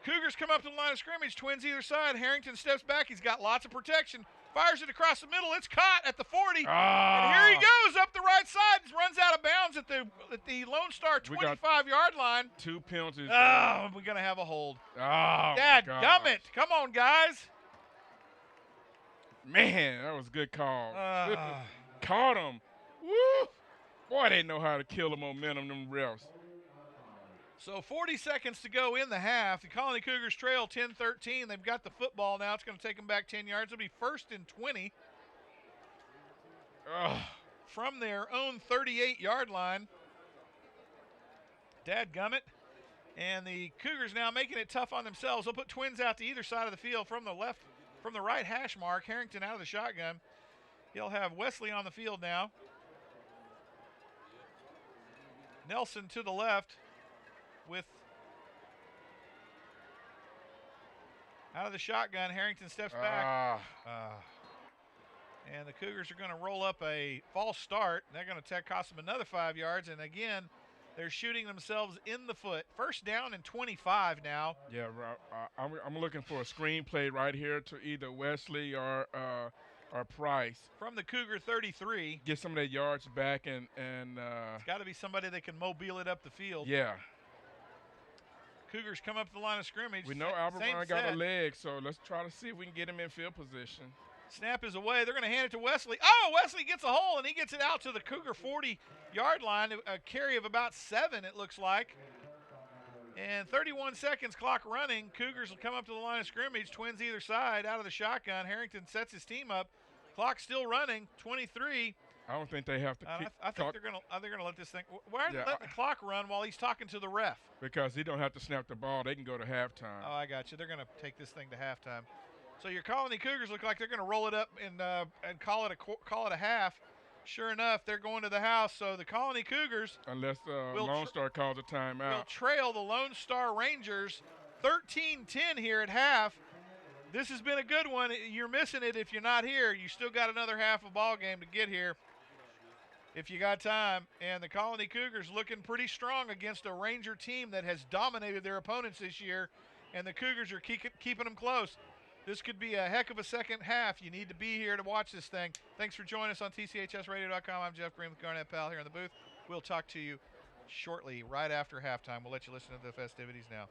[SPEAKER 1] Cougars come up to the line of scrimmage, twins either side. Harrington steps back. He's got lots of protection. Fires it across the middle. It's caught at the 40. And here he goes up the right side. Runs out of bounds at the Lone Star 25-yard line.
[SPEAKER 2] 2 penalties.
[SPEAKER 1] Oh, we're going to have a hold.
[SPEAKER 2] Oh,
[SPEAKER 1] Dadgummit. Come on, guys.
[SPEAKER 2] Man, that was a good call. Caught him. Woo! Boy, they know how to kill the momentum, them refs.
[SPEAKER 1] So 40 seconds to go in the half. The Colony Cougars trail 10-13. They've got the football now. It's going to take them back 10 yards. It'll be 1st and 20 from their own 38-yard line. Dadgummit. And the Cougars now making it tough on themselves. They'll put twins out to either side of the field from the left from the right hash mark. Harrington out of the shotgun. He'll have Wesley on the field now. Nelson to the left with out of the shotgun. Harrington steps back. And the Cougars are going to roll up a false start. They're going to cost them another 5 yards. And again, they're shooting themselves in the foot. First down and 25 now.
[SPEAKER 2] Yeah, I'm looking for a screen play right here to either Wesley or Price.
[SPEAKER 1] From the Cougar 33.
[SPEAKER 2] Get some of their yards back and
[SPEAKER 1] it's got to be somebody that can mobile it up the field.
[SPEAKER 2] Yeah.
[SPEAKER 1] Cougars come up to the line of scrimmage.
[SPEAKER 2] We know Alberon got a leg, so let's try to see if we can get him in field position.
[SPEAKER 1] Snap is away. They're going to hand it to Wesley. Oh, Wesley gets a hole, and he gets it out to the Cougar 40-yard line. A carry of about 7, it looks like. And 31 seconds, clock running. Cougars will come up to the line of scrimmage. Twins either side, out of the shotgun. Harrington sets his team up. Clock still running, 23.
[SPEAKER 2] I don't think they have to keep
[SPEAKER 1] I think they're gonna let this thing. Why are they letting the clock run while he's talking to the ref?
[SPEAKER 2] Because he don't have to snap the ball. They can go to halftime.
[SPEAKER 1] Oh, I got you. They're gonna take this thing to halftime. So your Colony Cougars look like they're gonna roll it up and call it a half. Sure enough, they're going to the house. So the Colony Cougars,
[SPEAKER 2] unless Lone Star calls a timeout,
[SPEAKER 1] will trail the Lone Star Rangers 13-10 here at half. This has been a good one. You're missing it if you're not here. You still got another half a ball game to get here if you got time. And the Colony Cougars looking pretty strong against a Ranger team that has dominated their opponents this year, and the Cougars are keeping them close. This could be a heck of a second half. You need to be here to watch this thing. Thanks for joining us on TCHSradio.com. I'm Jeff Green with Garnett Powell here in the booth. We'll talk to you shortly, right after halftime. We'll let you listen to the festivities now.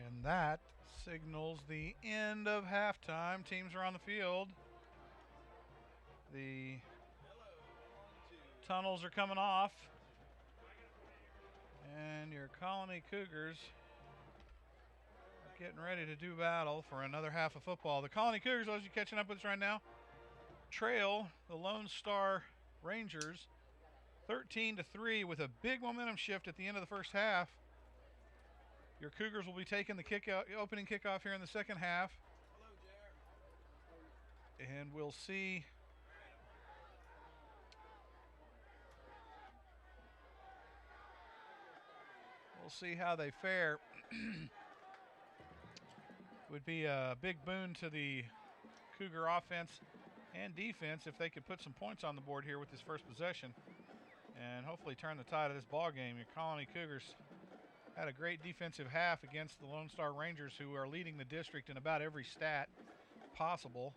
[SPEAKER 1] And that signals the end of halftime. Teams are on the field. The tunnels are coming off. And your Colony Cougars are getting ready to do battle for another half of football. The Colony Cougars, those of you catching up with us right now, trail the Lone Star Rangers 13-3 with a big momentum shift at the end of the first half. Your Cougars will be taking the opening kickoff here in the second half. And we'll see how they fare. Would be a big boon to the Cougar offense and defense if they could put some points on the board here with this first possession and hopefully turn the tide of this ball game. Your Colony Cougars had a great defensive half against the Lone Star Rangers, who are leading the district in about every stat possible,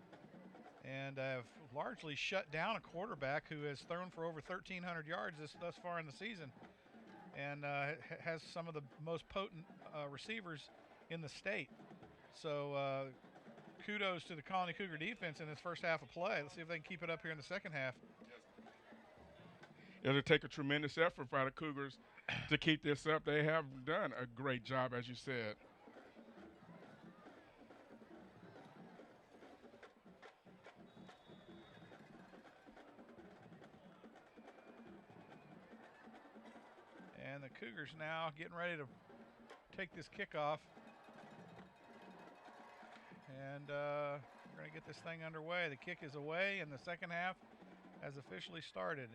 [SPEAKER 1] and have largely shut down a quarterback who has thrown for over 1,300 yards thus far in the season, and has some of the most potent receivers in the state. So kudos to the Colony Cougar defense in this first half of play. Let's see if they can keep it up here in the second half.
[SPEAKER 2] It'll take a tremendous effort by the Cougars to keep this up. They have done a great job, as you said.
[SPEAKER 1] And the Cougars now getting ready to take this kickoff. And we're going to get this thing underway. The kick is away, and the second half has officially started.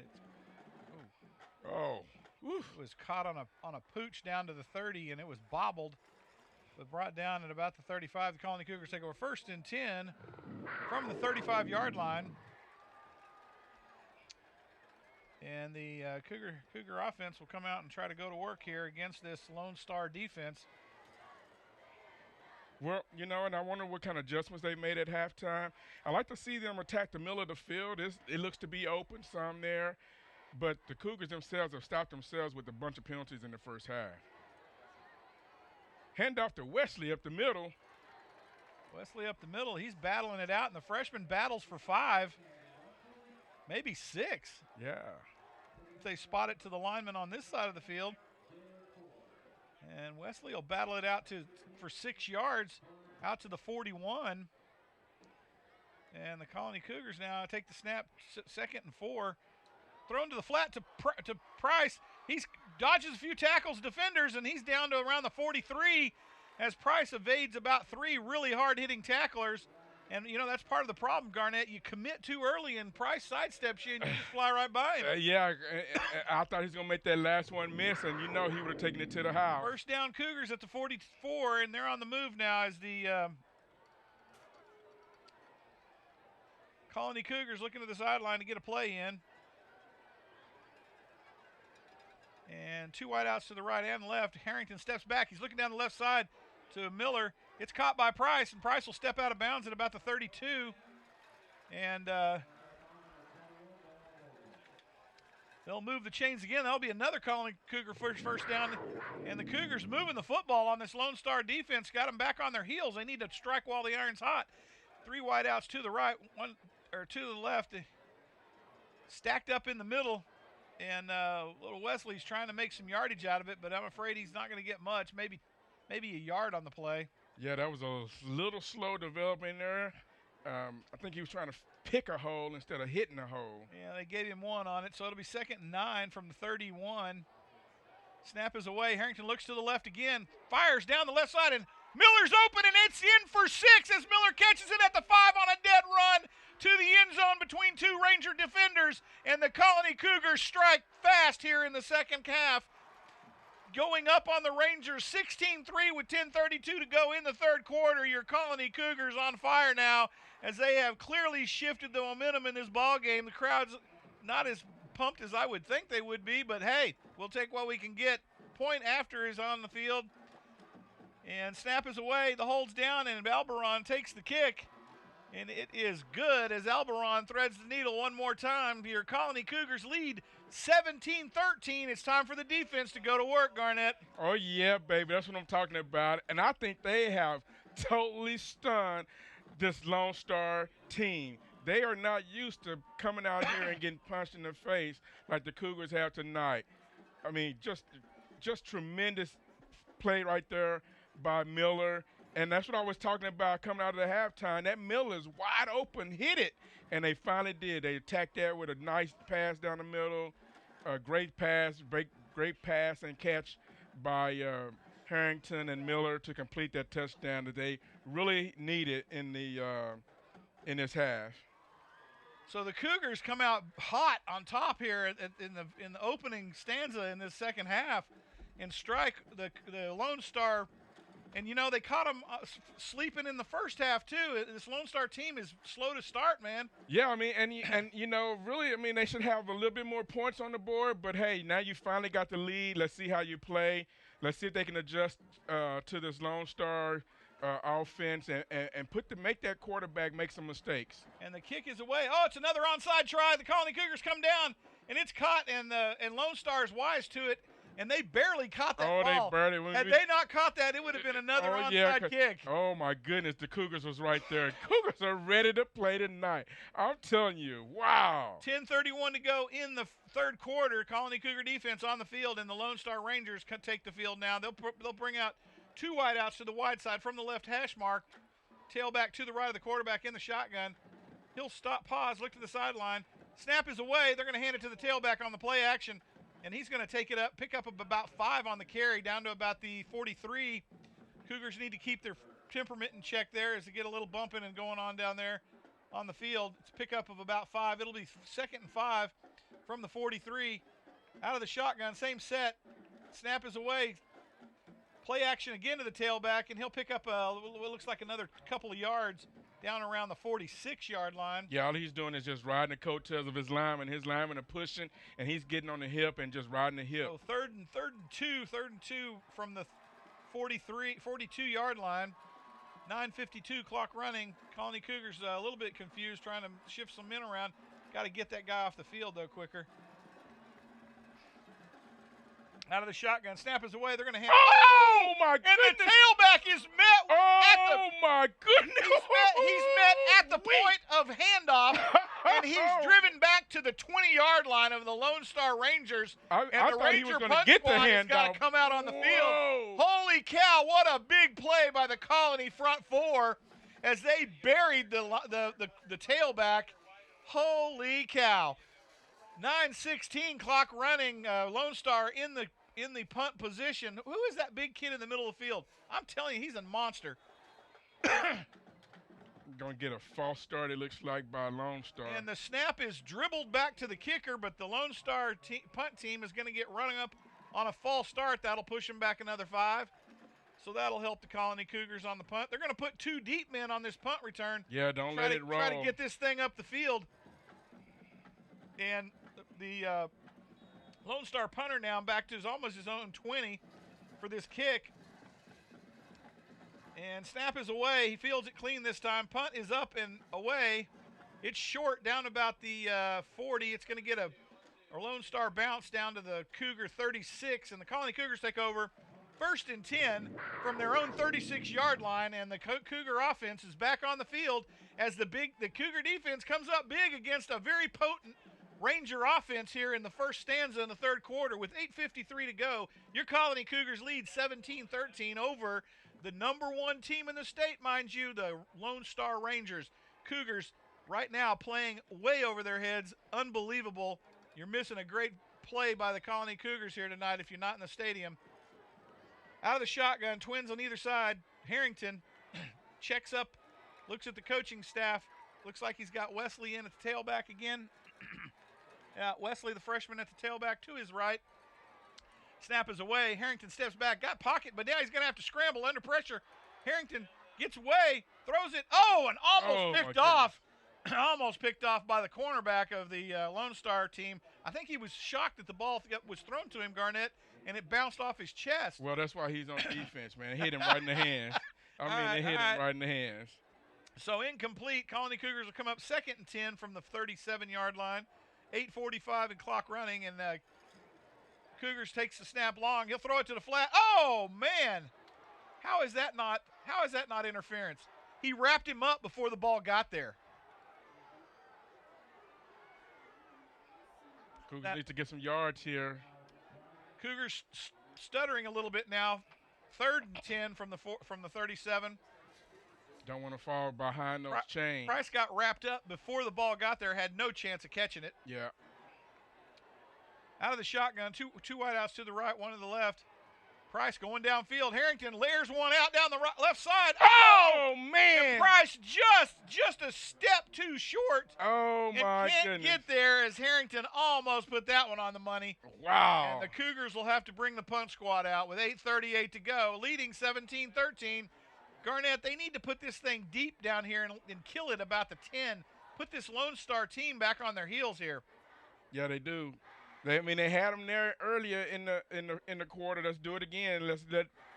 [SPEAKER 1] It was caught on a pooch down to the 30, and it was bobbled, but brought down at about the 35. The Colony Cougars take over 1st and 10 from the 35-yard line. And the Cougar offense will come out and try to go to work here against this Lone Star defense.
[SPEAKER 2] Well, you know, and I wonder what kind of adjustments they made at halftime. I like to see them attack the middle of the field. It looks to be open, some there. But the Cougars themselves have stopped themselves with a bunch of penalties in the first half. Handoff to Wesley up the middle.
[SPEAKER 1] Wesley up the middle. He's battling it out, and the freshman battles for 5, maybe 6.
[SPEAKER 2] Yeah.
[SPEAKER 1] If they spot it to the lineman on this side of the field. And Wesley will battle it out for 6 yards out to the 41. And the Colony Cougars now take the snap, 2nd and 4. Thrown to the flat to Price. He dodges a few tackles, defenders, and he's down to around the 43 as Price evades about 3 really hard-hitting tacklers. And, you know, that's part of the problem, Garnett. You commit too early, and Price sidesteps you, and you just fly right by him.
[SPEAKER 2] Yeah, I thought he was going to make that last one miss, and you know he would have taken it to the house.
[SPEAKER 1] First down Cougars at the 44, and they're on the move now as the Colony Cougars looking to the sideline to get a play in. And 2 wideouts to the right and left. Harrington steps back. He's looking down the left side to Miller. It's caught by Price, and Price will step out of bounds at about the 32. And they'll move the chains again. That'll be another Colony Cougar first down. And the Cougars moving the football on this Lone Star defense. Got them back on their heels. They need to strike while the iron's hot. 3 wideouts to the right, 2 to the left. Stacked up in the middle. And little Wesley's trying to make some yardage out of it, but I'm afraid he's not going to get much, maybe a yard on the play.
[SPEAKER 2] Yeah, that was a little slow developing there. I think he was trying to pick a hole instead of hitting a hole.
[SPEAKER 1] Yeah, they gave him 1 on it, so it'll be 2nd and 9 from the 31. Snap is away. Harrington looks to the left again, fires down the left side, and Miller's open, and it's in for 6 as Miller catches it at the 5 on a dead run to the end zone between 2 Ranger defenders, and the Colony Cougars strike fast here in the second half. Going up on the Rangers 16-3 with 10:32 to go in the third quarter. Your Colony Cougars on fire now as they have clearly shifted the momentum in this ball game. The crowd's not as pumped as I would think they would be, but hey, we'll take what we can get. Point after is on the field. And snap is away, the hold's down, and Alberon takes the kick. And it is good as Alberon threads the needle one more time. Your Colony Cougars lead 17-13. It's time for the defense to go to work, Garnett.
[SPEAKER 2] Oh, yeah, baby. That's what I'm talking about. And I think they have totally stunned this Lone Star team. They are not used to coming out here and getting punched in the face like the Cougars have tonight. I mean, just tremendous play right there by Miller. And that's what I was talking about coming out of the halftime. That Miller's wide open, hit it. And they finally did. They attacked that with a nice pass down the middle, a great pass, great pass and catch by Harrington and Miller to complete that touchdown that they really needed in this half.
[SPEAKER 1] So the Cougars come out hot on top here in the opening stanza in this second half and strike the Lone Star. And, you know, they caught them sleeping in the first half, too. This Lone Star team is slow to start, man.
[SPEAKER 2] Yeah, I mean, and you know, really, I mean, they should have a little bit more points on the board. But, hey, now you finally got the lead. Let's see how you play. Let's see if they can adjust to this Lone Star offense and make that quarterback make some mistakes.
[SPEAKER 1] And the kick is away. Oh, it's another onside try. The Colony Cougars come down, and it's caught, and Lone Star is wise to it. And they barely caught that ball.
[SPEAKER 2] They barely.
[SPEAKER 1] Had they not caught that, it would have been another onside kick.
[SPEAKER 2] Oh, my goodness. The Cougars was right there. Cougars are ready to play tonight. I'm telling you, wow.
[SPEAKER 1] 10:31 to go in the third quarter. Colony Cougar defense on the field, and the Lone Star Rangers can take the field now. They'll bring out two wideouts to the wide side from the left hash mark. Tailback to the right of the quarterback in the shotgun. He'll stop, pause, look to the sideline. Snap is away. They're going to hand it to the tailback on the play action. And he's going to take it up, pick up about 5 on the carry, down to about the 43. Cougars need to keep their temperament in check there as they get a little bumping and going on down there on the field. It's a pickup of about 5. It'll be 2nd and 5 from the 43. Out of the shotgun, same set. Snap is away. Play action again to the tailback, and he'll pick up what looks like another couple of yards down around the 46-yard line.
[SPEAKER 2] Yeah, all he's doing is just riding the coattails of his linemen. His linemen are pushing, and he's getting on the hip and just riding the hip.
[SPEAKER 1] So third and two from the 42-yard line. 9:52 clock running. Colony Cougars a little bit confused, trying to shift some men around. Got to get that guy off the field, though, quicker. Out of the shotgun. Snap is away. They're going to hand
[SPEAKER 2] Oh, my goodness.
[SPEAKER 1] And the tailback is met
[SPEAKER 2] Oh, my goodness.
[SPEAKER 1] He's met at the point of handoff, and he's driven back to the 20-yard line of the Lone Star Rangers.
[SPEAKER 2] I
[SPEAKER 1] the
[SPEAKER 2] thought he was
[SPEAKER 1] Ranger
[SPEAKER 2] going to get the handoff.
[SPEAKER 1] got to come out on the field.
[SPEAKER 2] Whoa.
[SPEAKER 1] Holy cow, what a big play by the Colony front four as they buried the tailback. Holy cow. 9:16 clock running. Lone Star in the punt position. Who is that big kid in the middle of the field? I'm telling you, he's a monster.
[SPEAKER 2] Going to get a false start, it looks like, by Lone Star.
[SPEAKER 1] And the snap is dribbled back to the kicker, but the Lone Star punt team is going to get running up on a false start. That'll push them back another 5. So that'll help the Colony Cougars on the punt. They're going to put 2 deep men on this punt return.
[SPEAKER 2] Yeah, don't let it roll.
[SPEAKER 1] Try to get this thing up the field. And the Lone Star punter now back to almost his own 20 for this kick. And snap is away. He fields it clean this time. Punt is up and away. It's short down about the 40. It's going to get a Lone Star bounce down to the Cougar 36. And the Colony Cougars take over 1st and 10 from their own 36-yard line. And the Cougar offense is back on the field as the Cougar defense comes up big against a very potent Ranger offense here in the first stanza in the third quarter with 8:53 to go. Your Colony Cougars lead 17-13 over the number 1 team in the state, mind you, the Lone Star Rangers. Cougars right now playing way over their heads. Unbelievable. You're missing a great play by the Colony Cougars here tonight if you're not in the stadium. Out of the shotgun, twins on either side. Harrington checks up, looks at the coaching staff. Looks like he's got Wesley in at the tailback again. Wesley, the freshman, at the tailback to his right. Snap is away. Harrington steps back. Got pocket, but now he's going to have to scramble under pressure. Harrington gets away, throws it. Oh, and almost picked off. Almost picked off by the cornerback of the Lone Star team. I think he was shocked that the ball was thrown to him, Garnett, and it bounced off his chest.
[SPEAKER 2] Well, that's why he's on defense, man. It hit him right in the hands. It hit him right in the hands.
[SPEAKER 1] So incomplete. Colony Cougars will come up 2nd and 10 from the 37-yard line. 8:45 and clock running, and Cougars takes the snap long. He'll throw it to the flat. Oh man, how is that not interference? He wrapped him up before the ball got there.
[SPEAKER 2] Cougars need to get some yards here.
[SPEAKER 1] Cougars stuttering a little bit now. 3rd and 10 from the 37.
[SPEAKER 2] Don't want to fall behind those chains.
[SPEAKER 1] Price got wrapped up before the ball got there, had no chance of catching it.
[SPEAKER 2] Yeah.
[SPEAKER 1] Out of the shotgun, two wideouts to the right, one to the left. Price going downfield. Harrington layers one out down the left side.
[SPEAKER 2] Oh man!
[SPEAKER 1] And Price just a step too short.
[SPEAKER 2] Oh my
[SPEAKER 1] goodness! And can't get there as Harrington almost put that one on the money.
[SPEAKER 2] Wow!
[SPEAKER 1] And the Cougars will have to bring the punt squad out with 8:38 to go, leading 17-13. Garnett, they need to put this thing deep down here and kill it about the 10. Put this Lone Star team back on their heels here.
[SPEAKER 2] Yeah, they do. They had them there earlier in the quarter. Let's do it again. Let's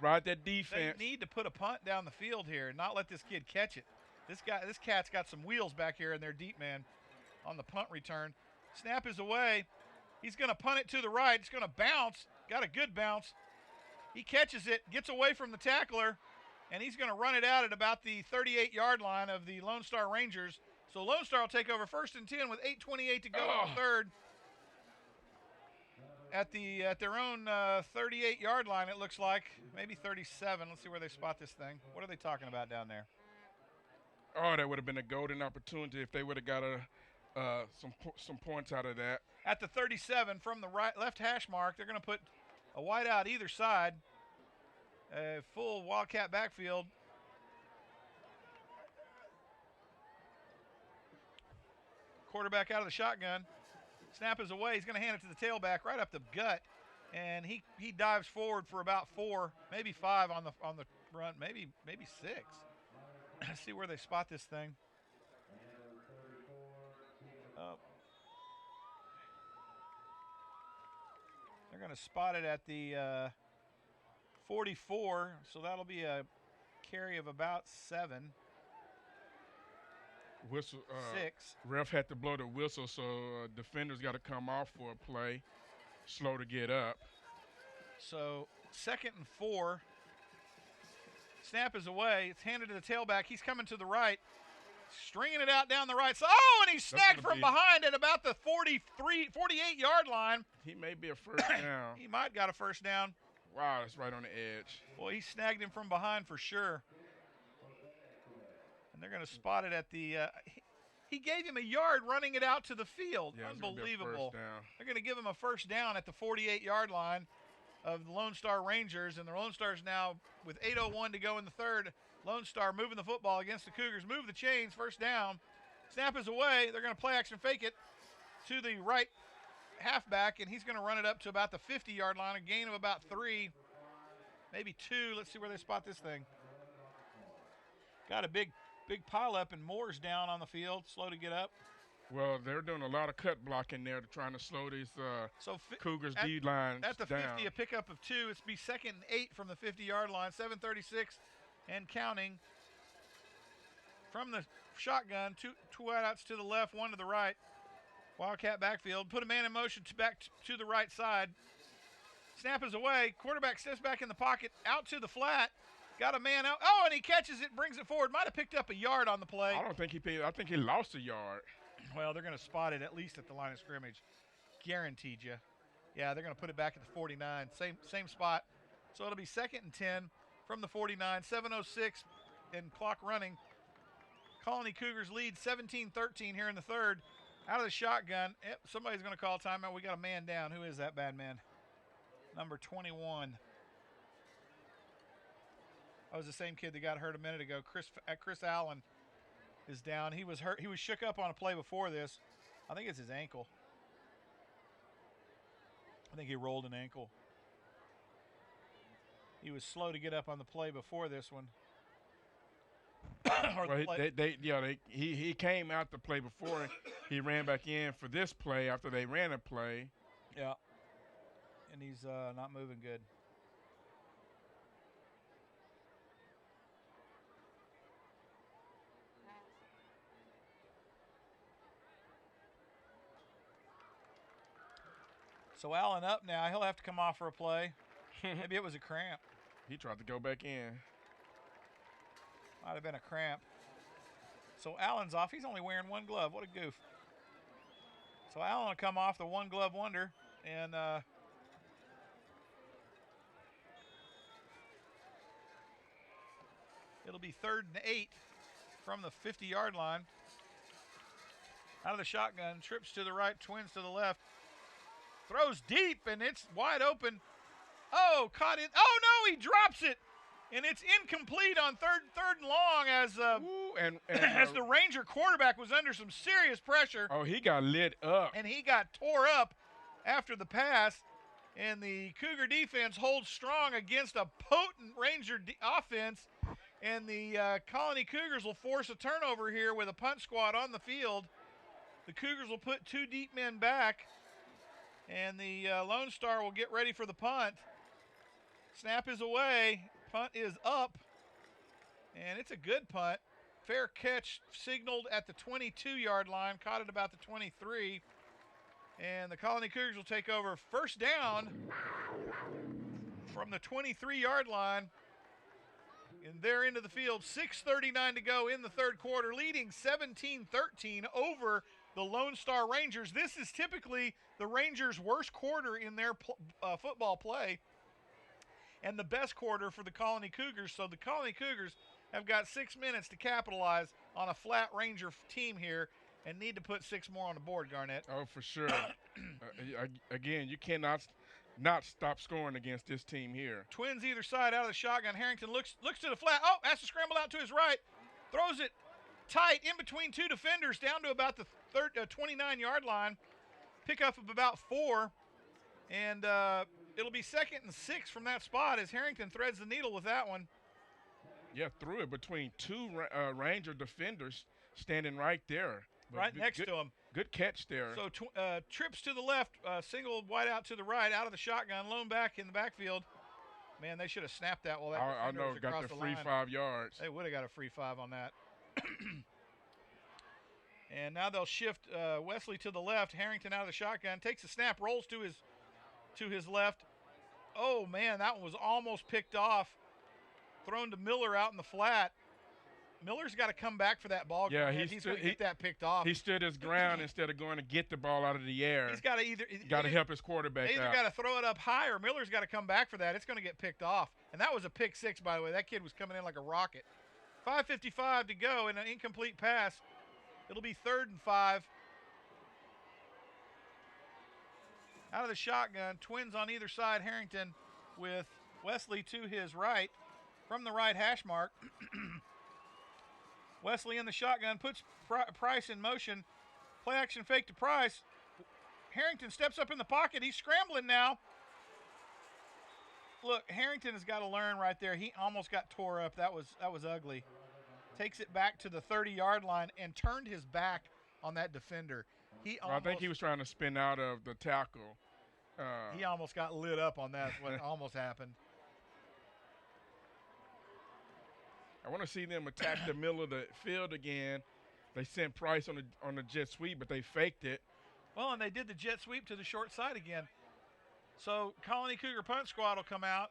[SPEAKER 2] ride that defense.
[SPEAKER 1] They need to put a punt down the field here and not let this kid catch it. This cat's got some wheels back here in their deep man on the punt return. Snap is away. He's going to punt it to the right. It's going to bounce. Got a good bounce. He catches it, gets away from the tackler, and he's going to run it out at about the 38-yard line of the Lone Star Rangers. So Lone Star will take over 1st and 10 with 8:28 to go in the third. At their own 38-yard line, it looks like. Maybe 37. Let's see where they spot this thing. What are they talking about down there?
[SPEAKER 2] Oh, that would have been a golden opportunity if they would have got some points out of that.
[SPEAKER 1] At the 37, from the left hash mark, they're going to put a wide out either side. A full Wildcat backfield. Quarterback out of the shotgun. Snap is away. He's going to hand it to the tailback right up the gut, and he dives forward for about 4, maybe 5 on the run, maybe 6. Let's see where they spot this thing. Oh. They're going to spot it at the 44, so that'll be a carry of about 7.
[SPEAKER 2] Whistle.
[SPEAKER 1] 6.
[SPEAKER 2] Ref had to blow the whistle, so defenders got to come off for a play. Slow to get up.
[SPEAKER 1] So 2nd and 4. Snap is away. It's handed to the tailback. He's coming to the right, stringing it out down the right side. Oh, and he's snagged from behind at about the 48-yard line.
[SPEAKER 2] He may be a first down.
[SPEAKER 1] He might got a first down.
[SPEAKER 2] Wow, that's right on the edge.
[SPEAKER 1] Well, he snagged him from behind for sure. And they're going to spot it at the he gave him a yard running it out to the field.
[SPEAKER 2] Yeah,
[SPEAKER 1] unbelievable. They're going to give him a first down at the 48-yard line of the Lone Star Rangers. And the Lone Stars now, with 8:01 to go in the third, Lone Star moving the football against the Cougars. Move the chains, first down. Snap is away. They're going to play action fake it to the right halfback, and he's going to run it up to about the 50-yard line, a gain of about 3, maybe 2. Let's see where they spot this thing. Got a big pile up, and Moore's down on the field, slow to get up.
[SPEAKER 2] Well, they're doing a lot of cut blocking there to trying to slow these Cougars D-lines down.
[SPEAKER 1] At the 50, a pickup of 2. It's be 2nd and 8 from the 50-yard line, 7:36 and counting. From the shotgun, two wideouts to the left, 1 to the right. Wildcat backfield. Put a man in motion back to the right side. Snap is away. Quarterback steps back in the pocket, out to the flat. Got a man out. Oh, and he catches it, brings it forward. Might have picked up a yard on the play.
[SPEAKER 2] I don't think he paid. I think he lost a yard.
[SPEAKER 1] Well, they're going to spot it at least at the line of scrimmage. Guaranteed you. Yeah, they're going to put it back at the 49. Same spot. So it'll be 2nd and 10 from the 49. 7:06 and clock running. Colony Cougars lead 17-13 here in the third. Out of the shotgun. Yep, somebody's going to call timeout. We got a man down. Who is that bad man? Number 21. That was the same kid that got hurt a minute ago. Chris Allen is down. He was hurt. He was shook up on a play before this. I think it's his ankle. I think he rolled an ankle. He was slow to get up on the play before this one.
[SPEAKER 2] He came out the play before. He ran back in for this play after they ran a play.
[SPEAKER 1] Yeah. And he's not moving good. So Allen up now. He'll have to come off for a play. Maybe it was a cramp.
[SPEAKER 2] He tried to go back in.
[SPEAKER 1] Might have been a cramp. So Allen's off. He's only wearing one glove. What a goof. So Allen will come off the one glove wonder. And it'll be 3rd and 8 from the 50-yard line. Out of the shotgun. Trips to the right. Twins to the left. Throws deep, and it's wide open. Oh, caught it. Oh, no, he drops it. And it's incomplete on third and long as the Ranger quarterback was under some serious pressure.
[SPEAKER 2] Oh, he got lit up.
[SPEAKER 1] And he got tore up after the pass. And the Cougar defense holds strong against a potent Ranger offense. And the Colony Cougars will force a turnover here with a punt squad on the field. The Cougars will put 2 deep men back. And the Lone Star will get ready for the punt. Snap is away. Punt is up. And it's a good punt. Fair catch signaled at the 22-yard line. Caught at about the 23. And the Colony Cougars will take over 1st down from the 23-yard line. And they're into the field. 6:39 to go in the 3rd quarter, leading 17-13 over the Lone Star Rangers. This is typically the Rangers' worst quarter in their football play and the best quarter for the Colony Cougars. So the Colony Cougars have got 6 minutes to capitalize on a flat Ranger team here and need to put 6 more on the board, Garnett.
[SPEAKER 2] Oh, for sure. Again, you cannot not stop scoring against this team here.
[SPEAKER 1] Twins either side out of the shotgun. Harrington looks to the flat. Oh, has to scramble out to his right. Throws it tight in between 2 defenders down to about the 29-yard line. Pickup of about 4. And it'll be 2nd and 6 from that spot as Harrington threads the needle with that one.
[SPEAKER 2] Yeah, threw it between 2 Ranger defenders standing right there.
[SPEAKER 1] But next to him.
[SPEAKER 2] Good catch there.
[SPEAKER 1] So trips to the left, single wide out to the right, out of the shotgun, lone back in the backfield. Man, they should have snapped that while that
[SPEAKER 2] I know,
[SPEAKER 1] was
[SPEAKER 2] got
[SPEAKER 1] across
[SPEAKER 2] the
[SPEAKER 1] the
[SPEAKER 2] free
[SPEAKER 1] line.
[SPEAKER 2] 5 yards.
[SPEAKER 1] They would have got a free 5 on that. And now they'll shift Wesley to the left. Harrington out of the shotgun, takes a snap, rolls to his left. Oh, man, that one was almost picked off. Thrown to Miller out in the flat. Miller's got to come back for that ball.
[SPEAKER 2] Yeah,
[SPEAKER 1] he's going to get that picked off.
[SPEAKER 2] He stood his ground instead of going to get the ball out of the air.
[SPEAKER 1] He's got to
[SPEAKER 2] got to help his quarterback
[SPEAKER 1] out. Either got to throw it up high or Miller's got to come back for that. It's going to get picked off. And that was a pick 6, by the way. That kid was coming in like a rocket. 5:55 to go and an incomplete pass. It'll be 3rd and 5. Out of the shotgun, Twins on either side. Harrington with Wesley to his right from the right hash mark. Wesley in the shotgun, puts Price in motion. Play action fake to Price. Harrington steps up in the pocket. He's scrambling now. Look, Harrington has got to learn right there. He almost got tore up. That was ugly. Takes it back to the 30-yard line and turned his back on that defender.
[SPEAKER 2] I think he was trying to spin out of the tackle.
[SPEAKER 1] He almost got lit up on that. What almost happened.
[SPEAKER 2] I want to see them attack the middle of the field again. They sent Price on the jet sweep, but they faked it.
[SPEAKER 1] Well, and they did the jet sweep to the short side again. So Colony Cougar punt squad will come out,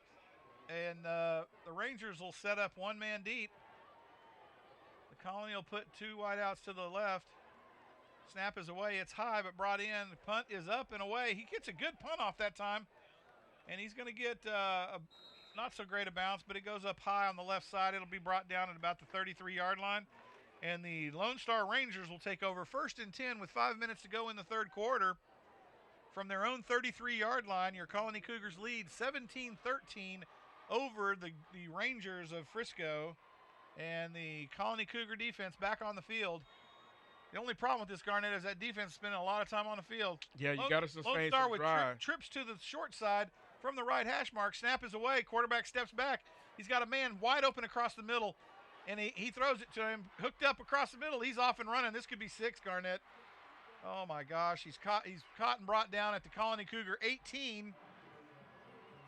[SPEAKER 1] and the Rangers will set up 1 man deep. The Colony will put 2 wideouts to the left. Snap is away. It's high, but brought in. The punt is up and away. He gets a good punt off that time, and he's going to get not so great a bounce, but it goes up high on the left side. It'll be brought down at about the 33-yard line. And the Lone Star Rangers will take over 1st and 10 with 5 minutes to go in the 3rd quarter. From their own 33-yard line, your Colony Cougars lead 17-13 over the Rangers of Frisco. And the Colony Cougar defense back on the field. The only problem with this, Garnett, is that defense is spending a lot of time on the field.
[SPEAKER 2] Yeah, you got to sustain
[SPEAKER 1] Lone Star
[SPEAKER 2] some
[SPEAKER 1] with
[SPEAKER 2] drive.
[SPEAKER 1] Trips to the short side from the right hash mark. Snap is away. Quarterback steps back. He's got a man wide open across the middle, and he throws it to him. Hooked up across the middle. He's off and running. This could be 6, Garnett. Oh, my gosh. He's caught and brought down at the Colony Cougar 18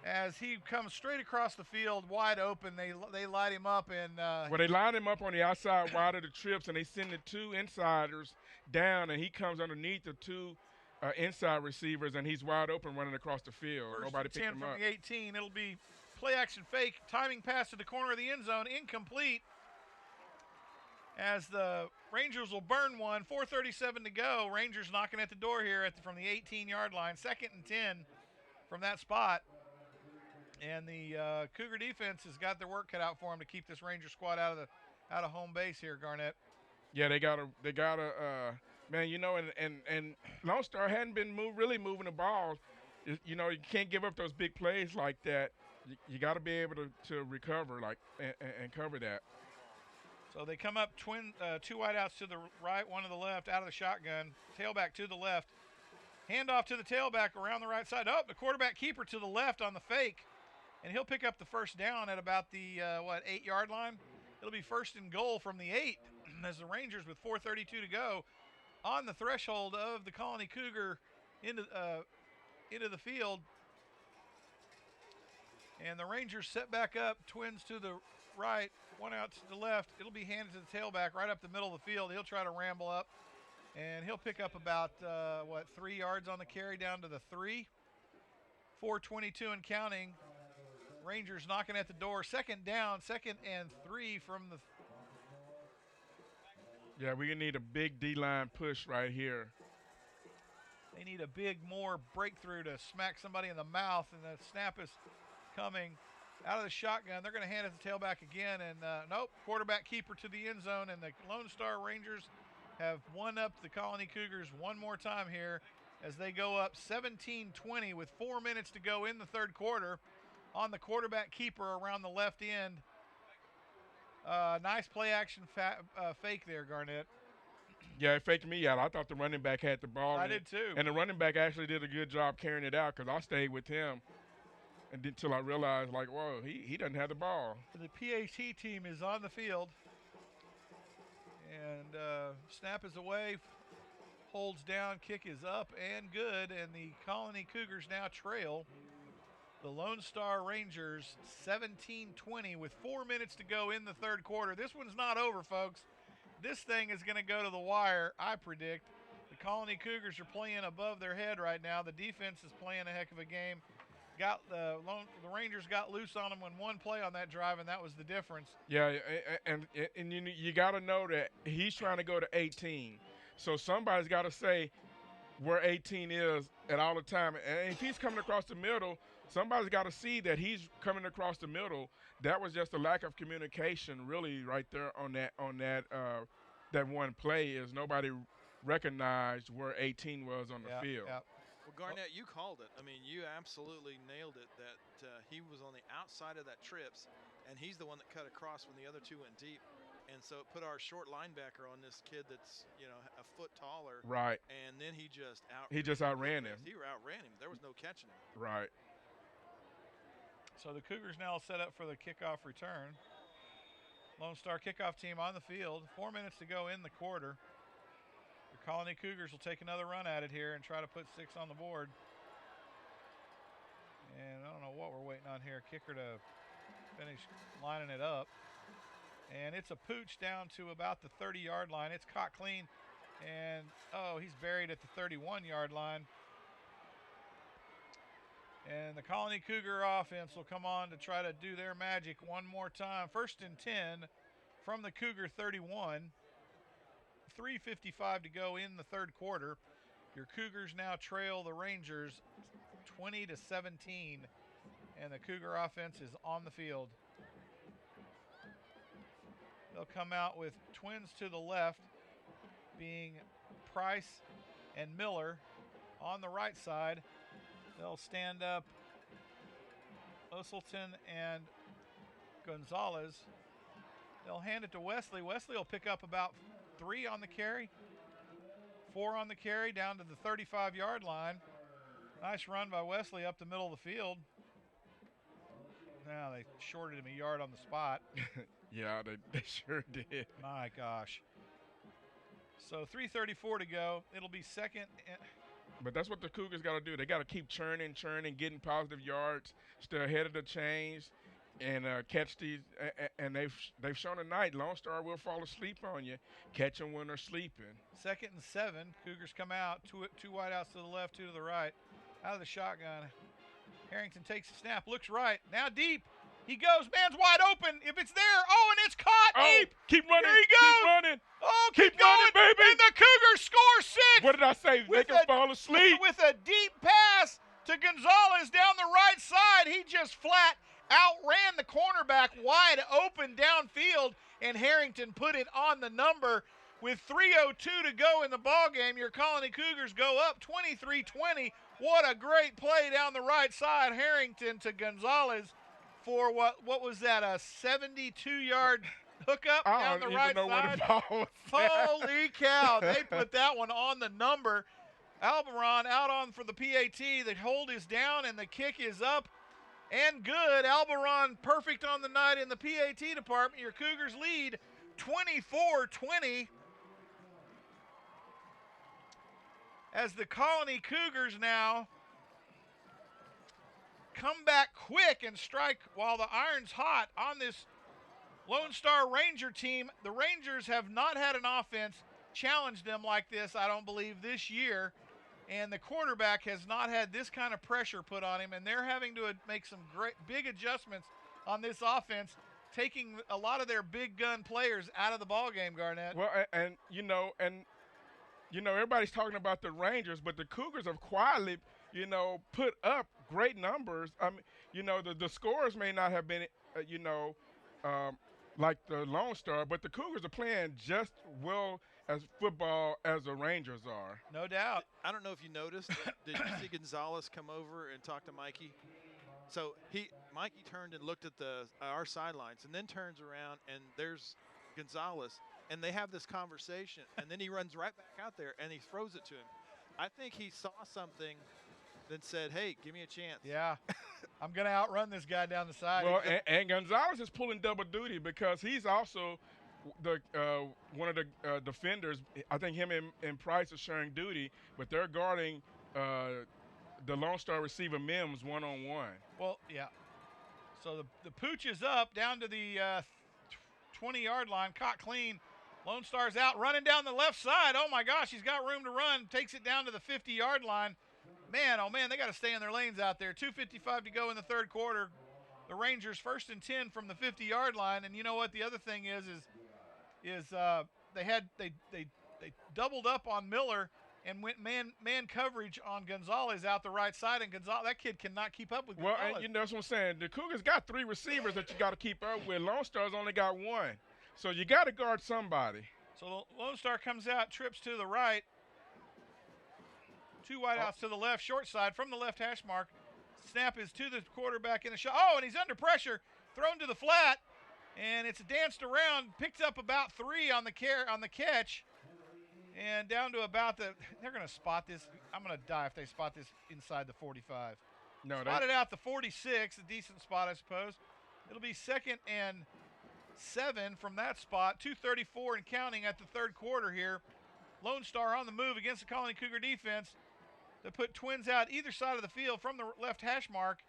[SPEAKER 1] as he comes straight across the field wide open. They light him up.
[SPEAKER 2] Well, they line him up on the outside wide of the trips, and they send the 2 insiders down, and he comes underneath the 2 inside receivers, and he's wide open running across the field.
[SPEAKER 1] First
[SPEAKER 2] Nobody
[SPEAKER 1] and
[SPEAKER 2] picked
[SPEAKER 1] 10
[SPEAKER 2] him
[SPEAKER 1] from
[SPEAKER 2] up.
[SPEAKER 1] the 18. It'll be play action fake, timing pass to the corner of the end zone, incomplete. As the Rangers will burn one, 4:37 to go. Rangers knocking at the door here from the 18-yard line. 2nd and 10 from that spot. And the Cougar defense has got their work cut out for them to keep this Ranger squad out of home base here, Garnett.
[SPEAKER 2] Yeah, they gotta man, you know, and Lone Star hadn't been really moving the ball. You know, you can't give up those big plays like that. You got to be able to recover and cover that.
[SPEAKER 1] So they come up two wideouts to the right, one to the left, out of the shotgun. Tailback to the left. Handoff to the tailback around the right side. Oh, the quarterback keeper to the left on the fake. And he'll pick up the first down at about the, 8-yard line. It'll be 1st and goal from the 8 as the Rangers, with 4:32 to go, on the threshold of the Colony Cougar into the field. And the Rangers set back up, twins to the right, one out to the left. It'll be handed to the tailback right up the middle of the field. He'll try to ramble up, and he'll pick up about, 3 yards on the carry down to the 3. 4:22 and counting. Rangers knocking at the door. 2nd down, 2nd and 3 from the.
[SPEAKER 2] Yeah, we need a big D-line push right here.
[SPEAKER 1] They need a big more breakthrough to smack somebody in the mouth, and the snap is coming out of the shotgun. They're going to hand it to tailback again, and nope, quarterback keeper to the end zone, and the Lone Star Rangers have won up the Colony Cougars one more time here as they go up 17-20 with 4 minutes to go in the third quarter on the quarterback keeper around the left end. Nice play action fake there, Garnett.
[SPEAKER 2] Yeah, it faked me out. I thought the running back had the ball.
[SPEAKER 1] I did too.
[SPEAKER 2] And the running back actually did a good job carrying it out because I stayed with him until I realized, like, whoa, he doesn't have the ball.
[SPEAKER 1] The PAT team is on the field. And snap is away, holds down, kick is up and good. And the Colony Cougars now trail the Lone Star Rangers 17-20 with 4 minutes to go in the third quarter. This one's not over, folks. This thing is going to go to the wire, I predict. The Colony Cougars are playing above their head right now. The defense is playing a heck of a game. The Rangers got loose on them in one play on that drive, and that was the difference.
[SPEAKER 2] Yeah, and you got to know that he's trying to go to 18. So somebody's got to say where 18 is at all the time. And if he's coming across the middle, somebody's got to see that he's coming across the middle. That was just a lack of communication, really, right there on that one play. Is nobody recognized where 18 was on the field.
[SPEAKER 1] Yeah.
[SPEAKER 4] Well, Garnett, you called it. I mean, you absolutely nailed it. That he was on the outside of that trips, and he's the one that cut across when the other two went deep. And so it put our short linebacker on this kid that's, a foot taller.
[SPEAKER 2] Right.
[SPEAKER 4] And then he just
[SPEAKER 2] outran him.
[SPEAKER 4] He outran him. There was no catching him.
[SPEAKER 2] Right.
[SPEAKER 1] So the Cougars now set up for the kickoff return. Lone Star kickoff team on the field. 4 minutes to go in the quarter. The Colony Cougars will take another run at it here and try to put 6 on the board. And I don't know what we're waiting on here. Kicker to finish lining it up. And it's a pooch down to about the 30-yard line. It's caught clean. And, he's buried at the 31-yard line. And the Colony Cougar offense will come on to try to do their magic one more time. 1st and 10 from the Cougar 31. 3:55 to go in the third quarter. Your Cougars now trail the Rangers 20-17. And the Cougar offense is on the field. They'll come out with twins to the left, being Price and Miller. On the right side, they'll stand up Osselton and Gonzalez. They'll hand it to Wesley. Wesley will pick up about 3 on the carry, 4 on the carry down to the 35-yard line. Nice run by Wesley up the middle of the field. Now they shorted him a yard on the spot.
[SPEAKER 2] Yeah, they sure did.
[SPEAKER 1] My gosh. So 3:34 to go. It'll be second.
[SPEAKER 2] But that's what the Cougars got to do. They got to keep churning, getting positive yards, stay ahead of the chains. and catch these. And they've shown tonight, Lone Star will fall asleep on you, catch them when they're sleeping.
[SPEAKER 1] 2nd and 7. Cougars come out. Two wideouts to the left, two to the right. Out of the shotgun. Harrington takes the snap, looks right. Now deep. He goes, man's wide open. If it's there, oh, and it's caught deep.
[SPEAKER 2] Keep running.
[SPEAKER 1] Here he goes.
[SPEAKER 2] Keep running.
[SPEAKER 1] Oh,
[SPEAKER 2] keep
[SPEAKER 1] going,
[SPEAKER 2] running, baby.
[SPEAKER 1] And the Cougars score 6.
[SPEAKER 2] What did I say? They can fall asleep.
[SPEAKER 1] With a deep pass to Gonzalez down the right side. He just flat outran the cornerback wide open downfield, and Harrington put it on the number. With 3:02 to go in the ballgame, your Colony Cougars go up 23-20. What a great play down the right side. Harrington to Gonzalez for what was that, a 72-yard hookup down the right side? Holy cow, they put that one on the number. Alberon out on for the PAT. The hold is down and the kick is up and good. Alberon perfect on the night in the PAT department. Your Cougars lead 24-20. As the Colony Cougars now come back quick and strike while the iron's hot on this Lone Star Ranger team. The Rangers have not had an offense challenge them like this, I don't believe, this year. And the quarterback has not had this kind of pressure put on him, and they're having to make some big adjustments on this offense, taking a lot of their big gun players out of the ballgame, Garnett.
[SPEAKER 2] Well, everybody's talking about the Rangers, but the Cougars have quietly, put up great numbers. I mean, the scores may not have been, like the Lone Star, but the Cougars are playing just well as football as the Rangers are.
[SPEAKER 1] No doubt.
[SPEAKER 4] I don't know if you noticed. Did you see Gonzalez come over and talk to Mikey? So Mikey turned and looked at our sidelines, and then turns around, and there's Gonzalez, and they have this conversation, and then he runs right back out there, and he throws it to him. I think he saw something, then said, hey, give me a chance.
[SPEAKER 1] Yeah. I'm going to outrun this guy down the side.
[SPEAKER 2] Well, and Gonzalez is pulling double duty because he's also one of the defenders. I think him and Price are sharing duty, but they're guarding the Lone Star receiver Mims one-on-one.
[SPEAKER 1] Well, yeah. So the pooch is up down to the 20-yard line, caught clean. Lone Star's out, running down the left side. Oh, my gosh, he's got room to run. Takes it down to the 50-yard line. Man, oh, man, they got to stay in their lanes out there. 2:55 to go in the third quarter. The Rangers 1st and 10 from the 50-yard line. And you know what the other thing is they doubled up on Miller and went man coverage on Gonzalez out the right side, and that kid cannot keep up with Gonzalez.
[SPEAKER 2] Well, and that's what I'm saying. The Cougars got 3 receivers that you got to keep up with. Lone Star's only got 1. So you got to guard somebody.
[SPEAKER 1] So Lone Star comes out, trips to the right. 2 wideouts to the left, short side from the left hash mark. Snap is to the quarterback in a shot. Oh, and he's under pressure, thrown to the flat, and it's danced around, picked up about 3 on the catch, and down to about they're going to spot this. I'm going to die if they spot this inside the 45.
[SPEAKER 2] No,
[SPEAKER 1] Spotted out the 46, a decent spot, I suppose. It'll be 2nd and 7 from that spot. 2:34 and counting at the third quarter here. Lone Star on the move against the Colony Cougar defense. They put twins out either side of the field from the left hash mark.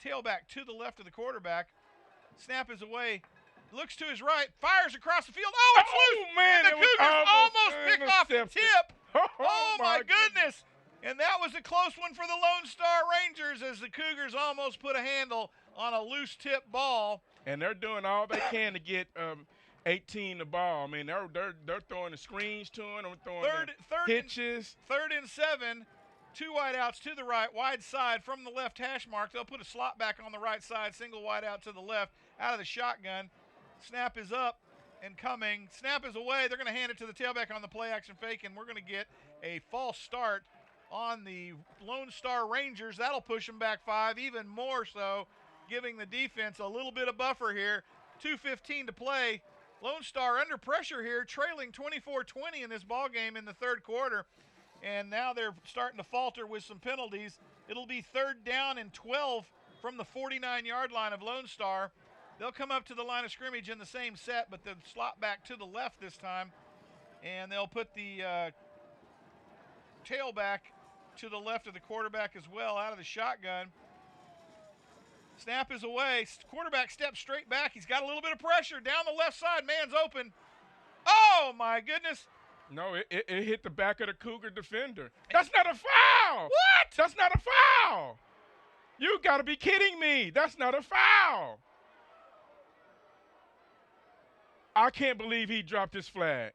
[SPEAKER 1] Tailback to the left of the quarterback. Snap is away. Looks to his right. Fires across the field. Oh, it's loose!
[SPEAKER 2] Man,
[SPEAKER 1] and the Cougars almost picked off the tip.
[SPEAKER 2] Oh,
[SPEAKER 1] my goodness. And that was a close one for the Lone Star Rangers as the Cougars almost put a handle on a loose tip ball.
[SPEAKER 2] And they're doing all they can to get 18 the ball. I mean, they're throwing the screens to him, throwing the hitches.
[SPEAKER 1] 3rd and 7. 2 wideouts to the right, wide side from the left hash mark. They'll put a slot back on the right side, single wideout to the left, out of the shotgun. Snap is up and coming. Snap is away. They're going to hand it to the tailback on the play action fake, and we're going to get a false start on the Lone Star Rangers. That'll push them back 5, even more so, giving the defense a little bit of buffer here. 2:15 to play. Lone Star under pressure here, trailing 24-20 in this ball game in the third quarter. And now they're starting to falter with some penalties. It'll be 3rd down and 12 from the 49-yard line of Lone Star. They'll come up to the line of scrimmage in the same set, but they'll slot back to the left this time. And they'll put the tailback to the left of the quarterback as well, out of the shotgun. Snap is away. Quarterback steps straight back. He's got a little bit of pressure. Down the left side, man's open. Oh, my goodness.
[SPEAKER 2] No, it hit the back of the Cougar defender. That's not a foul.
[SPEAKER 1] What?
[SPEAKER 2] That's not a foul. You got to be kidding me. That's not a foul. I can't believe he dropped his flag.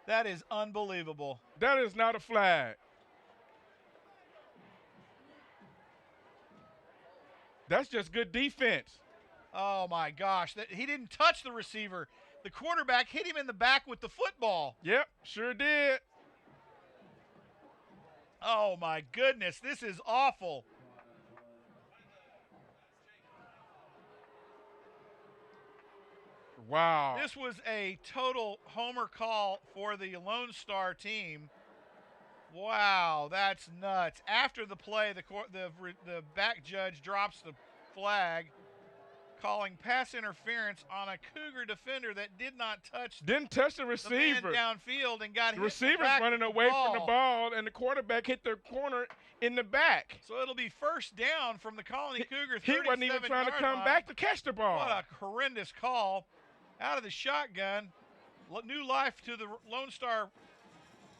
[SPEAKER 1] That is unbelievable.
[SPEAKER 2] That is not a flag. That's just good defense.
[SPEAKER 1] Oh, my gosh. He didn't touch the receiver. The quarterback hit him in the back with the football.
[SPEAKER 2] Yep, sure did.
[SPEAKER 1] Oh, my goodness. This is awful.
[SPEAKER 2] Wow.
[SPEAKER 1] This was a total homer call for the Lone Star team. Wow, that's nuts. After the play, the back judge drops the flag, calling pass interference on a Cougar defender that didn't touch
[SPEAKER 2] the receiver.
[SPEAKER 1] The man downfield and got
[SPEAKER 2] the
[SPEAKER 1] hit
[SPEAKER 2] receiver's
[SPEAKER 1] back
[SPEAKER 2] running
[SPEAKER 1] with
[SPEAKER 2] away from the ball, and the quarterback hit the corner in the back.
[SPEAKER 1] So it'll be first down from the Colony Cougar.
[SPEAKER 2] He wasn't even trying to come back to catch the ball.
[SPEAKER 1] What a horrendous call. Out of the shotgun, new life to the Lone Star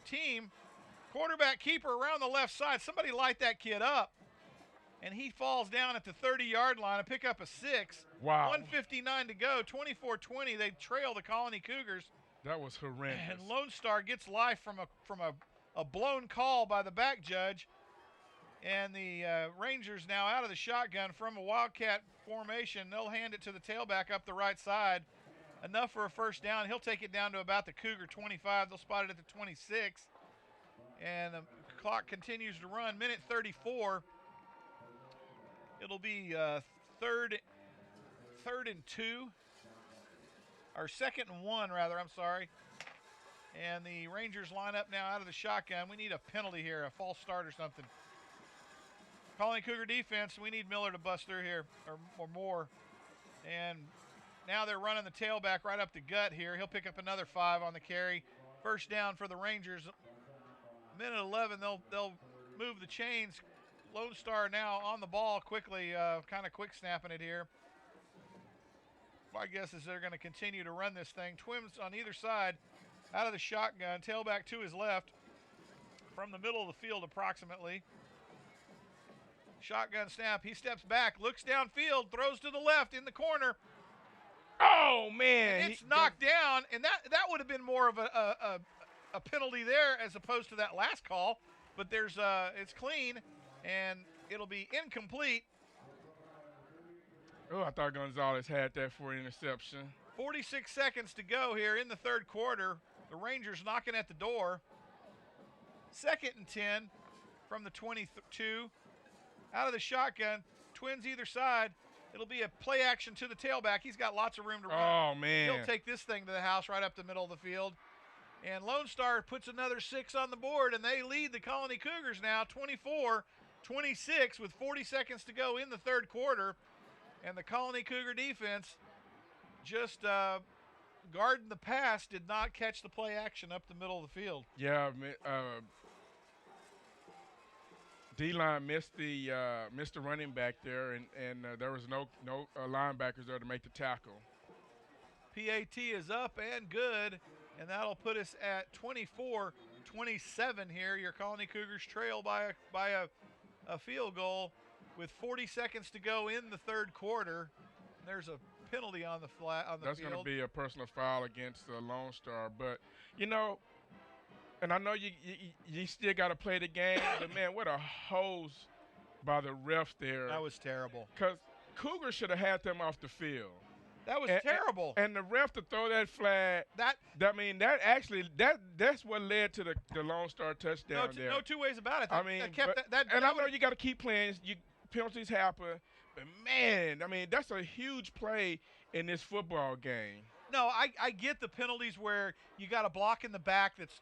[SPEAKER 1] team. Quarterback keeper around the left side. Somebody light that kid up. And he falls down at the 30-yard line and pick up a 6.
[SPEAKER 2] Wow.
[SPEAKER 1] 1:59 to go. 24-20. They trail the Colony Cougars.
[SPEAKER 2] That was horrendous.
[SPEAKER 1] And Lone Star gets life from a blown call by the back judge. And the Rangers now out of the shotgun from a Wildcat formation. They'll hand it to the tailback up the right side. Enough for a first down. He'll take it down to about the Cougar 25. They'll spot it at the 26. And the clock continues to run. Minute 34. It'll be third and 2. Or second and 1, rather. I'm sorry. And the Rangers line up now out of the shotgun. We need a penalty here, a false start or something. Calling Cougar defense, we need Miller to bust through here or more. And now they're running the tailback right up the gut here. He'll pick up another 5 on the carry. First down for the Rangers. Minute 11, they'll move the chains. Lone Star now on the ball quickly, kind of quick snapping it here. My guess is they're going to continue to run this thing. Twins on either side out of the shotgun. Tailback to his left from the middle of the field approximately. Shotgun snap. He steps back, looks downfield, throws to the left in the corner.
[SPEAKER 2] Oh, man.
[SPEAKER 1] And it's knocked down, and that would have been more of a penalty there as opposed to that last call. But it's clean, and it'll be incomplete.
[SPEAKER 2] Oh, I thought Gonzalez had that for an interception.
[SPEAKER 1] 46 seconds to go here in the third quarter. The Rangers knocking at the door. Second and 10 from the 22. Out of the shotgun, Twins either side. It'll be a play action to the tailback. He's got lots of room to run.
[SPEAKER 2] Oh, man.
[SPEAKER 1] He'll take this thing to the house right up the middle of the field. And Lone Star puts another 6 on the board, and they lead the Colony Cougars now 24-26 with 40 seconds to go in the third quarter. And the Colony Cougar defense just guarding the pass, did not catch the play action up the middle of the field.
[SPEAKER 2] Yeah, D-line missed the running back there, and there was no linebackers there to make the tackle.
[SPEAKER 1] PAT is up and good, and that'll put us at 24-27 here. Your Colony Cougars trail by a field goal with 40 seconds to go in the third quarter. There's a penalty on the field.
[SPEAKER 2] That's going to be a personal foul against the Lone Star, but and I know you still got to play the game, but man, what a hose by the ref there.
[SPEAKER 1] That was terrible.
[SPEAKER 2] Because Cougar should have had them off the field.
[SPEAKER 1] That was terrible.
[SPEAKER 2] And the ref to throw that flag. That's what led to the Lone Star touchdown.
[SPEAKER 1] No two ways about it.
[SPEAKER 2] And I know you got to keep playing. Penalties happen, but man, that's a huge play in this football game.
[SPEAKER 1] No, I get the penalties where you got a block in the back that's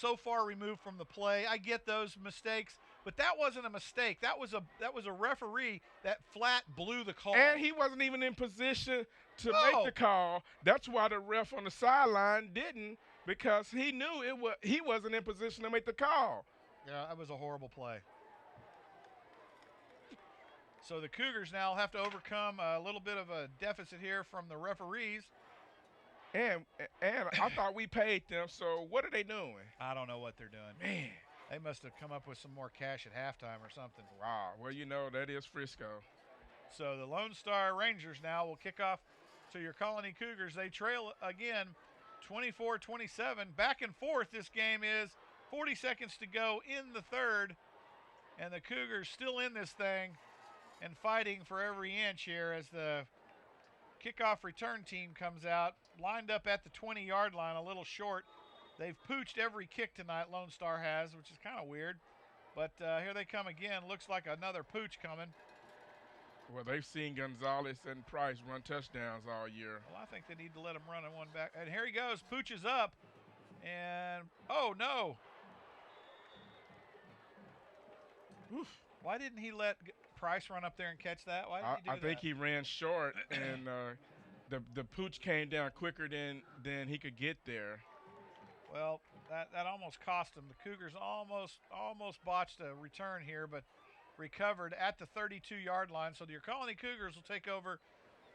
[SPEAKER 1] so far removed from the play. I get those mistakes, but that wasn't a mistake. That was a referee that flat blew the call.
[SPEAKER 2] And he wasn't even in position to make the call. That's why the ref on the sideline didn't, because he knew he wasn't in position to make the call.
[SPEAKER 1] Yeah, that was a horrible play. So the Cougars now have to overcome a little bit of a deficit here from the referees.
[SPEAKER 2] And I thought we paid them, so what are they doing?
[SPEAKER 1] I don't know what they're doing.
[SPEAKER 2] Man.
[SPEAKER 1] They must have come up with some more cash at halftime or something.
[SPEAKER 2] Wow. Well, you know, that is Frisco.
[SPEAKER 1] So the Lone Star Rangers now will kick off to your Colony Cougars. They trail again 24-27. Back and forth this game is. 40 seconds to go in the third. And the Cougars still in this thing and fighting for every inch here as the kickoff return team comes out. Lined up at the 20-yard line, a little short. They've pooched every kick tonight, Lone Star has, which is kind of weird. But here they come again. Looks like another pooch coming.
[SPEAKER 2] Well, they've seen Gonzalez and Price run touchdowns all year.
[SPEAKER 1] Well, I think they need to let him run one back. And here he goes. Pooch is up. And, oh, no. Oof. Why didn't he let Price run up there and catch that? Why didn't he do that?
[SPEAKER 2] I think he ran short, and the pooch came down quicker than he could get there.
[SPEAKER 1] Well, that almost cost them. The Cougars almost botched a return here, but recovered at the 32-yard line. So your Colony Cougars will take over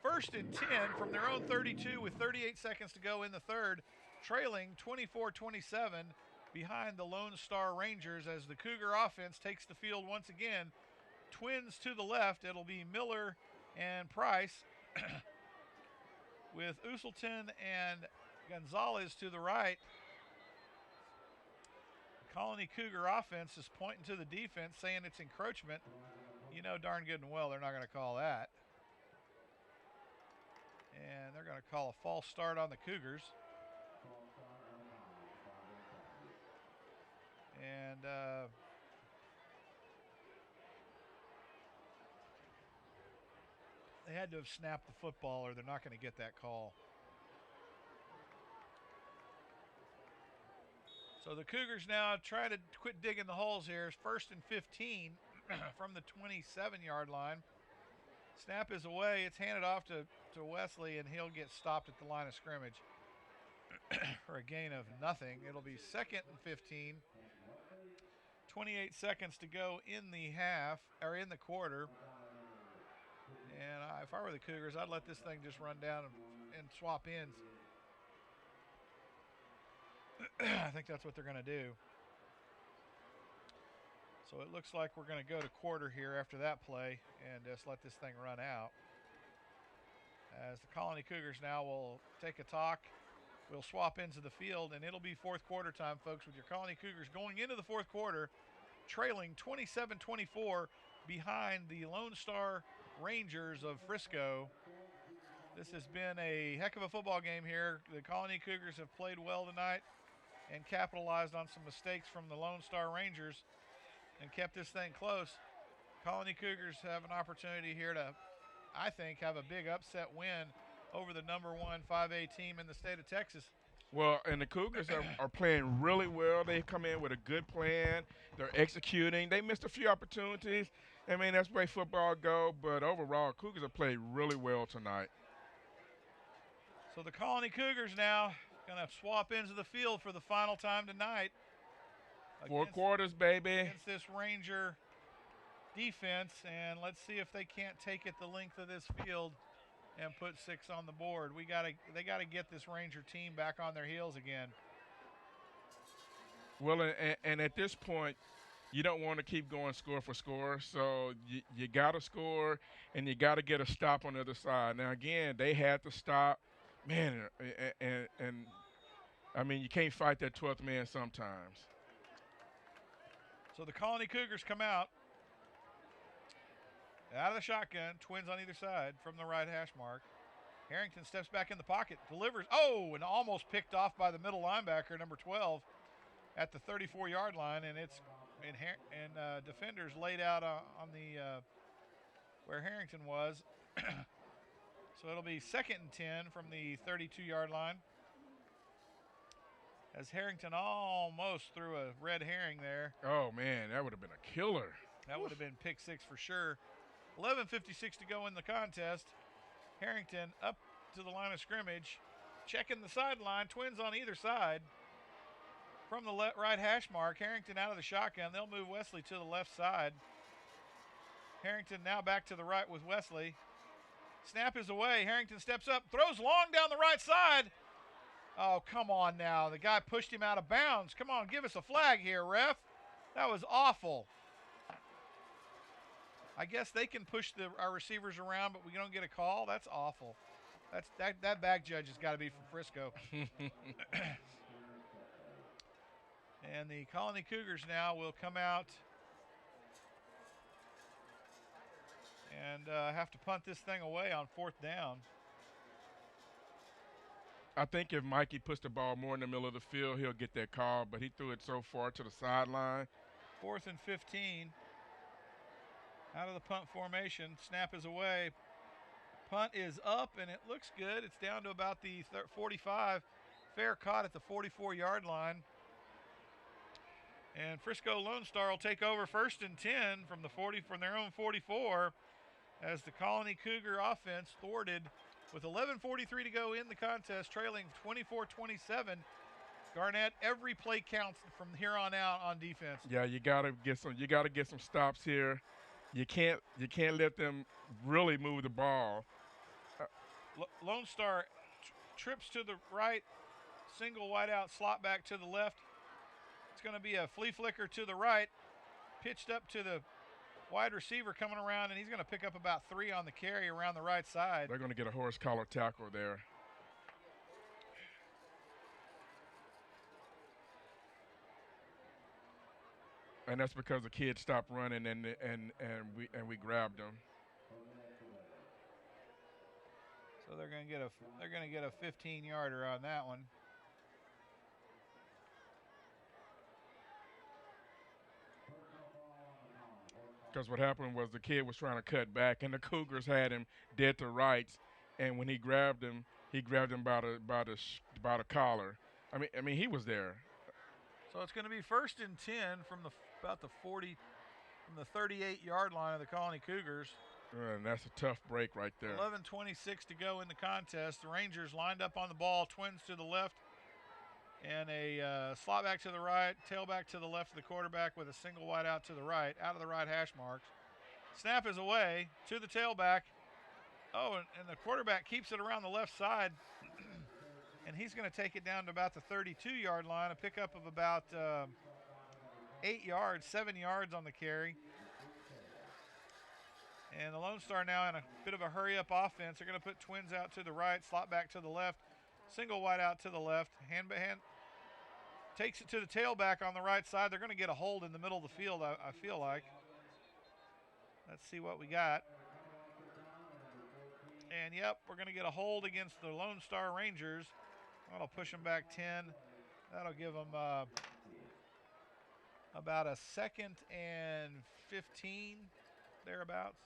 [SPEAKER 1] 1st and 10 from their own 32 with 38 seconds to go in the third, trailing 24-27 behind the Lone Star Rangers as the Cougar offense takes the field once again. Twins to the left. It'll be Miller and Price with Uselton and Gonzalez to the right. Colony Cougar offense is pointing to the defense, saying it's encroachment. You know darn good and well they're not going to call that. And they're going to call a false start on the Cougars. And they had to have snapped the football or they're not going to get that call. So the Cougars now try to quit digging the holes here. It's 1st and 15 from the 27-yard line. Snap is away. It's handed off to Wesley, and he'll get stopped at the line of scrimmage for a gain of nothing. It'll be 2nd and 15. 28 seconds to go in the half, or in the quarter. And if I were the Cougars, I'd let this thing just run down and swap ends. I think that's what they're going to do. So it looks like we're going to go to quarter here after that play and just let this thing run out. As the Colony Cougars now will take a talk. We'll swap ends of the field, and it'll be fourth quarter time, folks, with your Colony Cougars going into the fourth quarter, trailing 27-24 behind the Lone Star Rangers of Frisco. This has been a heck of a football game here. The Colony Cougars have played well tonight and capitalized on some mistakes from the Lone Star Rangers and kept this thing close. Colony Cougars have an opportunity here to, I think, have a big upset win over the number 1 5A team in the state of Texas.
[SPEAKER 2] Well, and the Cougars are playing really well. They come in with a good plan. They're executing. They missed a few opportunities. I mean, that's the way football go, but overall, Cougars have played really well tonight.
[SPEAKER 1] So the Colony Cougars now going to swap into the field for the final time tonight.
[SPEAKER 2] 4 quarters, baby.
[SPEAKER 1] Against this Ranger defense, and let's see if they can't take it the length of this field and put 6 on the board. They got to get this Ranger team back on their heels again.
[SPEAKER 2] Well, and at this point, you don't want to keep going score for score, so you got to score, and you got to get a stop on the other side. Now, again, they had to stop. Man, and I mean, you can't fight that 12th man sometimes.
[SPEAKER 1] So the Colony Cougars come out of the shotgun, twins on either side from the right hash mark. Harrington steps back in the pocket, delivers, and almost picked off by the middle linebacker, number 12, at the 34-yard line, and it's defenders laid out on the where Harrington was. So it'll be 2nd and 10 from the 32-yard line. As Harrington almost threw a red herring there.
[SPEAKER 2] Oh, man, that would have been a killer.
[SPEAKER 1] That would have been pick 6 for sure. 11:56 to go in the contest. Harrington up to the line of scrimmage, checking the sideline. Twins on either side. From the right hash mark, Harrington out of the shotgun. They'll move Wesley to the left side. Harrington now back to the right with Wesley. Snap is away. Harrington steps up, throws long down the right side. Oh, come on now. The guy pushed him out of bounds. Come on, give us a flag here, ref. That was awful. I guess they can push our receivers around, but we don't get a call. That's awful. That back judge has got to be from Frisco. And the Colony Cougars now will come out and have to punt this thing away on 4th down.
[SPEAKER 2] I think if Mikey puts the ball more in the middle of the field, he'll get that call, but he threw it so far to the sideline.
[SPEAKER 1] 4th and 15. Out of the punt formation. Snap is away. Punt is up, and it looks good. It's down to about the 45. Fair caught at the 44-yard line. And Frisco Lone Star will take over 1st and 10 from their own 44 as the Colony Cougar offense thwarted with 11:43 to go in the contest, trailing 24-27. Garnett, every play counts from here on out on defense.
[SPEAKER 2] Yeah, you gotta get some stops here. You can't let them really move the ball.
[SPEAKER 1] Lone Star trips to the right, single wide out, slot back to the left. It's going to be a flea flicker to the right, pitched up to the wide receiver coming around, and he's going to pick up about 3 on the carry around the right side.
[SPEAKER 2] They're going to get a horse collar tackle there. And that's because the kid stopped running and we grabbed him.
[SPEAKER 1] So they're going to get a 15-yarder on that one.
[SPEAKER 2] Because what happened was the kid was trying to cut back, and the Cougars had him dead to rights. And when he grabbed him by the collar. I mean, he was there.
[SPEAKER 1] So it's going to be 1st and 10 from about the 38-yard line of the Colony Cougars.
[SPEAKER 2] And that's a tough break right there.
[SPEAKER 1] 11:26 to go in the contest. The Rangers lined up on the ball, twins to the left, and a slot back to the right, tailback to the left of the quarterback with a single wide out to the right, out of the right hash marks. Snap is away to the tailback. Oh, and the quarterback keeps it around the left side, and he's going to take it down to about the 32-yard line, a pickup of about 7 yards on the carry. And the Lone Star now in a bit of a hurry-up offense. They're going to put twins out to the right, slot back to the left, single wide out to the left, hand takes it to the tailback on the right side. They're going to get a hold in the middle of the field, I feel like. Let's see what we got. And, yep, we're going to get a hold against the Lone Star Rangers. That'll push them back 10. That'll give them about a 2nd and 15, thereabouts.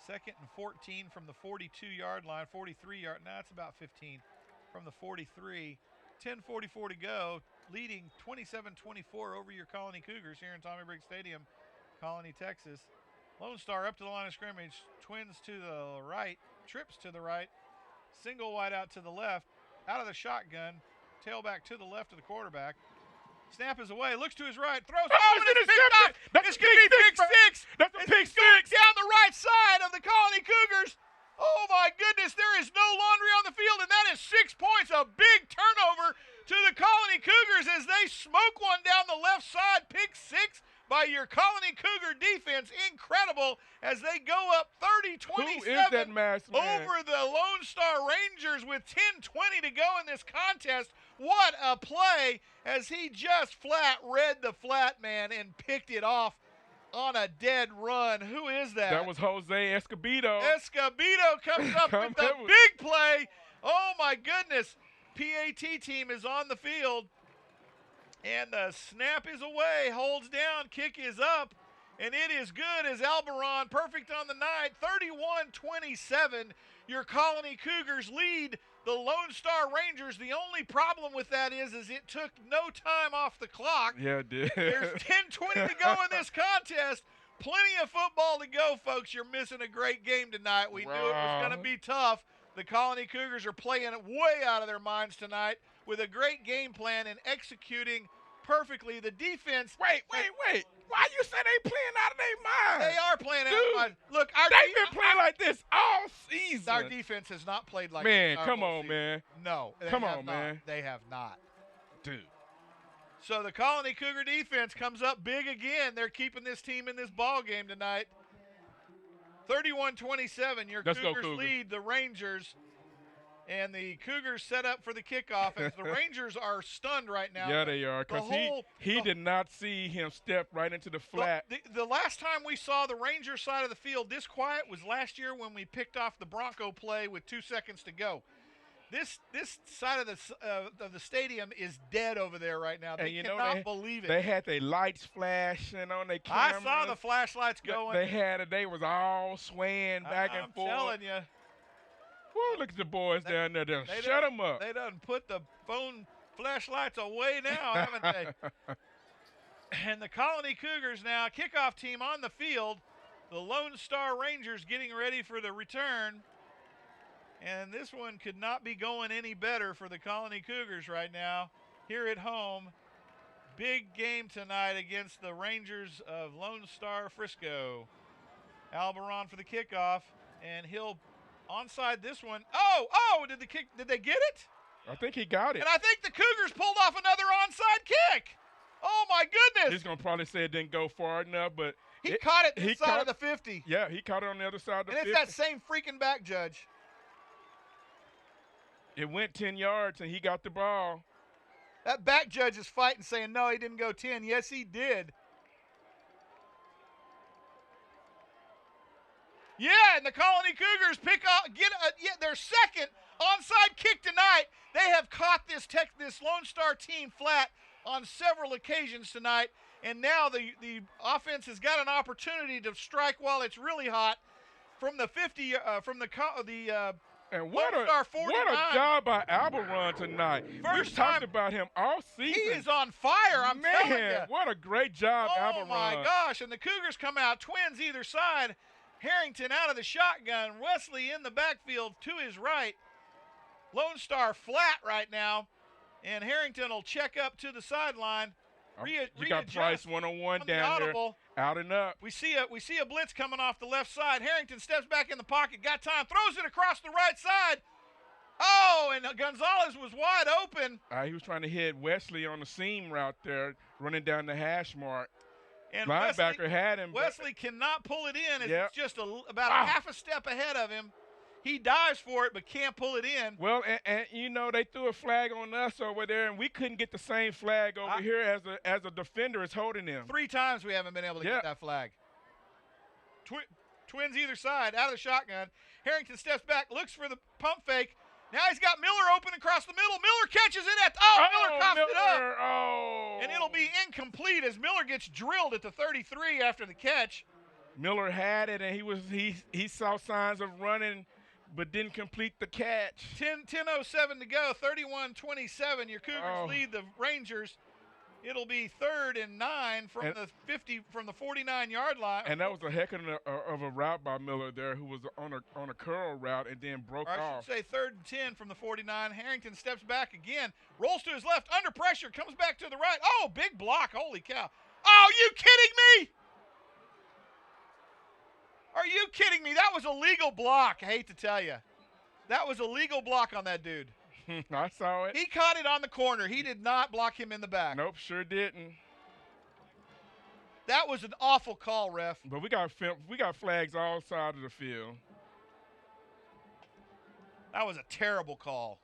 [SPEAKER 1] 2nd and 14 from the 42-yard line, 43-yard. No, it's about 15 from the 43. 10:44 to go, leading 27-24 over your Colony Cougars here in Tommy Briggs Stadium, Colony, Texas. Lone Star up to the line of scrimmage, twins to the right, trips to the right, single wide out to the left, out of the shotgun, tailback to the left of the quarterback. Snap is away, looks to his right, throws.
[SPEAKER 2] Oh, it's intercepted!
[SPEAKER 1] It's going to be pick six.
[SPEAKER 2] That's a pick six
[SPEAKER 1] down the right side of the Colony Cougars. Oh, my goodness, there is no laundry on the field, and that is 6 points, a big turnover to the Colony Cougars as they smoke one down the left side, pick six by your Colony Cougar defense. Incredible as they go up 30-27
[SPEAKER 2] Who is that masked man?
[SPEAKER 1] over the Lone Star Rangers with 10:20 to go in this contest. What a play as he just flat read the flat man and picked it off on a dead run. Who is that?
[SPEAKER 2] That was Jose Escobedo.
[SPEAKER 1] Escobedo comes up with the big play. Oh, my goodness. PAT team is on the field. And the snap is away, holds down, kick is up, and it is good as Alberon, perfect on the night, 31-27. Your Colony Cougars lead the Lone Star Rangers. The only problem with that is it took no time off the clock.
[SPEAKER 2] Yeah, it did.
[SPEAKER 1] There's 10:20 to go in this contest. Plenty of football to go, folks. You're missing a great game tonight. We knew it was going to be tough. The Colony Cougars are playing it way out of their minds tonight with a great game plan and executing perfectly. The defense.
[SPEAKER 2] Wait. Why you say they playing out of their mind?
[SPEAKER 1] They are playing out
[SPEAKER 2] Dude,
[SPEAKER 1] of mind. Look,
[SPEAKER 2] they've been playing like this all season.
[SPEAKER 1] Our defense has not played like
[SPEAKER 2] man,
[SPEAKER 1] this.
[SPEAKER 2] come on, man.
[SPEAKER 1] No,
[SPEAKER 2] come on, man.
[SPEAKER 1] They have not.
[SPEAKER 2] Dude.
[SPEAKER 1] So the Colony Cougar defense comes up big again. They're keeping this team in this ball game tonight. 31-27, your Cougars lead the Rangers. And the Cougars set up for the kickoff as the Rangers are stunned right now.
[SPEAKER 2] Yeah, they are, because he did not see him step right into the flat.
[SPEAKER 1] The last time we saw the Rangers side of the field this quiet was last year when we picked off the Bronco play with 2 seconds to go. This side of the stadium is dead over there right now. They cannot believe it.
[SPEAKER 2] They had their lights flashing on their cameras.
[SPEAKER 1] I saw the flashlights going.
[SPEAKER 2] They was all swaying back and forth.
[SPEAKER 1] I'm telling you.
[SPEAKER 2] Woo, look at the boys down there. Shut them up.
[SPEAKER 1] They done put the phone flashlights away now, haven't they? And the Colony Cougars now, kickoff team on the field. The Lone Star Rangers getting ready for the return. And this one could not be going any better for the Colony Cougars right now here at home. Big game tonight against the Rangers of Lone Star Frisco. Alberon for the kickoff, and he'll onside this one. Did they get it?
[SPEAKER 2] I think he got it.
[SPEAKER 1] And I think the Cougars pulled off another onside kick. Oh, my goodness.
[SPEAKER 2] He's going to probably say it didn't go far enough, but
[SPEAKER 1] he caught it this side of the 50.
[SPEAKER 2] Yeah, he caught it on the other side of the 50.
[SPEAKER 1] And it's that same freaking back judge.
[SPEAKER 2] It went 10 yards, and he got the ball.
[SPEAKER 1] That back judge is fighting, saying, no, he didn't go 10. Yes, he did. Yeah, and the Colony Cougars get their second onside kick tonight. They have caught this Lone Star team flat on several occasions tonight, and now the offense has got an opportunity to strike while it's really hot from the 50
[SPEAKER 2] and what a job by Alberon tonight. We've talked about him all season.
[SPEAKER 1] He is on fire, I'm telling you.
[SPEAKER 2] What a great job, Alberon.
[SPEAKER 1] Oh, my gosh, and the Cougars come out, twins either side. Harrington out of the shotgun. Wesley in the backfield to his right. Lone Star flat right now. And Harrington will check up to the sideline.
[SPEAKER 2] We got Price one-on-one down there. Out and up.
[SPEAKER 1] We see a blitz coming off the left side. Harrington steps back in the pocket. Got time. Throws it across the right side. Oh, and Gonzalez was wide open.
[SPEAKER 2] He was trying to hit Wesley on the seam route there, running down the hash mark.
[SPEAKER 1] And
[SPEAKER 2] linebacker had him.
[SPEAKER 1] Wesley cannot pull it in.
[SPEAKER 2] Yep.
[SPEAKER 1] It's just about a half a step ahead of him. He dives for it but can't pull it in.
[SPEAKER 2] Well, and they threw a flag on us over there, and we couldn't get the same flag over here as a defender is holding him.
[SPEAKER 1] 3 times we haven't been able to get that flag. Twins either side, out of the shotgun. Harrington steps back, looks for the pump fake. Now he's got Miller open across the middle. Miller catches it Miller coughs it up.
[SPEAKER 2] Oh.
[SPEAKER 1] And it'll be incomplete as Miller gets drilled at the 33 after the catch.
[SPEAKER 2] Miller had it, and he saw signs of running, but didn't complete the catch.
[SPEAKER 1] 10:07 to go, 31-27. Your Cougars lead the Rangers. It'll be 3rd and 9 from the 49-yard line.
[SPEAKER 2] And that was a heck of a route by Miller there, who was on a curl route and then broke off.
[SPEAKER 1] I should say 3rd and 10 from the 49. Harrington steps back again, rolls to his left, under pressure, comes back to the right. Oh, big block. Holy cow. Oh, you kidding me? Are you kidding me? That was a legal block, I hate to tell you. That was a legal block on that dude.
[SPEAKER 2] I saw it.
[SPEAKER 1] He caught it on the corner. He did not block him in the back.
[SPEAKER 2] Nope, sure didn't.
[SPEAKER 1] That was an awful call, ref.
[SPEAKER 2] But we got flags all sides of the field.
[SPEAKER 1] That was a terrible call.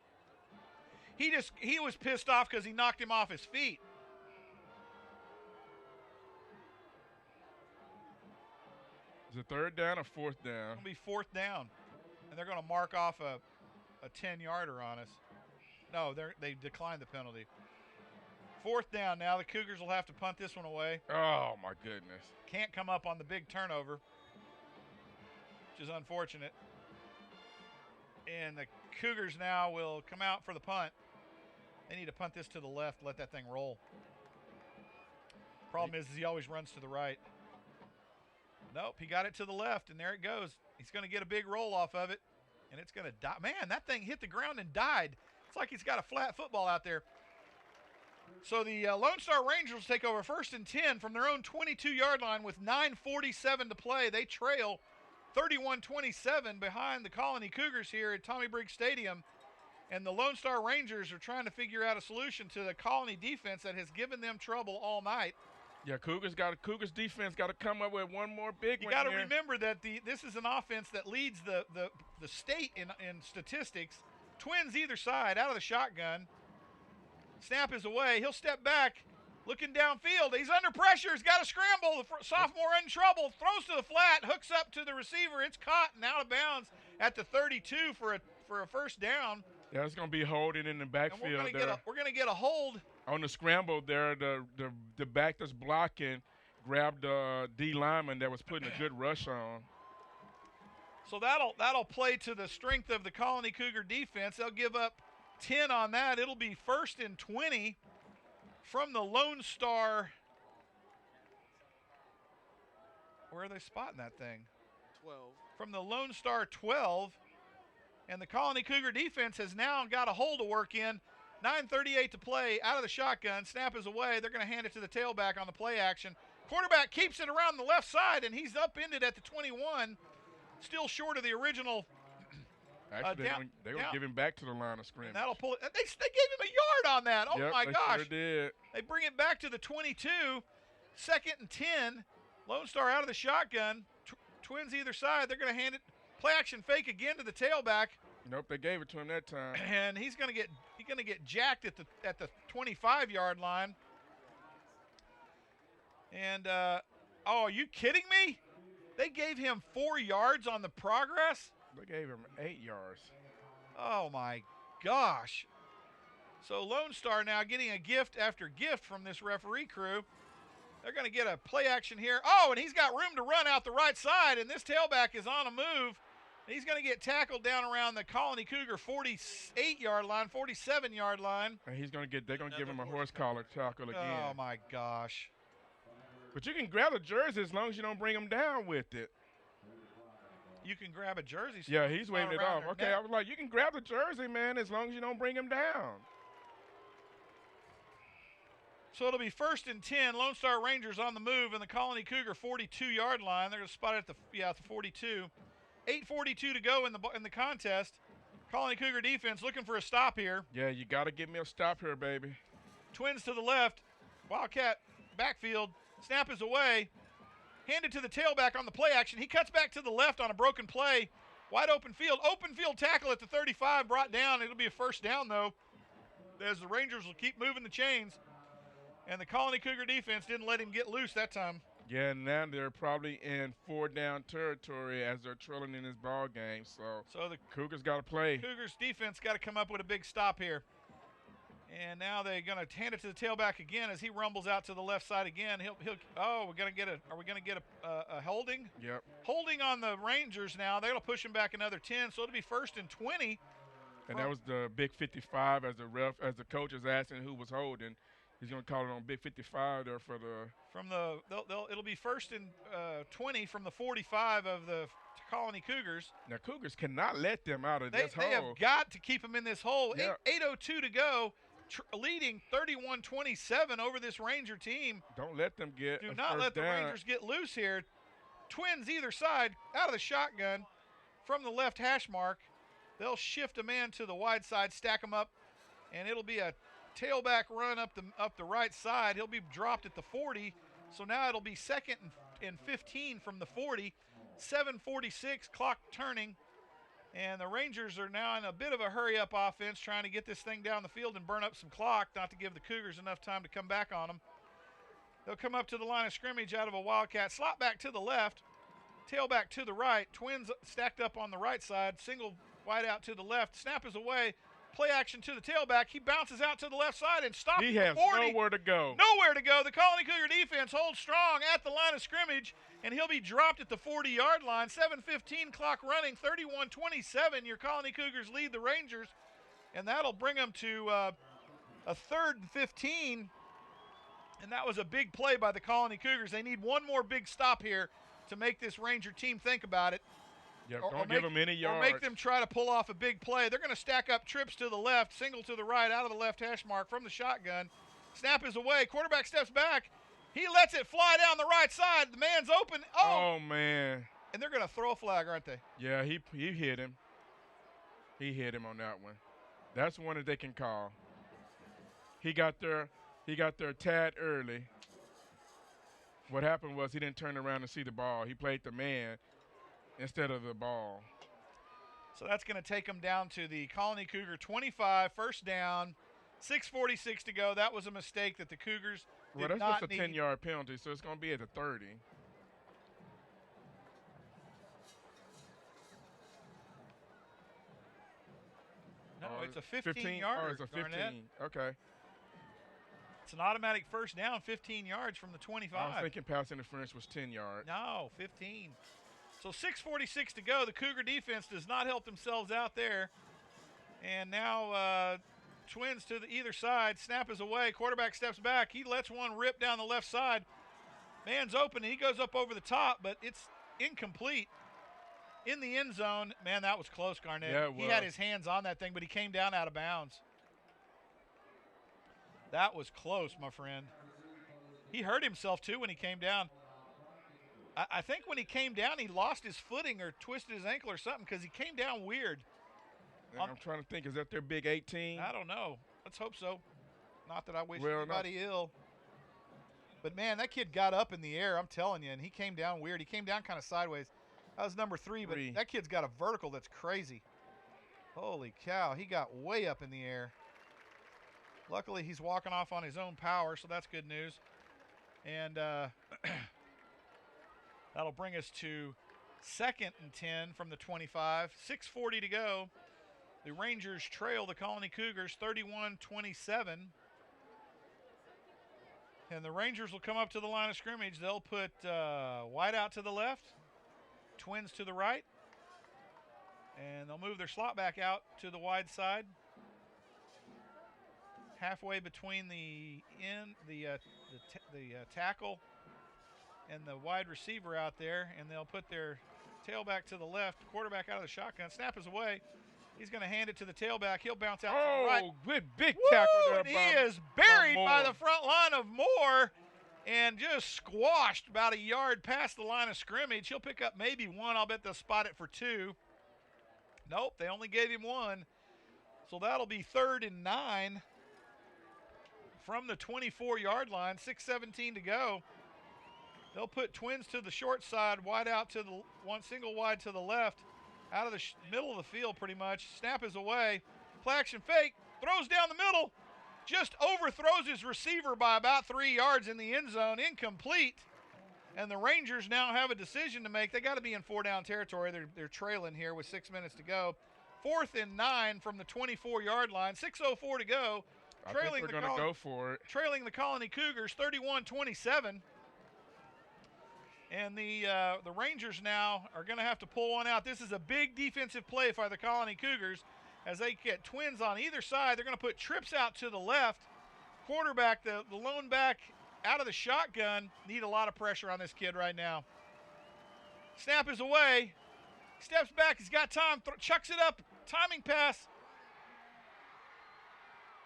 [SPEAKER 1] He was pissed off because he knocked him off his feet.
[SPEAKER 2] Is it 3rd down or 4th down?
[SPEAKER 1] It'll be 4th down. And they're going to mark off a 10-yarder on us. No, they declined the penalty. 4th down now. The Cougars will have to punt this one away.
[SPEAKER 2] Oh, my goodness.
[SPEAKER 1] Can't come up on the big turnover, which is unfortunate. And the Cougars now will come out for the punt. They need to punt this to the left, let that thing roll. Problem is he always runs to the right. Nope, he got it to the left, and there it goes. He's going to get a big roll off of it, and it's going to die. Man, that thing hit the ground and died. It's like he's got a flat football out there. So the Lone Star Rangers take over 1st and 10 from their own 22-yard line with 9:47 to play. They trail 31-27 behind the Colony Cougars here at Tommy Briggs Stadium. And the Lone Star Rangers are trying to figure out a solution to the Colony defense that has given them trouble all night.
[SPEAKER 2] Yeah, Cougars defense got to come up with one more big one.
[SPEAKER 1] You got to remember that this is an offense that leads the state in statistics. Twins either side out of the shotgun. Snap is away. He'll step back, looking downfield. He's under pressure. He's got to scramble. The sophomore in trouble. Throws to the flat. Hooks up to the receiver. It's caught and out of bounds at the 32 for a first down.
[SPEAKER 2] Yeah, it's going to be holding in the backfield.
[SPEAKER 1] We're going to get a hold
[SPEAKER 2] on the scramble there. The back that's blocking grabbed the D lineman that was putting a good rush on.
[SPEAKER 1] So that'll play to the strength of the Colony Cougar defense. They'll give up 10 on that. It'll be 1st and 20 from the Lone Star. Where are they spotting that thing?
[SPEAKER 4] 12.
[SPEAKER 1] From the Lone Star 12. And the Colony Cougar defense has now got a hole to work in. 9:38 to play out of the shotgun. Snap is away. They're going to hand it to the tailback on the play action. Quarterback keeps it around the left side, and he's upended at the 21. Still short of the original.
[SPEAKER 2] Actually, they're going to give him back to the line of scrimmage.
[SPEAKER 1] And that'll pull it. They gave him a yard on that. Oh,
[SPEAKER 2] yep,
[SPEAKER 1] my gosh.
[SPEAKER 2] Sure did.
[SPEAKER 1] They bring it back to the 22. 2nd and 10. Lone Star out of the shotgun. Twins either side. They're going to hand it. Play action fake again to the tailback.
[SPEAKER 2] Nope, they gave it to him that time.
[SPEAKER 1] And he's going to get jacked at the 25-yard line. And are you kidding me? They gave him 4 yards on the progress.
[SPEAKER 2] They gave him 8 yards.
[SPEAKER 1] Oh my gosh! So Lone Star now getting a gift after gift from this referee crew. They're going to get a play action here. Oh, and he's got room to run out the right side, and this tailback is on a move. He's going to get tackled down around the Colony Cougar 48-yard line, 47-yard line.
[SPEAKER 2] And they're going to give him a horse collar tackle again.
[SPEAKER 1] Oh, my gosh.
[SPEAKER 2] But you can grab a jersey as long as you don't bring him down with it.
[SPEAKER 1] You can grab a jersey. So
[SPEAKER 2] yeah, he's waving it off. Okay, I was like, you can grab the jersey, man, as long as you don't bring him down.
[SPEAKER 1] So it'll be 1st and 10. Lone Star Rangers on the move, and the Colony Cougar 42-yard line. They're going to spot it at the 42. 8:42 to go in the contest. Colony Cougar defense looking for a stop here.
[SPEAKER 2] Yeah, you got to give me a stop here, baby.
[SPEAKER 1] Twins to the left. Wildcat backfield. Snap is away. Handed to the tailback on the play action. He cuts back to the left on a broken play. Wide open field. Open field tackle at the 35 brought down. It'll be a first down, though, as the Rangers will keep moving the chains. And the Colony Cougar defense didn't let him get loose that time.
[SPEAKER 2] Yeah, and now they're probably in 4-down territory as they're trailing in this ball game. So the Cougars got to play.
[SPEAKER 1] Cougars defense got to come up with a big stop here. And now they're going to hand it to the tailback again as he rumbles out to the left side again. Are we going to get a holding?
[SPEAKER 2] Yep.
[SPEAKER 1] Holding on the Rangers now. They're going to push him back another 10, so it'll be 1st and 20.
[SPEAKER 2] And that was the big 55 as the coach is asking who was holding. He's going to call it on big 55 there for the.
[SPEAKER 1] It'll be 1st and 20 from the 45 of the Colony Cougars.
[SPEAKER 2] Now Cougars cannot let them out of this hole.
[SPEAKER 1] They have got to keep them in this hole.
[SPEAKER 2] Yeah.
[SPEAKER 1] 8:02 to go, leading 31-27 over this Ranger team.
[SPEAKER 2] Don't let them get.
[SPEAKER 1] Do not let the Rangers get loose here. Twins either side out of the shotgun from the left hash mark. They'll shift a man to the wide side, stack them up, and it'll be a tailback run up the right side. He'll be dropped at the 40. So now it'll be 2nd and 15 from the 40. 7:46, clock turning. And the Rangers are now in a bit of a hurry-up offense, trying to get this thing down the field and burn up some clock, not to give the Cougars enough time to come back on them. They'll come up to the line of scrimmage out of a Wildcat. Slot back to the left, tailback to the right. Twins stacked up on the right side. Single wide out to the left. Snap is away. Play action to the tailback. He bounces out to the left side and stops.
[SPEAKER 2] He has nowhere to go.
[SPEAKER 1] Nowhere to go. The Colony Cougar defense holds strong at the line of scrimmage, and he'll be dropped at the 40-yard line. 7:15 clock running. 31-27. Your Colony Cougars lead the Rangers, and that'll bring them to a 3rd and 15. And that was a big play by the Colony Cougars. They need one more big stop here to make this Ranger team think about it.
[SPEAKER 2] Yeah, don't give them any yards.
[SPEAKER 1] Or make them try to pull off a big play. They're going to stack up trips to the left, single to the right, out of the left hash mark from the shotgun. Snap is away. Quarterback steps back. He lets it fly down the right side. The man's open.
[SPEAKER 2] Oh man.
[SPEAKER 1] And they're going to throw a flag, aren't they?
[SPEAKER 2] Yeah, he hit him. He hit him on that one. That's one that they can call. He got there a tad early. What happened was he didn't turn around and see the ball. He played the man instead of the ball.
[SPEAKER 1] So that's going to take them down to the Colony Cougar 25, first down, 6:46 to go. That was a mistake that the Cougars did
[SPEAKER 2] that's
[SPEAKER 1] not
[SPEAKER 2] just a 10-yard penalty, so it's going to be at the 30.
[SPEAKER 1] No, it's a 15-yard.
[SPEAKER 2] Oh, it's a 15. Okay.
[SPEAKER 1] It's an automatic first down, 15 yards from the 25.
[SPEAKER 2] I was thinking pass interference was 10 yards.
[SPEAKER 1] No, 15. So 6:46 to go. The Cougar defense does not help themselves out there. And now Twins to the either side. Snap is away. Quarterback steps back. He lets one rip down the left side. Man's open, and he goes up over the top, but it's incomplete. In the end zone. Man, that was close, Garnett.
[SPEAKER 2] Yeah, it was.
[SPEAKER 1] He had his hands on that thing, but he came down out of bounds. That was close, my friend. He hurt himself, too, when he came down. I think when he came down, he lost his footing or twisted his ankle or something because he came down weird.
[SPEAKER 2] I'm trying to think, is that their big 18?
[SPEAKER 1] I don't know. Let's hope so. Not that I wish anybody ill. But, man, that kid got up in the air, I'm telling you, and he came down weird. He came down kind of sideways. That was number 3, but that kid's got a vertical that's crazy. Holy cow, he got way up in the air. Luckily, he's walking off on his own power, so that's good news. And that'll bring us to 2nd and 10 from the 25. 6:40 to go. The Rangers trail the Colony Cougars 31-27. And the Rangers will come up to the line of scrimmage. They'll put White out to the left, Twins to the right, and they'll move their slot back out to the wide side. Halfway between the tackle and the wide receiver out there, and they'll put their tailback to the left, quarterback out of the shotgun. Snap is away. He's going to hand it to the tailback. He'll bounce out to the right.
[SPEAKER 2] Oh, big tackle there.
[SPEAKER 1] And he is buried by the front line of Moore and just squashed about a yard past the line of scrimmage. He'll pick up maybe 1. I'll bet they'll spot it for 2. Nope, they only gave him 1. So that'll be 3rd and 9 from the 24-yard line. 6:17 to go. They'll put Twins to the short side, wide out to the one, single wide to the left, out of the middle of the field pretty much. Snap is away. Play action fake, throws down the middle, just overthrows his receiver by about 3 yards in the end zone, incomplete. And the Rangers now have a decision to make. They got to be in 4-down territory. They're trailing here with 6 minutes to go. 4th and 9 from the 24-yard line. 6:04 to go.
[SPEAKER 2] I think they're going to go for it.
[SPEAKER 1] Trailing the Colony Cougars 31-27. And the Rangers now are going to have to pull one out. This is a big defensive play by the Colony Cougars as they get Twins on either side. They're going to put trips out to the left. Quarterback, the lone back out of the shotgun, need a lot of pressure on this kid right now. Snap is away. Steps back. He's got time. Chucks it up. Timing pass.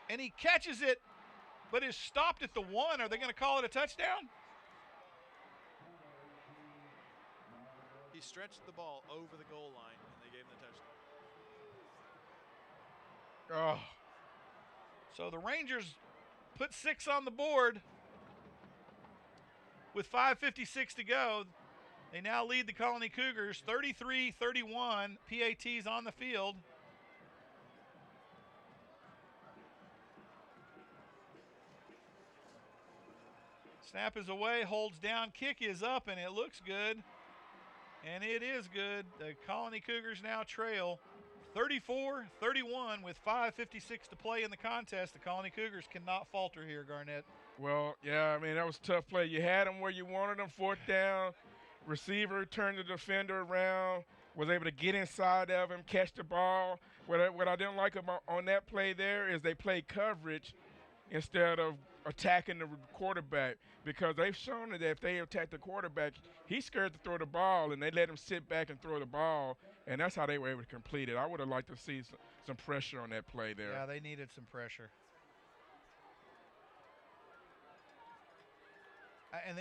[SPEAKER 1] And he catches it, but is stopped at the 1. Are they going to call it a touchdown?
[SPEAKER 4] He stretched the ball over the goal line, and they gave him the touchdown.
[SPEAKER 2] Oh.
[SPEAKER 1] So the Rangers put 6 on the board with 5:56 to go. They now lead the Colony Cougars 33-31. PATs on the field. Snap is away, holds down, kick is up, and it looks good. And it is good. The Colony Cougars now trail 34-31 with 5:56 to play in the contest. The Colony Cougars cannot falter here, Garnett.
[SPEAKER 2] Well, yeah, I mean, that was a tough play. You had them where you wanted them, 4th down. Receiver turned the defender around, was able to get inside of him, catch the ball. What I didn't like about on that play there is they played coverage instead of attacking the quarterback, because they've shown that if they attack the quarterback, he's scared to throw the ball, and they let him sit back and throw the ball, and that's how they were able to complete it. I would have liked to see some pressure on that play there.
[SPEAKER 1] Yeah, they needed some pressure.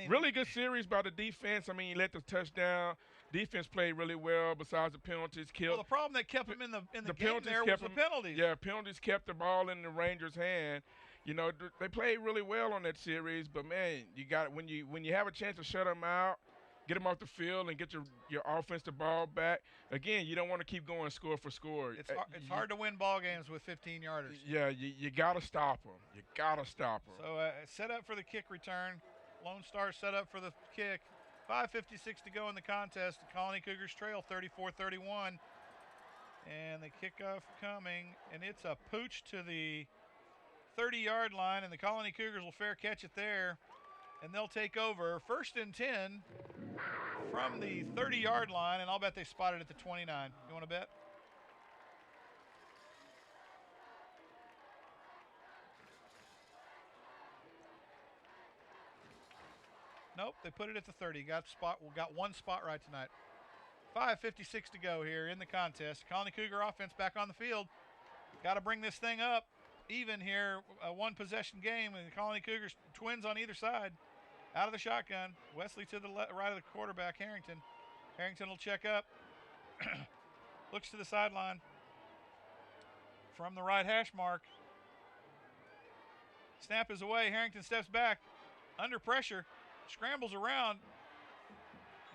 [SPEAKER 2] Really good series by the defense. I mean, you let the touchdown. Defense played really well besides the penalties.
[SPEAKER 1] Well, the problem that kept him in the game there was the penalties.
[SPEAKER 2] Yeah, penalties kept the ball in the Rangers' hand. You know, they played really well on that series, but man, you got when you have a chance to shut them out, get them off the field, and get your offensive ball back. Again, you don't want to keep going score for score.
[SPEAKER 1] It's hard to win ball games with 15-yarders.
[SPEAKER 2] Yeah, you got to stop them. You got to stop them.
[SPEAKER 1] So set up for the kick return. Lone Star set up for the kick. 5:56 to go in the contest. The Colony Cougars trail 34-31. And the kickoff coming, and it's a pooch to the 30-yard line, and the Colony Cougars will fair catch it there, and they'll take over 1st and 10 from the 30-yard line, and I'll bet they spot it at the 29. You want to bet? Nope, they put it at the 30. Got one spot right tonight. 5:56 to go here in the contest. Colony Cougar offense back on the field. Got to bring this thing up even here. A one-possession game, and the Colony Cougars twins on either side. Out of the shotgun. Wesley to the right of the quarterback, Harrington. Harrington will check up. Looks to the sideline. From the right hash mark. Snap is away. Harrington steps back. Under pressure. Scrambles around.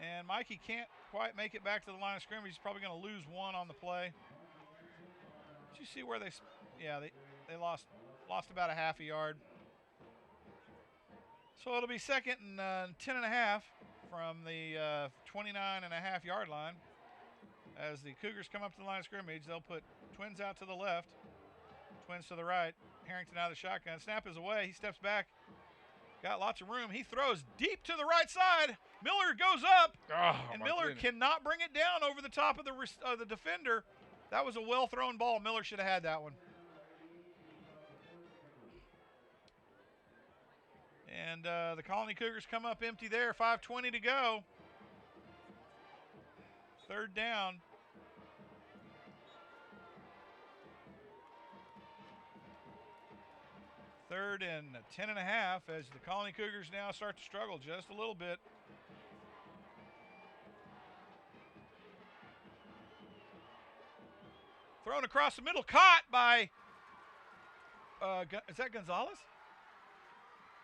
[SPEAKER 1] And Mikey can't quite make it back to the line of scrimmage. He's probably going to lose one on the play. Did you see where they lost about a half a yard. So it'll be 2nd and 10 and a half from the 29.5-yard line. As the Cougars come up to the line of scrimmage, they'll put twins out to the left, twins to the right. Harrington out of the shotgun. Snap is away. He steps back. Got lots of room. He throws deep to the right side. Miller goes up, and Miller cannot bring it down over the top of the defender. That was a well-thrown ball. Miller should have had that one. And the Colony Cougars come up empty there. 5:20 to go. 3rd down. Third and 10 and a half as the Colony Cougars now start to struggle just a little bit. Thrown across the middle, caught by, is that Gonzalez?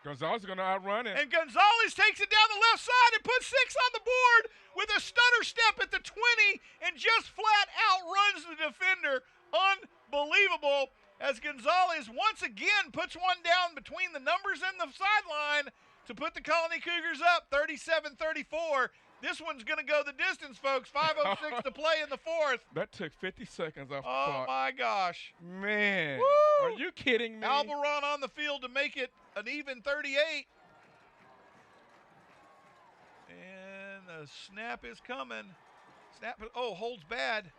[SPEAKER 2] Gonzalez is going to outrun it.
[SPEAKER 1] And Gonzalez takes it down the left side and puts 6 on the board with a stutter step at the 20 and just flat outruns the defender. Unbelievable. As Gonzalez once again puts one down between the numbers and the sideline to put the Colony Cougars up 37-34. This one's going to go the distance, folks. 5:06 to play in the 4th.
[SPEAKER 2] That took 50 seconds off the clock.
[SPEAKER 1] Oh, my gosh.
[SPEAKER 2] Man.
[SPEAKER 1] Woo!
[SPEAKER 2] Are you kidding me?
[SPEAKER 1] Alberon on the field to make it an even 38. And the snap is coming. Holds bad.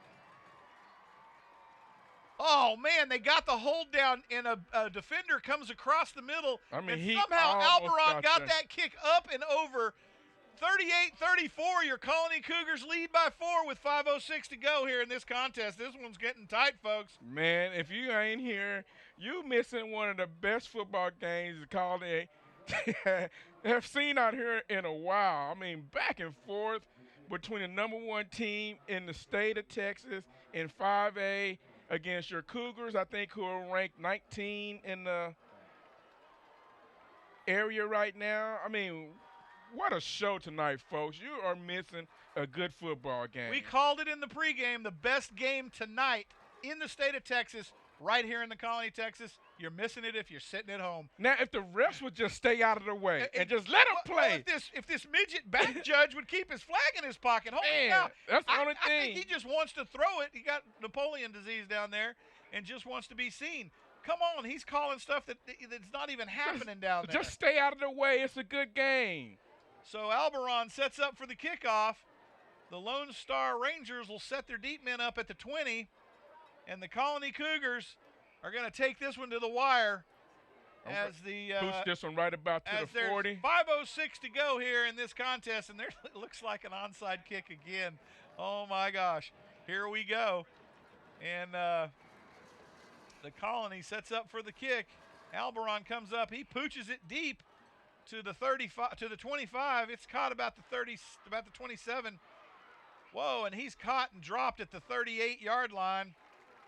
[SPEAKER 1] Oh, man, they got the hold down, and a defender comes across the middle.
[SPEAKER 2] I mean,
[SPEAKER 1] and somehow Alberon got that kick up and over. 38-34, your Colony Cougars lead by 4 with 5:06 to go here in this contest. This one's getting tight, folks.
[SPEAKER 2] Man, if you ain't here, you missing one of the best football games the Colony have seen out here in a while. I mean, back and forth between the #1 team in the state of Texas in 5A against your Cougars, I think, who are ranked 19 in the area right now. I mean, what a show tonight, folks. You are missing a good football game.
[SPEAKER 1] We called it in the pregame, the best game tonight in the state of Texas, right here in the Colony, Texas. You're missing it if you're sitting at home.
[SPEAKER 2] Now, if the refs would just stay out of the way and just let them play.
[SPEAKER 1] If this midget back judge would keep his flag in his pocket. Holy cow.
[SPEAKER 2] That's the only thing.
[SPEAKER 1] I think he just wants to throw it. He got Napoleon disease down there and just wants to be seen. Come on, he's calling stuff that's not even happening down there.
[SPEAKER 2] Just stay out of the way. It's a good game.
[SPEAKER 1] So Alberon sets up for the kickoff. The Lone Star Rangers will set their deep men up at the 20. And the Colony Cougars are going to take this one to the wire as the
[SPEAKER 2] push this one right about to the 40.
[SPEAKER 1] 5:06 to go here in this contest, and there it looks like an onside kick again. Oh my gosh, here we go. And the Colony sets up for the kick. Alberon comes up, he pooches it deep to the 35, to the 25. It's caught about the 30, about the 27. Whoa, and he's caught and dropped at the 38-yard line.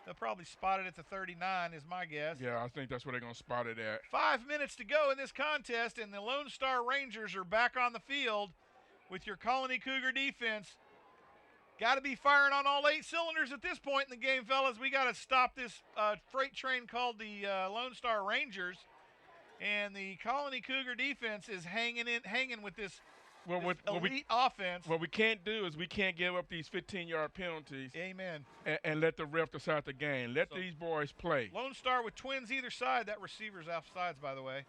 [SPEAKER 1] They'll probably spot it at the 39 is my guess.
[SPEAKER 2] Yeah, I think that's where they're going to spot it at.
[SPEAKER 1] 5 minutes to go in this contest, and the Lone Star Rangers are back on the field with your Colony Cougar defense. Got to be firing on all 8 cylinders at this point in the game, fellas. We got to stop this freight train called the Lone Star Rangers. And the Colony Cougar defense is hanging with this elite offense.
[SPEAKER 2] What we can't do is we can't give up these 15-yard penalties.
[SPEAKER 1] Amen.
[SPEAKER 2] And let the ref decide the game. Let these boys play.
[SPEAKER 1] Lone Star with twins either side. That receiver's offsides, by the way.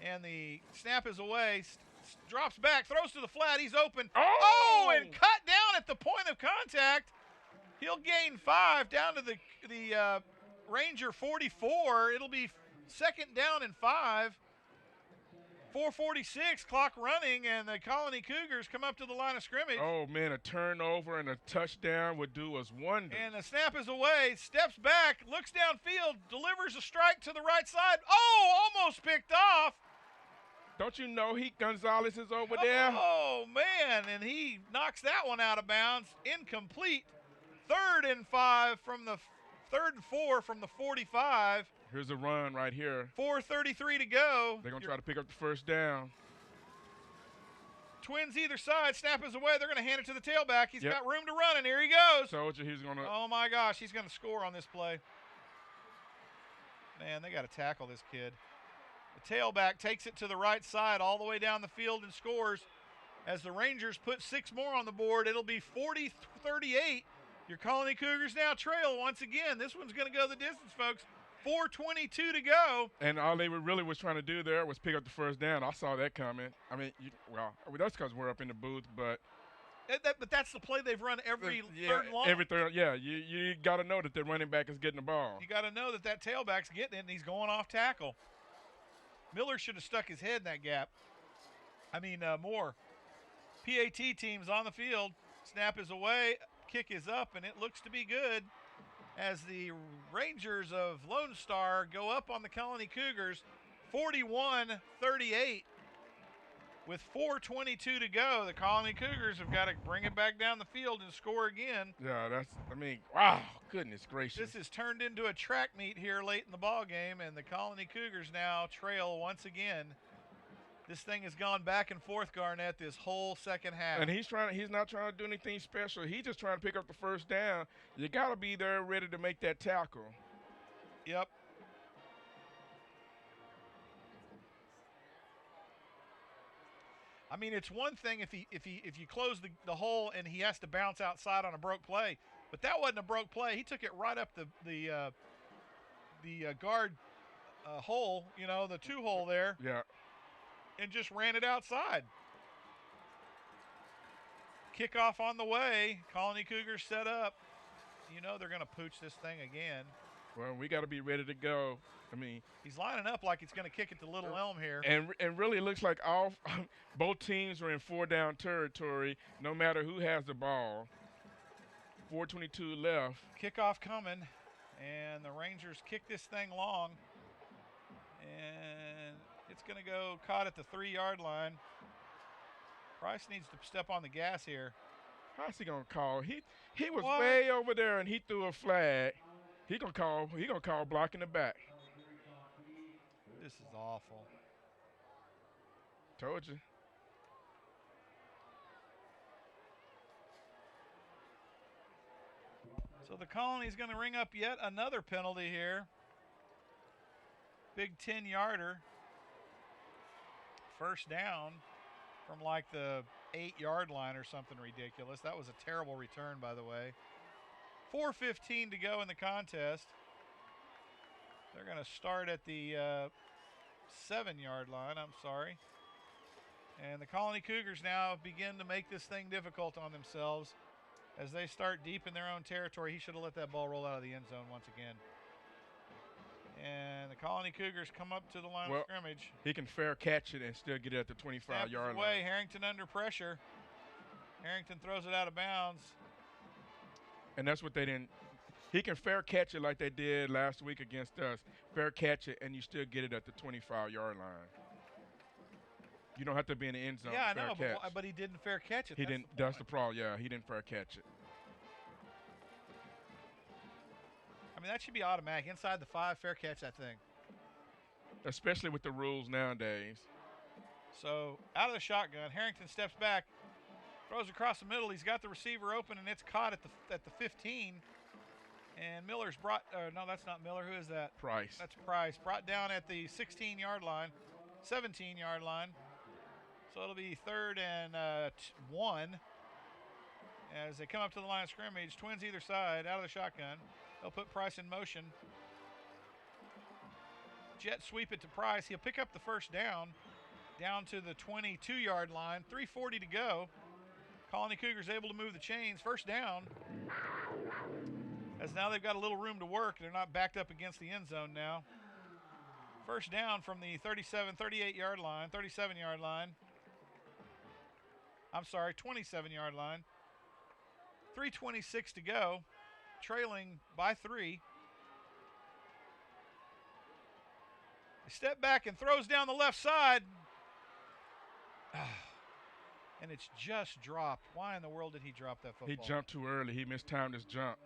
[SPEAKER 1] And the snap is away. Drops back, throws to the flat. He's open.
[SPEAKER 2] Oh!
[SPEAKER 1] And cut down at the point of contact. He'll gain 5 down to the Ranger 44. It'll be second down and 5. 4:46, clock running, and the Colony Cougars come up to the line of scrimmage.
[SPEAKER 2] Oh, man, a turnover and a touchdown would do us wonders.
[SPEAKER 1] And the snap is away, steps back, looks downfield, delivers a strike to the right side. Oh, almost picked off.
[SPEAKER 2] Don't you know Gonzalez is over there?
[SPEAKER 1] Oh, man, and he knocks that one out of bounds. Incomplete. 3rd and 4 from the 45.
[SPEAKER 2] Here's a run right here.
[SPEAKER 1] 4:33 to go.
[SPEAKER 2] They're going to try to pick up the first down.
[SPEAKER 1] Twins either side. Snap is away. They're going to hand it to the tailback. He's got room to run, and here he goes.
[SPEAKER 2] Told you he's going to.
[SPEAKER 1] Oh, my gosh. He's going to score on this play. Man, they got to tackle this kid. The tailback takes it to the right side all the way down the field and scores. As the Rangers put 6 more on the board, it'll be 40-38. Your Colony Cougars now trail once again. This one's going to go the distance, folks. 4:22 to go.
[SPEAKER 2] And all they really was trying to do there was pick up the first down. I saw that coming. I mean, that's because we're up in the booth, but.
[SPEAKER 1] But that's the play they've run every third and long.
[SPEAKER 2] Every third, yeah. You got to know that the running back is getting the ball.
[SPEAKER 1] You got to know that tailback's getting it, and he's going off tackle. Miller should have stuck his head in that gap. Moore. PAT team's on the field. Snap is away. Kick is up, and it looks to be good as the Rangers of Lone Star go up on the Colony Cougars 41-38 with 4:22 to go. The Colony Cougars have got to bring it back down the field and score again.
[SPEAKER 2] Yeah, wow, goodness gracious.
[SPEAKER 1] This has turned into a track meet here late in the ball game, and the Colony Cougars now trail once again. This thing has gone back and forth, Garnett, this whole second half.
[SPEAKER 2] And he's not trying to do anything special. He's just trying to pick up the first down. You got to be there ready to make that tackle.
[SPEAKER 1] Yep. It's one thing if you close the hole and he has to bounce outside on a broke play, but that wasn't a broke play. He took it right up the guard hole, the 2 hole there.
[SPEAKER 2] Yeah.
[SPEAKER 1] And just ran it outside. Kickoff on the way. Colony Cougars set up. They're going to pooch this thing again.
[SPEAKER 2] Well, we got to be ready to go.
[SPEAKER 1] He's lining up like he's going to kick it to Little Elm here.
[SPEAKER 2] And really, it looks like both teams are in 4-down territory, no matter who has the ball. 4:22 left.
[SPEAKER 1] Kickoff coming, and the Rangers kick this thing long. And it's going to go caught at the 3-yard line. Price needs to step on the gas here.
[SPEAKER 2] How's he gonna call? He was way over there and he threw a flag. He gonna call blocking the back.
[SPEAKER 1] This is awful.
[SPEAKER 2] Told you.
[SPEAKER 1] So the Colony's going to ring up yet another penalty here. Big 10-yarder. First down from like the 8-yard line or something ridiculous. That was a terrible return, by the way. 4:15 to go in the contest. They're going to start at the 7-yard line, I'm sorry. And the Colony Cougars now begin to make this thing difficult on themselves as they start deep in their own territory. He should have let that ball roll out of the end zone once again. And the Colony Cougars come up to the line of scrimmage.
[SPEAKER 2] He can fair catch it and still get it at the 25-yard line.
[SPEAKER 1] Harrington under pressure. Harrington throws it out of bounds.
[SPEAKER 2] And that's what they didn't. He can fair catch it like they did last week against us. Fair catch it, and you still get it at the 25-yard line. You don't have to be in the end zone.
[SPEAKER 1] Yeah, I
[SPEAKER 2] fair
[SPEAKER 1] know,
[SPEAKER 2] catch.
[SPEAKER 1] but he didn't fair catch it.
[SPEAKER 2] He didn't. That's the problem. Yeah, he didn't fair catch it.
[SPEAKER 1] I mean, that should be automatic. Inside the 5, fair catch that thing.
[SPEAKER 2] Especially with the rules nowadays.
[SPEAKER 1] So out of the shotgun, Harrington steps back, throws across the middle. He's got the receiver open, and it's caught at the 15. And Miller's brought. No, that's not Miller. Who is that?
[SPEAKER 2] Price.
[SPEAKER 1] That's Price. Brought down at the 16-yard line, 17-yard line. So it'll be 3rd and 1 as they come up to the line of scrimmage. Twins either side, out of the shotgun. They'll put Price in motion. Jet sweep it to Price. He'll pick up the first down to the 22-yard line. 3:40 to go. Colony Cougars able to move the chains. First down. As now they've got a little room to work. They're not backed up against the end zone now. First down from the 38-yard line, 37-yard line. I'm sorry, 27-yard line. 3:26 to go. Trailing by 3. He step back and throws down the left side. And it's just dropped. Why in the world did he drop that football?
[SPEAKER 2] He jumped too early. He mistimed his jump.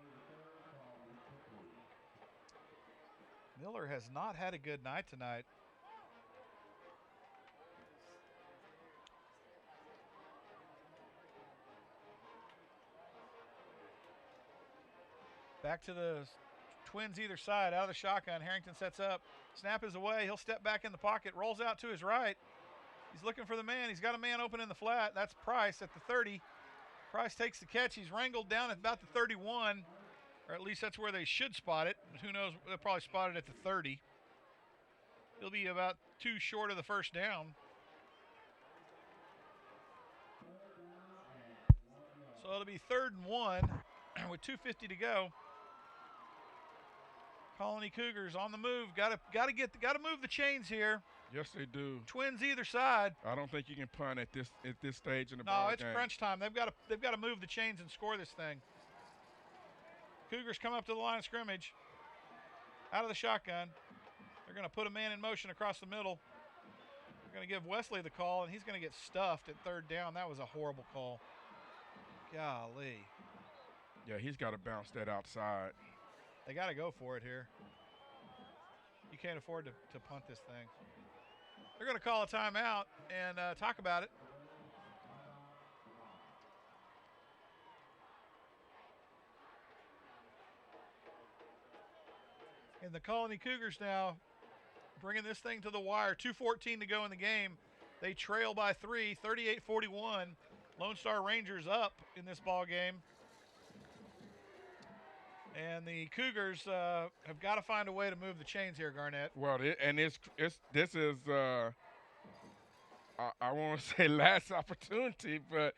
[SPEAKER 1] Miller has not had a good night tonight. Back to the Twins either side, out of the shotgun. Harrington sets up. Snap is away. He'll step back in the pocket, rolls out to his right. He's looking for the man. He's got a man open in the flat. That's Price at the 30. Price takes the catch. He's wrangled down at about the 31, or at least that's where they should spot it. But who knows? They'll probably spot it at the 30. He'll be about 2 short of the first down. So it'll be 3rd and 1 with 2:50 to go. Colony Cougars on the move. Got to move the chains here.
[SPEAKER 2] Yes, they do.
[SPEAKER 1] Twins either side.
[SPEAKER 2] I don't think you can punt at this stage in the ball
[SPEAKER 1] No, it's
[SPEAKER 2] game.
[SPEAKER 1] crunch time. They've got to move the chains and score this thing. Cougars come up to the line of scrimmage. Out of the shotgun. They're going to put a man in motion across the middle. They're going to give Wesley the call, and he's going to get stuffed at 3rd down. That was a horrible call. Golly.
[SPEAKER 2] Yeah, he's got to bounce that outside.
[SPEAKER 1] They got to go for it here. You can't afford to punt this thing. They're going to call a timeout and talk about it. And the Colony Cougars now bringing this thing to the wire. 2:14 to go in the game. They trail by 3, 38-41. Lone Star Rangers up in this ball game. And the Cougars have got to find a way to move the chains here, Garnett.
[SPEAKER 2] Well, this is I want to say last opportunity, but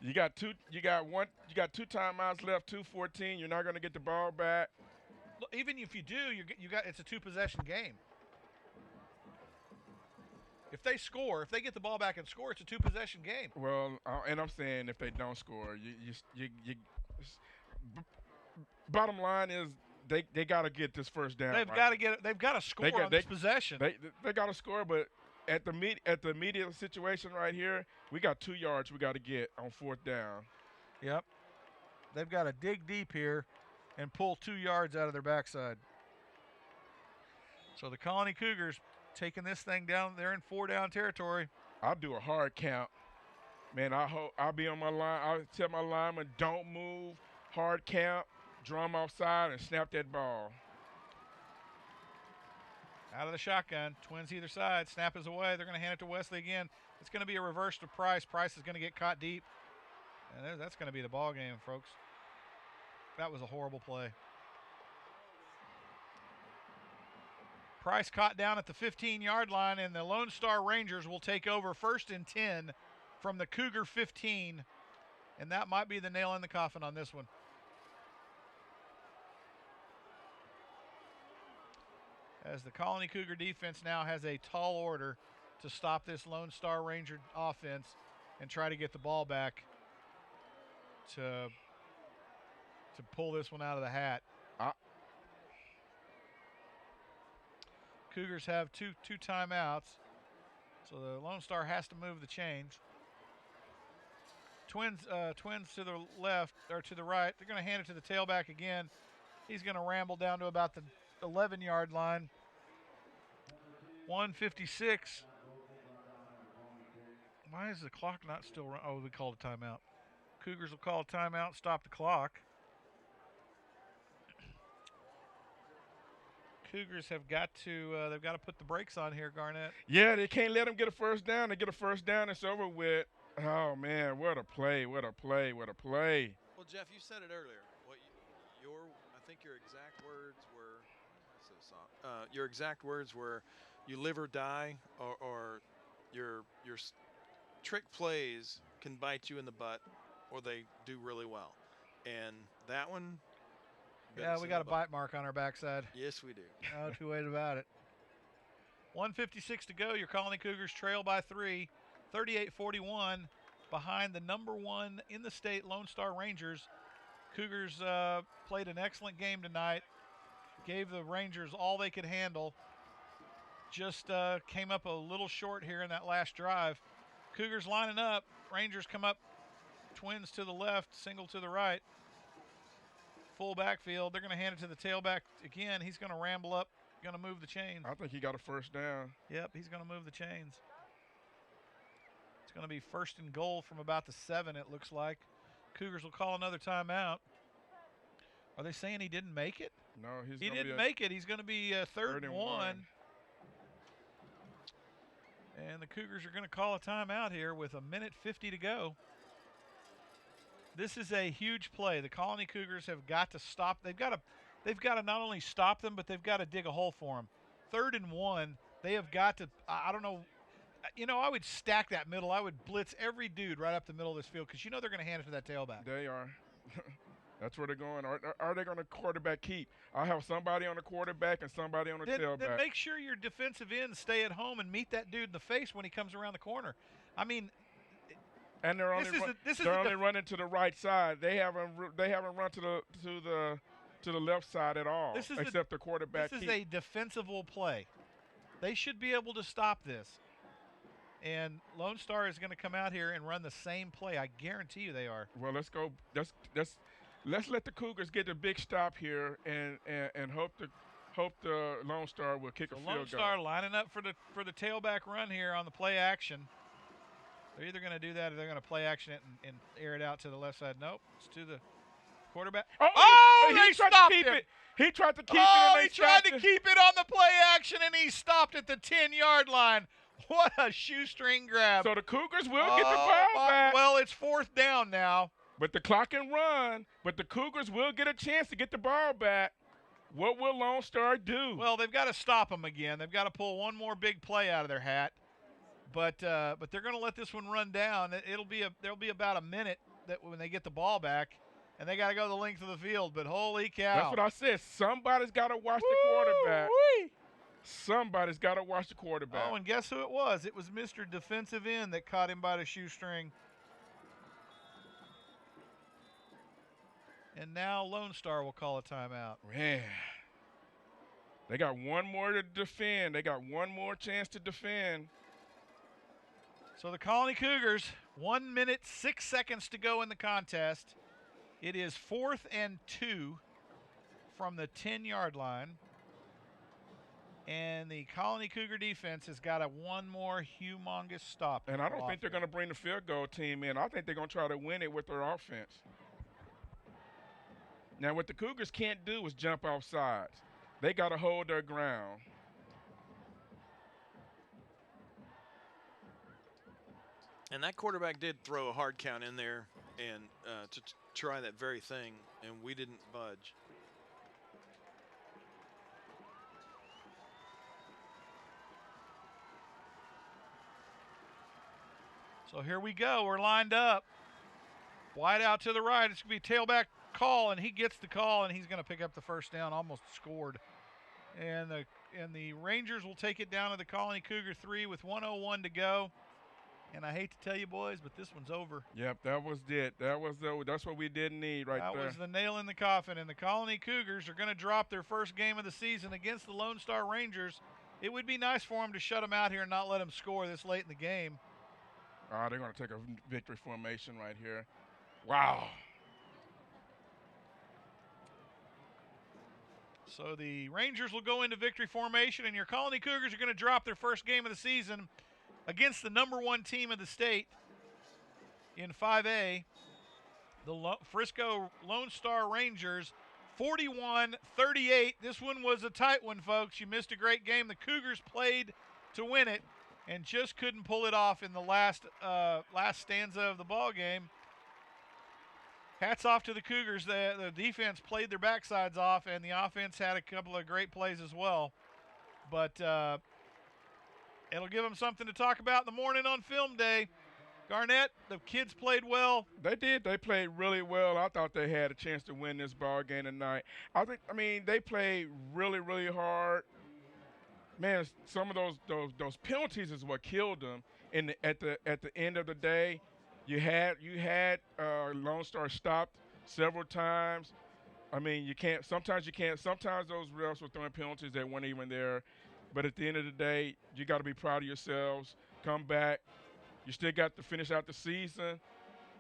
[SPEAKER 2] you got two timeouts left, 2:14. You're not going to get the ball back.
[SPEAKER 1] Look, even if you do, it's a 2-possession game. If they score, if they get the ball back and score, it's a 2-possession game.
[SPEAKER 2] Well, and I'm saying if they don't score, bottom line is they got to get this first down.
[SPEAKER 1] They've got to get it. They've got to score on this possession.
[SPEAKER 2] They got to score, but at the immediate situation right here, we got 2 yards we got to get on 4th down.
[SPEAKER 1] Yep. They've got to dig deep here and pull 2 yards out of their backside. So the Colony Cougars taking this thing down. They're in 4-down territory.
[SPEAKER 2] I'll do a hard count. Man, I'll be on my line. I'll tell my lineman, don't move, hard count, draw them offside, and snap that ball.
[SPEAKER 1] Out of the shotgun. Twins either side. Snap is away. They're going to hand it to Wesley again. It's going to be a reverse to Price. Price is going to get caught deep. And that's going to be the ball game, folks. That was a horrible play. Price caught down at the 15-yard line, and the Lone Star Rangers will take over 1st and 10 from the Cougar 15. And that might be the nail in the coffin on this one. As the Colony Cougar defense now has a tall order to stop this Lone Star Ranger offense and try to get the ball back to pull this one out of the hat. Cougars have two timeouts. So the Lone Star has to move the chains. Twins to the left, or to the right. They're going to hand it to the tailback again. He's going to ramble down to about the 11-yard line. 1:56. Why is the clock not still running? Oh, we called a timeout. Cougars will call a timeout, stop the clock. Cougars have got to they've got to put the brakes on here, Garnett.
[SPEAKER 2] Yeah, they can't let them get a first down. They get a first down, it's over with. Oh, man, what a play, what a play, what a play.
[SPEAKER 4] Well, Jeff, you said it earlier. I think your exact words were so soft. Your exact words were you live or die, or your trick plays can bite you in the butt, or they do really well. And that one.
[SPEAKER 1] Yeah, we got a bite mark on our backside.
[SPEAKER 4] Yes, we do.
[SPEAKER 1] No two ways about it. 1:56 to go. Your Colony Cougars trail by 3, 38-41, behind the number 1 in the state Lone Star Rangers. Cougars played an excellent game tonight. Gave the Rangers all they could handle. Just came up a little short here in that last drive. Cougars lining up. Rangers come up. Twins to the left, single to the right. Full backfield. They're going to hand it to the tailback again. He's going to ramble up, going to move the chains.
[SPEAKER 2] I think he got a first down.
[SPEAKER 1] Yep, he's going to move the chains. It's going to be first and goal from about the 7, it looks like. Cougars will call another timeout. Are they saying he didn't make it?
[SPEAKER 2] No,
[SPEAKER 1] he didn't make it. He's going to be third and 1. And the Cougars are going to call a timeout here with 1:50 to go. This is a huge play. The Colony Cougars have got to stop. They've got to not only stop them, but they've got to dig a hole for them. 3rd and 1. They have got to. I don't know. I would stack that middle. I would blitz every dude right up the middle of this field because they're going to hand it to that tailback.
[SPEAKER 2] They are. That's where they're going. Are they going to quarterback keep? I have somebody on the quarterback and somebody on the tailback.
[SPEAKER 1] Then make sure your defensive ends stay at home and meet that dude in the face when he comes around the corner. I mean.
[SPEAKER 2] And they're only running to the right side. They haven't run to the left side at all, except the quarterback.
[SPEAKER 1] This is a defensible play. They should be able to stop this. And Lone Star is going to come out here and run the same play. I guarantee you they are.
[SPEAKER 2] Well, let's go. Let's let the Cougars get the big stop here and hope the Lone Star will kick a field goal.
[SPEAKER 1] Lone Star lining up for the tailback run here on the play action. They're either going to do that or they're going to play action it and air it out to the left side. Nope, it's to the quarterback.
[SPEAKER 2] He tried to keep it. He tried to keep it.
[SPEAKER 1] Oh, he tried to keep it on the play action, and he stopped at the 10-yard line. What a shoestring grab.
[SPEAKER 2] So the Cougars will get the ball back.
[SPEAKER 1] Well, it's 4th down now.
[SPEAKER 2] But the clock can run, but the Cougars will get a chance to get the ball back. What will Lone Star do?
[SPEAKER 1] Well, they've got to stop them again. They've got to pull one more big play out of their hat. But they're going to let this one run down. There'll be about a minute that when they get the ball back, and they got to go the length of the field. But holy cow!
[SPEAKER 2] That's what I said. Somebody's got to watch the quarterback. Somebody's got to watch the quarterback.
[SPEAKER 1] Oh, and guess who it was? It was Mr. Defensive End that caught him by the shoestring. And now Lone Star will call a timeout.
[SPEAKER 2] Man, they got one more to defend. They got one more chance to defend.
[SPEAKER 1] So the Colony Cougars, 1 minute, 6 seconds to go in the contest. It is 4th and 2 from the 10-yard line. And the Colony Cougar defense has got one more humongous stop.
[SPEAKER 2] And I don't think they're going to bring the field goal team in. I think they're going to try to win it with their offense. Now, what the Cougars can't do is jump off sides. They got to hold their ground.
[SPEAKER 4] And that quarterback did throw a hard count in there and to try that very thing, and we didn't budge.
[SPEAKER 1] So here we go. We're lined up. Wide out to the right. It's going to be tailback call, and he gets the call, and he's going to pick up the first down. Almost scored. And the Rangers will take it down to the Colony Cougar 3 with 1:01 to go. And I hate to tell you, boys, but this one's over.
[SPEAKER 2] Yep, that was it. That's what we didn't need right there.
[SPEAKER 1] That was the nail in the coffin. And the Colony Cougars are going to drop their first game of the season against the Lone Star Rangers It would be nice for them to shut them out here and not let them score this late in the game.
[SPEAKER 2] They're going to take a victory formation right here. Wow.
[SPEAKER 1] So the Rangers will go into victory formation, and your Colony Cougars are going to drop their first game of the season against the #1 team in the state in 5A, the Frisco Lone Star Rangers, 41-38. This one was a tight one, folks. You missed a great game. The Cougars played to win it and just couldn't pull it off in the last stanza of the ball game. Hats off to the Cougars. The defense played their backsides off, and the offense had a couple of great plays as well. But it'll give them something to talk about in the morning on film day. Garnett, the kids played well.
[SPEAKER 2] They did. They played really well. I thought they had a chance to win this ball game tonight. They played really, really hard. Man, some of those penalties is what killed them. At the end of the day, you had Lone Star stopped several times. I mean, you can't. Sometimes those refs were throwing penalties that weren't even there. But at the end of the day, you got to be proud of yourselves. Come back. You still got to finish out the season.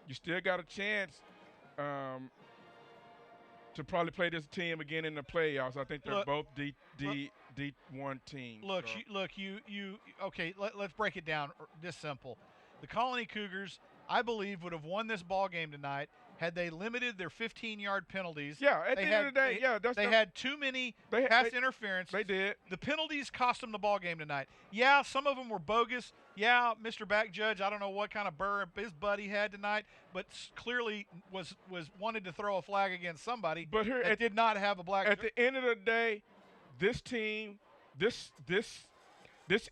[SPEAKER 2] You still got a chance to probably play this team again in the playoffs. I think they're both D1 teams.
[SPEAKER 1] Okay, let's break it down this simple. The Colony Cougars, I believe, would have won this ball game tonight had they limited their 15-yard penalties.
[SPEAKER 2] Yeah, at the end of the day,
[SPEAKER 1] they had too many pass interference.
[SPEAKER 2] They did.
[SPEAKER 1] The penalties cost them the ball game tonight. Yeah, some of them were bogus. Yeah, Mr. Back Judge, I don't know what kind of burr his buddy had tonight, but clearly was wanted to throw a flag against somebody.
[SPEAKER 2] But here,
[SPEAKER 1] did not have a black.
[SPEAKER 2] At the end of the day, this team, this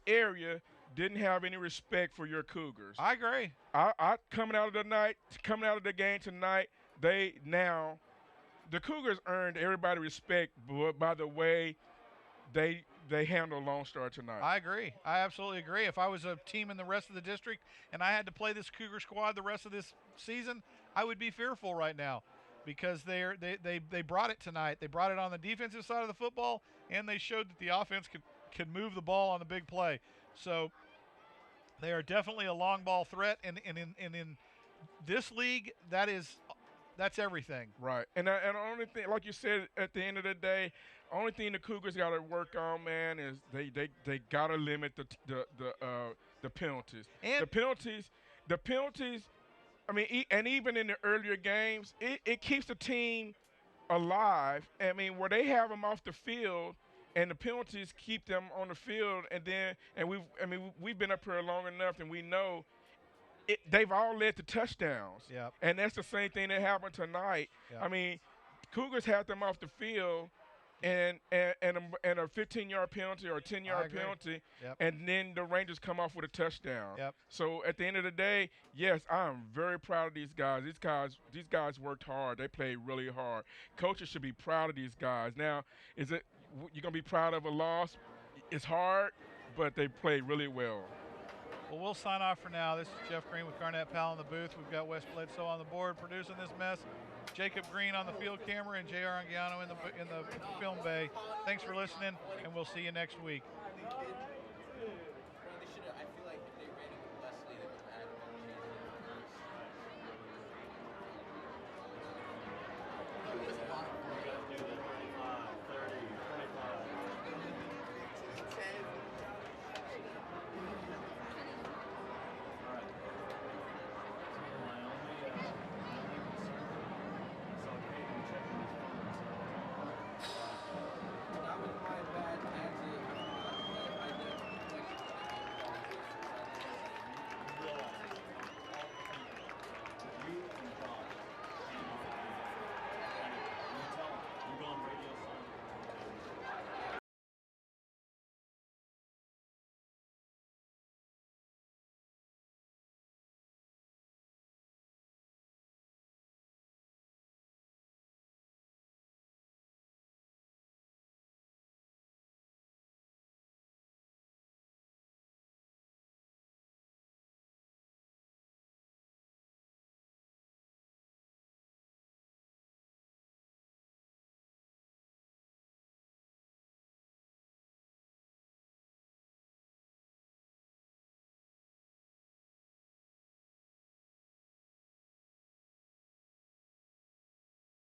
[SPEAKER 2] area didn't have any respect for your Cougars.
[SPEAKER 1] I agree.
[SPEAKER 2] I coming out of the game tonight, the Cougars earned everybody respect by the way they handled Lone Star tonight.
[SPEAKER 1] I agree. I absolutely agree. If I was a team in the rest of the district and I had to play this Cougar squad the rest of this season, I would be fearful right now because they brought it tonight. They brought it on the defensive side of the football, and they showed that the offense could move the ball on the big play. So they are definitely a long ball threat, and in this league, that's everything.
[SPEAKER 2] Right. And the only thing, like you said, at the end of the day, only thing the Cougars got to work on, man, is they got to limit the penalties. And the penalties. I mean, and even in the earlier games, it keeps the team alive. I mean, where they have them off the field, and the penalties keep them on the field, and we've been up here long enough, and we know they've all led to touchdowns.
[SPEAKER 1] Yep.
[SPEAKER 2] And that's the same thing that happened tonight.
[SPEAKER 1] Yep.
[SPEAKER 2] I mean, Cougars had them off the field, and a 15-yard penalty or a 10-yard penalty,
[SPEAKER 1] yep.
[SPEAKER 2] And then the Rangers come off with a touchdown.
[SPEAKER 1] Yep.
[SPEAKER 2] So at the end of the day, yes, I'm very proud of these guys. These guys worked hard. They played really hard. Coaches should be proud of these guys. Now, you're gonna be proud of a loss? It's hard, but they played really well.
[SPEAKER 1] Well, we'll sign off for now. This is Jeff Green with Garnett Powell in the booth. We've got Wes Bledsoe on the board producing this mess. Jacob Green on the field camera and J.R. Anguiano in the film bay. Thanks for listening, and we'll see you next week.